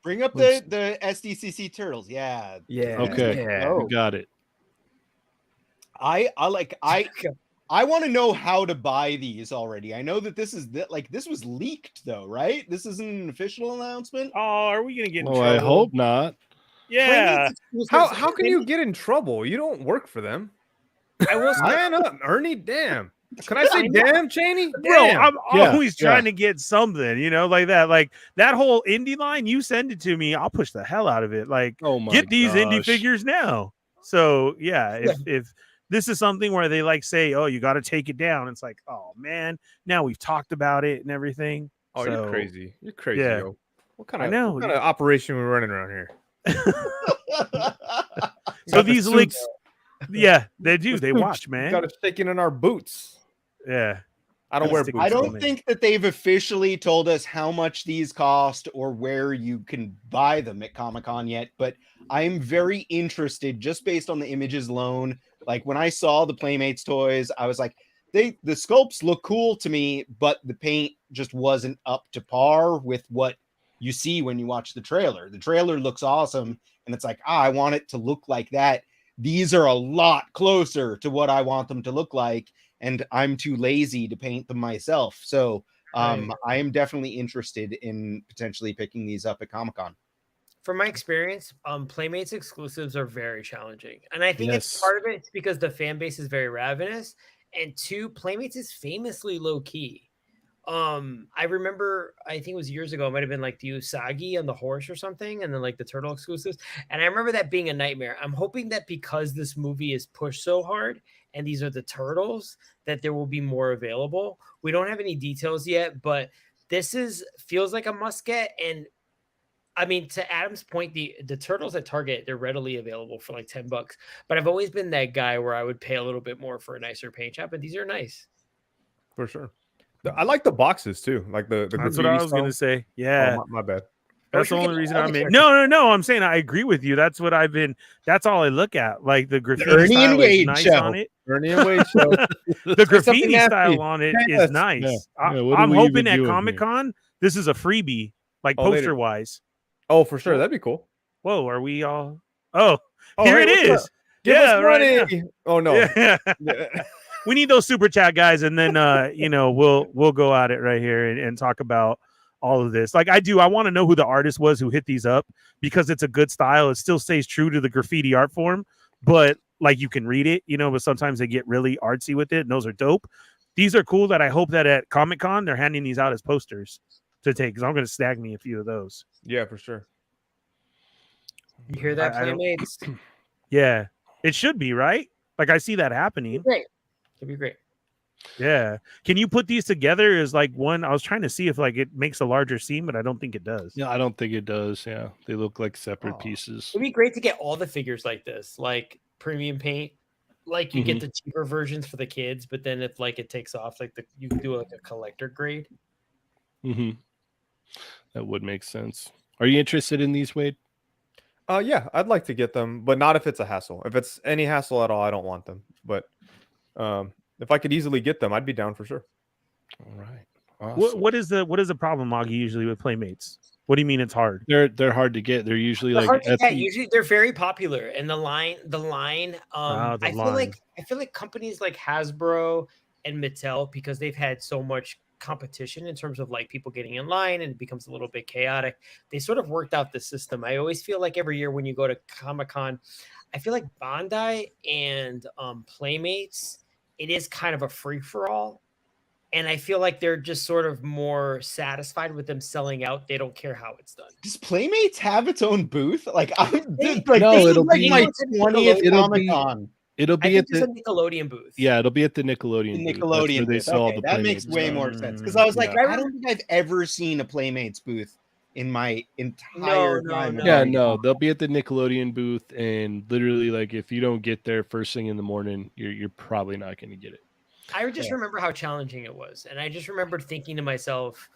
S4: Bring up
S2: Let's-
S4: the SDCC turtles. Yeah.
S6: Yeah.
S2: Okay.
S6: Yeah.
S2: We got it.
S4: I want to know how to buy these already. I know that this was leaked though, right? This isn't an official announcement.
S3: Oh, are we gonna get in
S2: Oh,
S3: trouble?
S2: I hope not.
S3: Yeah.
S6: How can you get in trouble? You don't work for them.
S5: I will say,
S6: Man up, Ernie. Damn. Can I say damn, Cheynee?
S3: Bro,
S6: Damn.
S3: I'm
S2: Yeah,
S3: always
S2: yeah.
S3: trying to get something, you know, like that. Like that whole indie line, you send it to me, I'll push the hell out of it. Like,
S2: Oh my
S3: get these indie
S2: gosh.
S3: figures now. So yeah, if this is something where they like say, oh, you got to take it down, it's like, oh man, now we've talked about it and everything.
S6: Oh,
S3: So,
S6: you're crazy. You're crazy,
S3: yeah.
S6: yo. What
S3: I know.
S6: What kind of operation we running around here?
S3: So
S6: Got the
S3: these
S6: suits.
S3: leaks, yeah, they do. They
S6: Suits.
S3: watch, man.
S6: Got us shaking in our boots.
S3: Yeah.
S6: I don't wear
S3: Stick-
S6: boots.
S4: I
S3: Tell
S4: don't
S3: me.
S4: think that they've officially told us how much these cost or where you can buy them at Comic-Con yet, but I'm very interested just based on the images alone. Like when I saw the Playmates toys, I was like, the sculpts look cool to me, but the paint just wasn't up to par with what you see when you watch the trailer. The trailer looks awesome, and it's like, I want it to look like that. These are a lot closer to what I want them to look like, and I'm too lazy to paint them myself. So I am definitely interested in potentially picking these up at Comic-Con.
S5: from my experience, Playmates exclusives are very challenging, and I think
S2: Yes.
S5: it's part of it. It's because the fan base is very ravenous, and two, Playmates is famously low key. I remember, I think it was years ago, it might have been like the Usagi on the horse or something, and then like the turtle exclusives. And I remember that being a nightmare. I'm hoping that because this movie is pushed so hard and these are the turtles, that there will be more available. We don't have any details yet, but this feels like a must get. And I mean, to Adam's point, the turtles at Target, they're readily available for like $10. But I've always been that guy where I would pay a little bit more for a nicer paint job, and these are nice.
S6: For sure. I like the boxes too. Like the
S3: That's what
S6: graffiti
S3: I was
S6: style.
S3: gonna say.
S6: Oh,
S3: Yeah.
S6: my bad.
S3: That's the only reason I'm in. No. I'm saying I agree with you. That's what I've been. That's all I look at. Like the graffiti
S4: Ernie
S3: style
S4: and Wade
S3: is nice
S4: show.
S3: on it.
S6: Ernie and Wade show.
S3: The graffiti
S6: nasty.
S3: style on it is nice.
S2: what are
S3: I'm
S2: we
S3: hoping
S2: even
S3: at
S2: doing
S3: Comic-Con this is a freebie, like
S6: Oh, they
S3: poster wise.
S6: Oh, for sure. That'd be cool.
S3: Whoa, are we all? Oh,
S6: Oh,
S3: here
S6: hey,
S3: it
S6: what's
S3: is.
S6: up? Give
S3: Yeah,
S6: us
S3: right
S6: money. Oh no.
S3: Yeah.
S6: Yeah.
S3: We need those super chat guys, and then we'll go at it right here and talk about all of this. Like I want to know who the artist was who hit these up, because it's a good style. It still stays true to the graffiti art form, but like you can read it, but sometimes they get really artsy with it, and those are dope. These are cool that I hope that at Comic-Con they're handing these out as posters to take, because I'm going to snag me a few of those.
S6: Yeah, for sure.
S5: You hear that, Playmates?
S3: Yeah, it should be, right? Like I see that happening.
S5: Great. It'd be great.
S3: Yeah. Can you put these together as like one? I was trying to see if like it makes a larger scene, but I don't think it does.
S2: Yeah, I don't think it does. Yeah, they look like separate pieces.
S5: It'd be great to get all the figures like this, like premium paint. Like you get the cheaper versions for the kids, but then if like it takes off, like you can do like a collector grade.
S2: That would make sense. Are you interested in these, Wade?
S6: Yeah, I'd like to get them, but not if it's a hassle. If it's any hassle at all, I don't want them. But if I could easily get them, I'd be down for sure.
S2: All right. Awesome.
S3: What is the problem, Moggy, usually with Playmates? What do you mean it's hard?
S2: They're hard to get. They're usually
S5: usually they're very popular, and the line. I feel like companies like Hasbro and Mattel, because they've had so much competition in terms of like people getting in line, and it becomes a little bit chaotic. They sort of worked out the system. I always feel like every year when you go to Comic-Con, I feel like Bandai and Playmates, it is kind of a free for all. And I feel like they're just sort of more satisfied with them selling out. They don't care how it's done.
S4: Does Playmates have its own booth? Like,
S2: it'll
S4: be
S2: be
S4: my 20th Comic-Con.
S2: It'll be at
S5: the Nickelodeon booth.
S2: Yeah, it'll be at the Nickelodeon.
S4: Nickelodeon booth. Okay, that makes way more sense, because I was like, I don't think I've ever seen a Playmates booth in my entire time.
S2: No, they'll be at the Nickelodeon booth, and literally, like, if you don't get there first thing in the morning, you're probably not going to get it.
S5: I just remember how challenging it was. And I just remembered thinking to myself,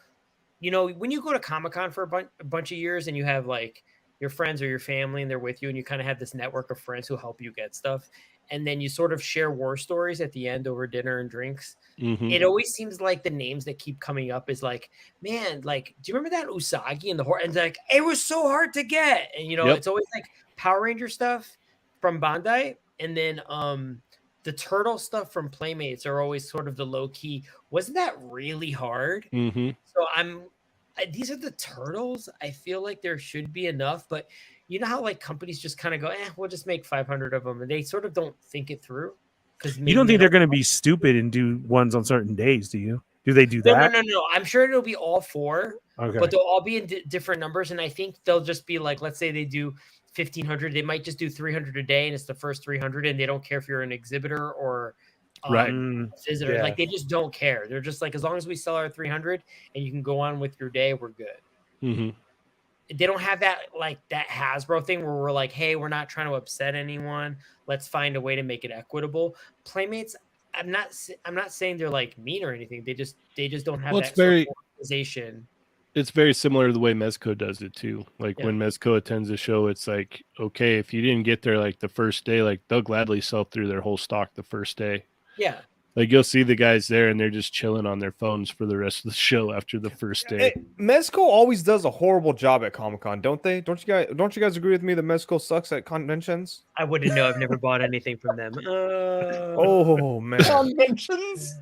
S5: when you go to Comic-Con for a bunch of years and you have like your friends or your family and they're with you, and you kind of have this network of friends who help you get stuff. And then you sort of share war stories at the end over dinner and drinks. It always seems like the names that keep coming up is like, man, like, do you remember that Usagi and the horse? And like, it was so hard to get. And, it's always like Power Ranger stuff from Bandai. And then, the turtle stuff from Playmates are always sort of the low key. Wasn't that really hard? So these are the turtles. I feel like there should be enough, but you know how like companies just kind of go, we'll just make 500 of them, and they sort of don't think it through.
S3: You don't think they're going to be stupid and do ones on certain days, do you? Do they do that?
S5: No. I'm sure it'll be all four,
S3: okay, but
S5: they'll all be in different numbers, and I think they'll just be like, let's say they do 1,500, they might just do 300 a day, and it's the first 300, and they don't care if you're an exhibitor or visitor.
S3: Yeah.
S5: Like, they just don't care. They're just like, as long as we sell our 300 and you can go on with your day, we're good. They don't have that like that Hasbro thing where we're like, hey, we're not trying to upset anyone, let's find a way to make it equitable. Playmates, I'm not saying they're like mean or anything. They just don't have that sort of organization.
S2: It's very similar to the way Mezco does it too. Like when Mezco attends a show, it's like, okay, if you didn't get there like the first day, like they'll gladly sell through their whole stock the first day.
S5: Yeah.
S2: Like you'll see the guys there and they're just chilling on their phones for the rest of the show after the first day.
S6: Mezco always does a horrible job at Comic-Con, don't they? Don't you guys agree with me that Mezco sucks at conventions?
S5: I wouldn't know. I've never bought anything from them.
S6: Oh man.
S4: Conventions?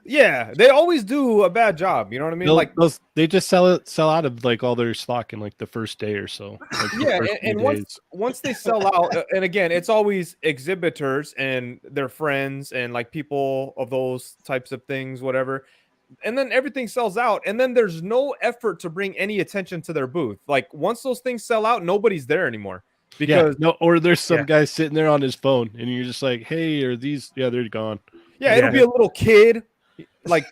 S6: Yeah, they always do a bad job. You know what I mean?
S2: They just sell out of like all their stock in like the first day or so. Like
S6: and once they sell out, and again, it's always exhibitors and their friends and like people of those types of things, whatever. And then everything sells out, and then there's no effort to bring any attention to their booth. Like once those things sell out, nobody's there anymore. Because
S2: or there's some guy sitting there on his phone, and you're just like, hey, are these? Yeah, they're gone.
S6: Yeah, it'll be a little kid. Like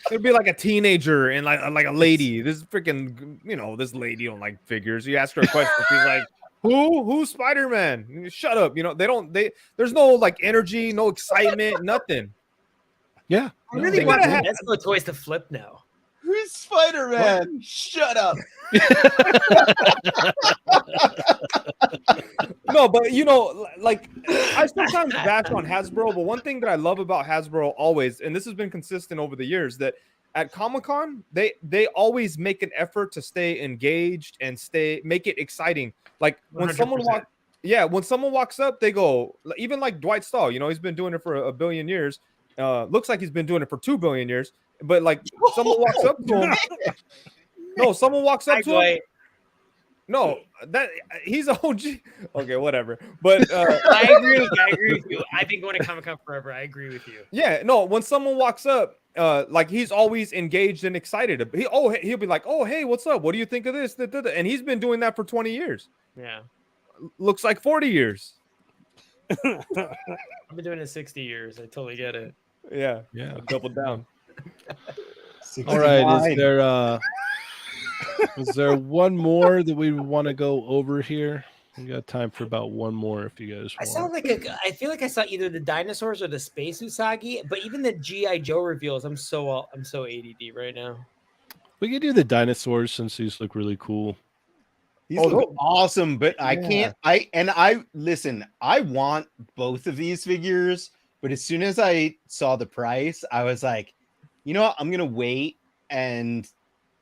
S6: it'd be like a teenager and like a lady. This is freaking, this lady don't like figures. You ask her a question, she's like, who's Spider-Man? Shut up. There's no like energy, no excitement, nothing.
S2: Yeah,
S5: I really want Mezco toys to flip now.
S4: Who's Spider-Man? Shut up.
S6: No, but like I sometimes bash on Hasbro, but one thing that I love about Hasbro always, and this has been consistent over the years, that at Comic-Con they always make an effort to stay engaged and make it exciting. Like when
S5: 100%.
S6: when someone walks up, they go, even like Dwight Stahl, he's been doing it for a billion years. Looks like he's been doing it for 2 billion years. But like someone walks up to him. No, someone walks up to him. No, that he's an OG. Okay, whatever. But
S5: I agree with you. I've been going to Comic-Con forever. I agree with you.
S6: Yeah, no, when someone walks up, like he's always engaged and excited. He'll be like, "Oh, hey, what's up? What do you think of this?" And he's been doing that for 20 years.
S5: Yeah.
S6: Looks like 40 years.
S5: I've been doing it 60 years. I totally get it.
S6: Yeah. Double down.
S2: All right, is there one more that we want to go over here? We got time for about one more if you guys want.
S5: I feel like I saw either the dinosaurs or the Space Usagi, but even the G.I. Joe reveals, I'm so ADD right now.
S2: We could do the dinosaurs since these look really cool.
S4: These look awesome, but I can't. Listen, I want both of these figures, but as soon as I saw the price, I was like, you know what? I'm gonna wait, and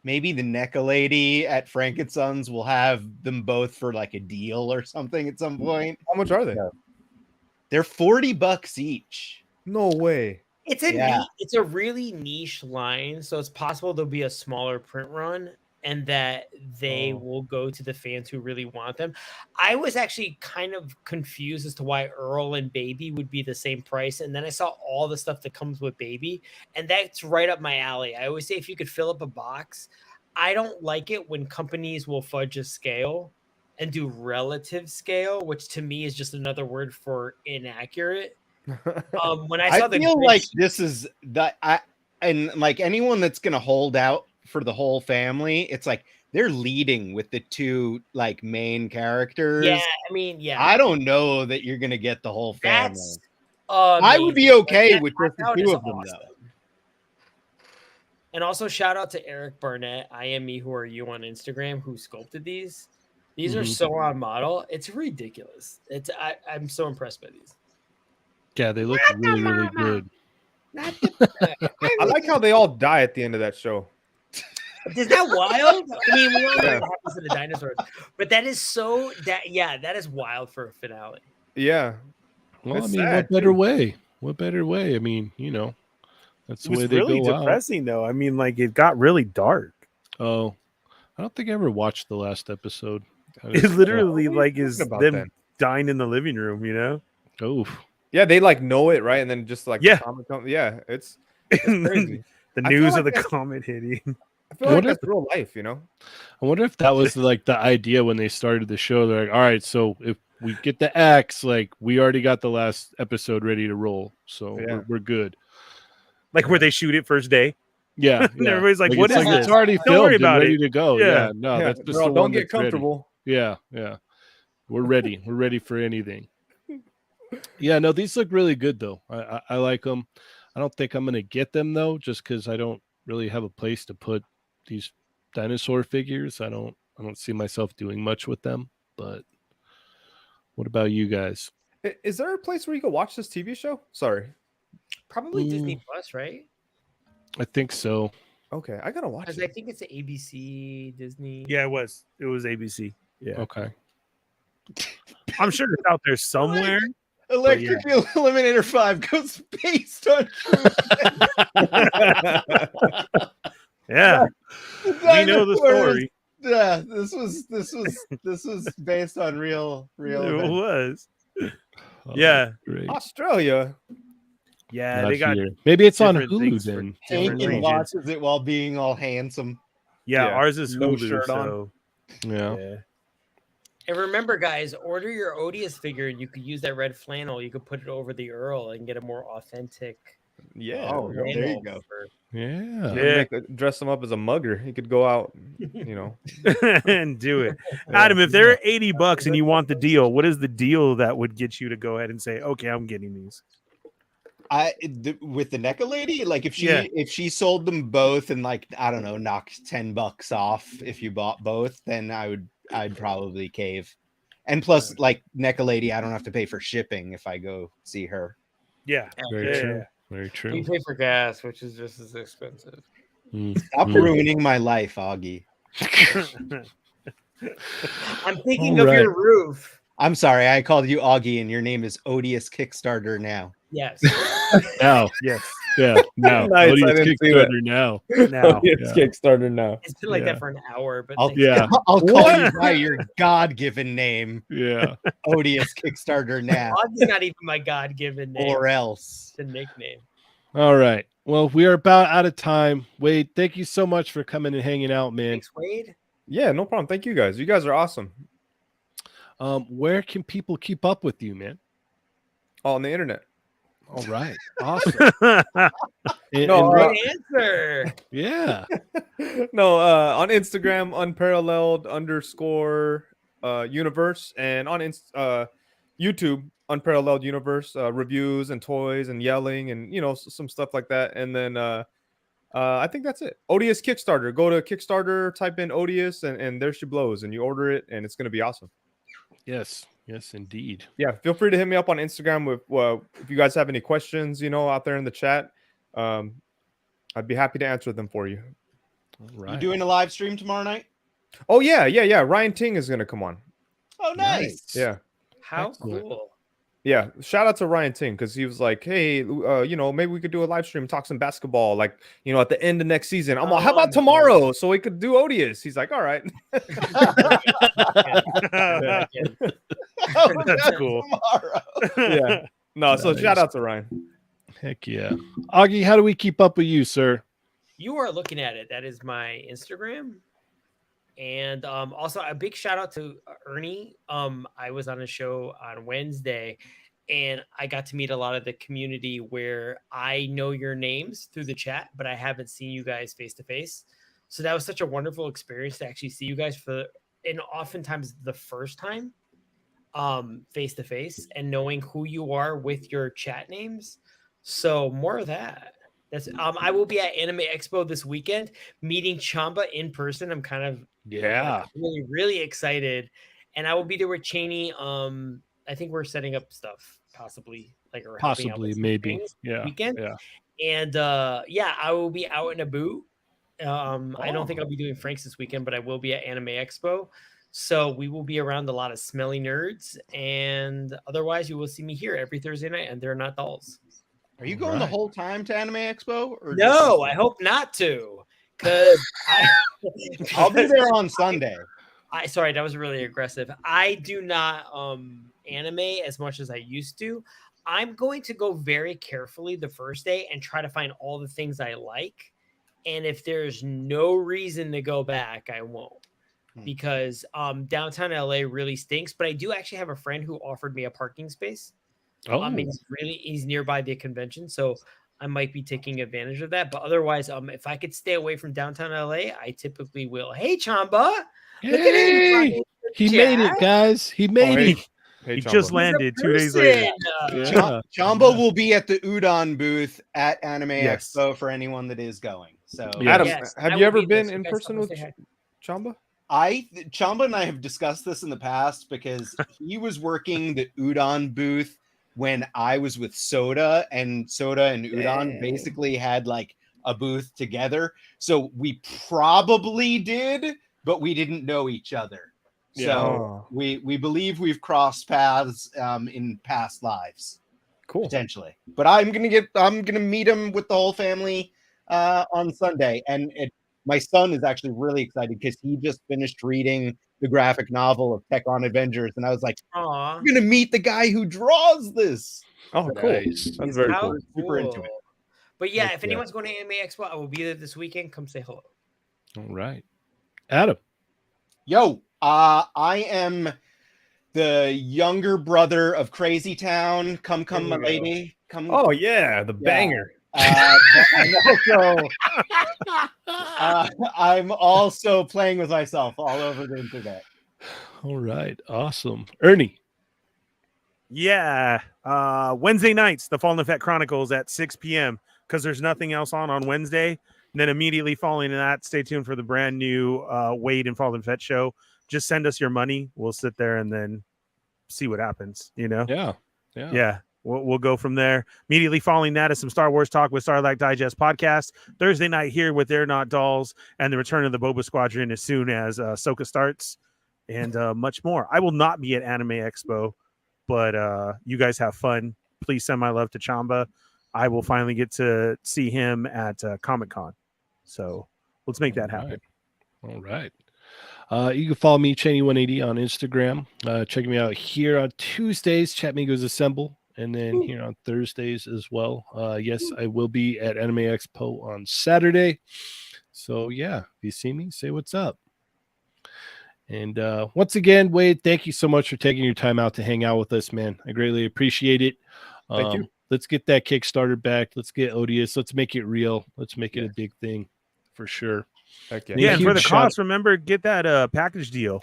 S4: maybe the NECA lady at Frank & Sons will have them both for like a deal or something at some point.
S6: How much are they?
S4: They're $40 each.
S6: No way.
S5: It's a really niche line, so it's possible there'll be a smaller print run and that they will go to the fans who really want them. I was actually kind of confused as to why Earl and Baby would be the same price, and then I saw all the stuff that comes with Baby, and that's right up my alley. I always say if you could fill up a box, I don't like it when companies will fudge a scale and do relative scale, which to me is just another word for inaccurate. When I saw
S4: like this is that and like anyone that's gonna hold out for the whole family, it's like they're leading with the two like main characters.
S5: Yeah, I mean, yeah.
S4: I don't know that you're gonna get the whole family.
S5: I
S4: would be okay with just the two of them though.
S5: And also shout out to Eric Barnett, I Am Me Who Are You on Instagram, who sculpted these. These are so on model. It's ridiculous. I'm so impressed by these.
S2: Yeah, they look really good.
S6: I like how they all die at the end of that show.
S5: Is that wild? I mean, we all know what happens to the dinosaurs, but that is that is wild for a finale.
S6: Yeah.
S2: Well, it's what better way? What better way? I mean, that's the way they
S3: really
S2: go
S3: depressing, though. I mean, like it got really dark.
S2: Oh, I don't think I ever watched the last episode.
S3: It literally is them dying in the living room,
S2: Oh,
S6: yeah, they like know it, right? And then just like it's crazy.
S3: The news of the comet hitting.
S6: I feel like that's real life,
S2: I wonder if that was like the idea when they started the show. They're like, all right, so if we get the X, like we already got the last episode ready to roll, so we're good.
S3: Like where they shoot it first day.
S2: Yeah,
S3: and everybody's like, "What is this?
S2: It's already
S3: Don't
S2: filmed
S3: worry
S2: and ready to go." Yeah, no, that's just the
S6: don't get comfortable.
S2: Ready. Yeah, we're ready. We're ready for anything. Yeah, no, these look really good though. I like them. I don't think I'm gonna get them though, just because I don't really have a place to put these dinosaur figures. I don't see myself doing much with them. But what about you guys?
S6: Is there a place where you can watch this TV show? Sorry,
S5: probably Disney Plus, right?
S2: I think so.
S6: Okay, I gotta watch it.
S5: I think it's ABC, Disney.
S3: Yeah, it was ABC. Yeah.
S2: Okay.
S3: I'm sure it's out there somewhere.
S4: Electric Eliminator 5 goes based on
S3: yeah. We know the story.
S4: Yeah, this was based on real
S3: It was.
S2: Oh,
S3: yeah.
S2: Great.
S6: Australia.
S3: Yeah,
S2: Not
S3: they got
S2: here. Maybe it's on
S3: different
S2: Hulu
S3: things for
S2: then.
S3: different
S4: Hank
S3: regions.
S4: watches it while being all handsome.
S3: Yeah, ours is
S6: no
S3: Hulu,
S6: shirt on.
S3: so
S2: Yeah.
S5: And remember, guys, order your Odious figure, and you could use that red flannel. You could put it over the Earl and get a more authentic.
S6: Yeah.
S4: Oh, there you go.
S2: Yeah.
S6: Dress him up as a mugger. He could go out,
S3: and do it. Adam, if they're $80 and you want the deal, what is the deal that would get you to go ahead and say, okay, I'm getting these?
S4: With the NECA lady, like if she sold them both and like I don't know, knocked $10 off if you bought both, then I'd probably cave. And plus, like NECA lady, I don't have to pay for shipping if I go see her.
S3: Yeah,
S2: Very true. Very true.
S5: You pay for gas, which is just as expensive.
S4: Stop ruining my life, Augie.
S5: I'm thinking of your roof.
S4: I'm sorry, I called you Augie, and your name is Odious Kickstarter now.
S5: Yes.
S2: Now,
S3: yes,
S2: yeah, now.
S6: Nice,
S2: Odious
S6: I didn't see
S2: Kickstarter now.
S3: now.
S6: It's Kickstarter now.
S5: It's been like that for an hour, but
S4: I'll call you by your God-given name.
S2: Yeah.
S4: Odious Kickstarter now.
S5: Augie's not even my God-given name.
S4: Or else.
S5: It's a nickname.
S2: All right. Well, we are about out of time. Wade, thank you so much for coming and hanging out, man.
S5: Thanks, Wade.
S6: Yeah, no problem. Thank you guys. You guys are awesome.
S2: Where can people keep up with you, man?
S6: On the internet.
S2: All right. Awesome.
S5: Good answer.
S2: Yeah.
S6: No, on Instagram, Unparalleled _universe, and on YouTube, Unparalleled Universe, reviews and toys and yelling and some stuff like that. And then I think that's it. Odious Kickstarter. Go to Kickstarter, type in Odious, and there she blows, and you order it, and it's gonna be awesome.
S2: Yes, indeed.
S6: Yeah, feel free to hit me up on Instagram with if you guys have any questions, out there in the chat. I'd be happy to answer them for you.
S2: All right.
S4: You doing a live stream tomorrow night?
S6: Oh yeah. Ryan Ting is gonna come on.
S4: Oh, nice.
S6: Yeah.
S5: How
S2: Excellent.
S5: cool.
S6: Yeah, shout out to Ryan Ting because he was like, "Hey, maybe we could do a live stream, talk some basketball, like at the end of next season." I'm like, "How about tomorrow, so we could do Odious?" He's like, "All right."
S3: That's cool.
S6: Yeah. No, so shout out to Ryan.
S2: Heck yeah. Augie, how do we keep up with you, sir?
S5: You are looking at it. That is my Instagram. And also a big shout out to Ernie. I was on a show on Wednesday and I got to meet a lot of the community where I know your names through the chat, but I haven't seen you guys face to face. So that was such a wonderful experience to actually see you guys and oftentimes the first time face to face and knowing who you are with your chat names. So more of that. That's I will be at Anime Expo this weekend, meeting Chamba in person. I'm kind of really, really excited, and I will be there with Cheynee. I think we're setting up stuff, possibly
S2: maybe
S5: weekend.
S2: Yeah,
S5: and I will be out in a boot. I don't think I'll be doing Frank's this weekend, but I will be at Anime Expo. So we will be around a lot of smelly nerds, and otherwise you will see me here every Thursday night, and they're not dolls.
S4: Are you going the whole time to Anime Expo? Or
S5: no, I hope not to, because
S4: I'll be there on Sunday.
S5: Sorry, that was really aggressive. I do not anime as much as I used to. I'm going to go very carefully the first day and try to find all the things I like. And if there's no reason to go back, I won't. Because downtown LA really stinks. But I do actually have a friend who offered me a parking space. He's nearby the convention, so I might be taking advantage of that. But otherwise, if I could stay away from downtown LA, I typically will. Hey, Chamba!
S2: Look at him! He made it, guys. He made it.
S3: He just landed 2 days later.
S4: Chamba will be at the Udon booth at Anime Expo for anyone that is going. So,
S6: Adam, have you ever been in person with Chamba?
S4: Chamba and I have discussed this in the past because he was working the Udon booth when I was with Soda, and Soda and Udon basically had like a booth together. So we probably did, but we didn't know each other. So we believe we've crossed paths in past lives.
S6: Cool.
S4: Potentially. But I'm gonna meet him with the whole family on Sunday. And my son is actually really excited because he just finished reading the graphic novel of Tech on Avengers, and I was like, "I'm gonna meet the guy who draws this."
S6: Oh, cool! Nice. That's very cool.
S4: Super into it.
S5: But if anyone's going to Anime Expo, I will be there this weekend. Come say hello.
S2: All right, Adam.
S4: Yo, I am the younger brother of Crazy Town. Come, my lady. Come.
S6: Oh yeah, the banger.
S4: I'm also playing with myself all over the internet.
S2: All right, awesome. Ernie.
S3: Yeah. Wednesday nights, the Fallen Fett Chronicles at 6 p.m. because there's nothing else on Wednesday. And then immediately following that, stay tuned for the brand new Wade and Fallen Fett show. Just send us your money. We'll sit there and then see what happens, you know?
S2: Yeah.
S3: We'll go from there. Immediately following that is some Star Wars talk with Starlight Digest podcast. Thursday night here with They're Not Dolls and the return of the Boba Squadron as soon as Ahsoka starts and much more. I will not be at Anime Expo, but you guys have fun. Please send my love to Chamba. I will finally get to see him at Comic-Con. So let's make that happen.
S2: All right. You can follow me, Cheynee180, on Instagram. Check me out here on Tuesdays, Chat Migos Assemble, and then here on Thursdays as well. Yes, I will be at Anime Expo on Saturday. So, yeah, if you see me, say what's up. And once again, Wade, thank you so much for taking your time out to hang out with us, man. I greatly appreciate it.
S6: Thank you.
S2: Let's get that Kickstarter back. Let's get Odious. Let's make it real. Let's make it a big thing for sure.
S3: Yeah, and for the cost, remember, get that package deal.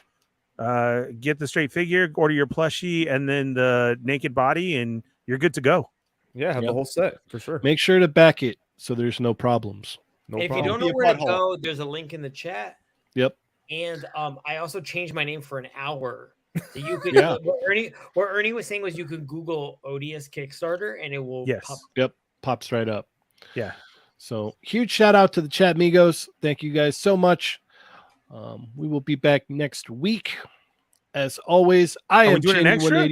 S3: Get the straight figure, order your plushie, and then the naked body, and you're good to go.
S6: Yeah, have the whole set for sure.
S2: Make sure to back it so there's no problems.
S5: If you don't know where to go, there's a link in the chat.
S2: Yep.
S5: And I also changed my name for an hour. So you could what Ernie was saying was you could Google Odious Kickstarter and it will pop.
S2: Yep, pops right up.
S3: Yeah.
S2: So huge shout out to the Chat Migos. Thank you guys so much. We will be back next week. As always, I am doing an extra.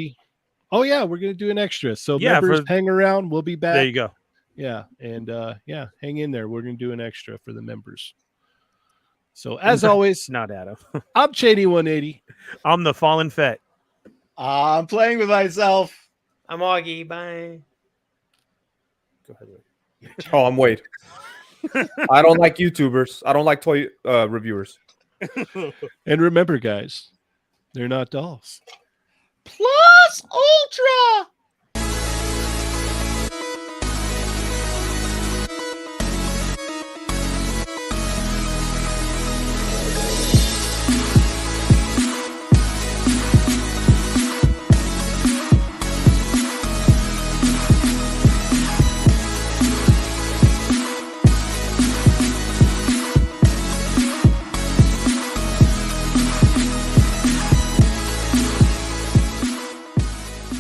S2: Oh yeah, we're gonna do an extra. So members, hang around. We'll be back.
S3: There you go.
S2: Yeah, and hang in there. We're gonna do an extra for the members. So as always,
S3: not Adam.
S2: I'm Cheynee180.
S3: I'm the Fallen Fett.
S4: I'm playing with myself.
S5: I'm Augie. Bye.
S6: Go ahead, Wade. Oh, I'm Wade. I don't like YouTubers. I don't like toy reviewers.
S2: And remember, guys, they're not dolls.
S4: Plus Ultra.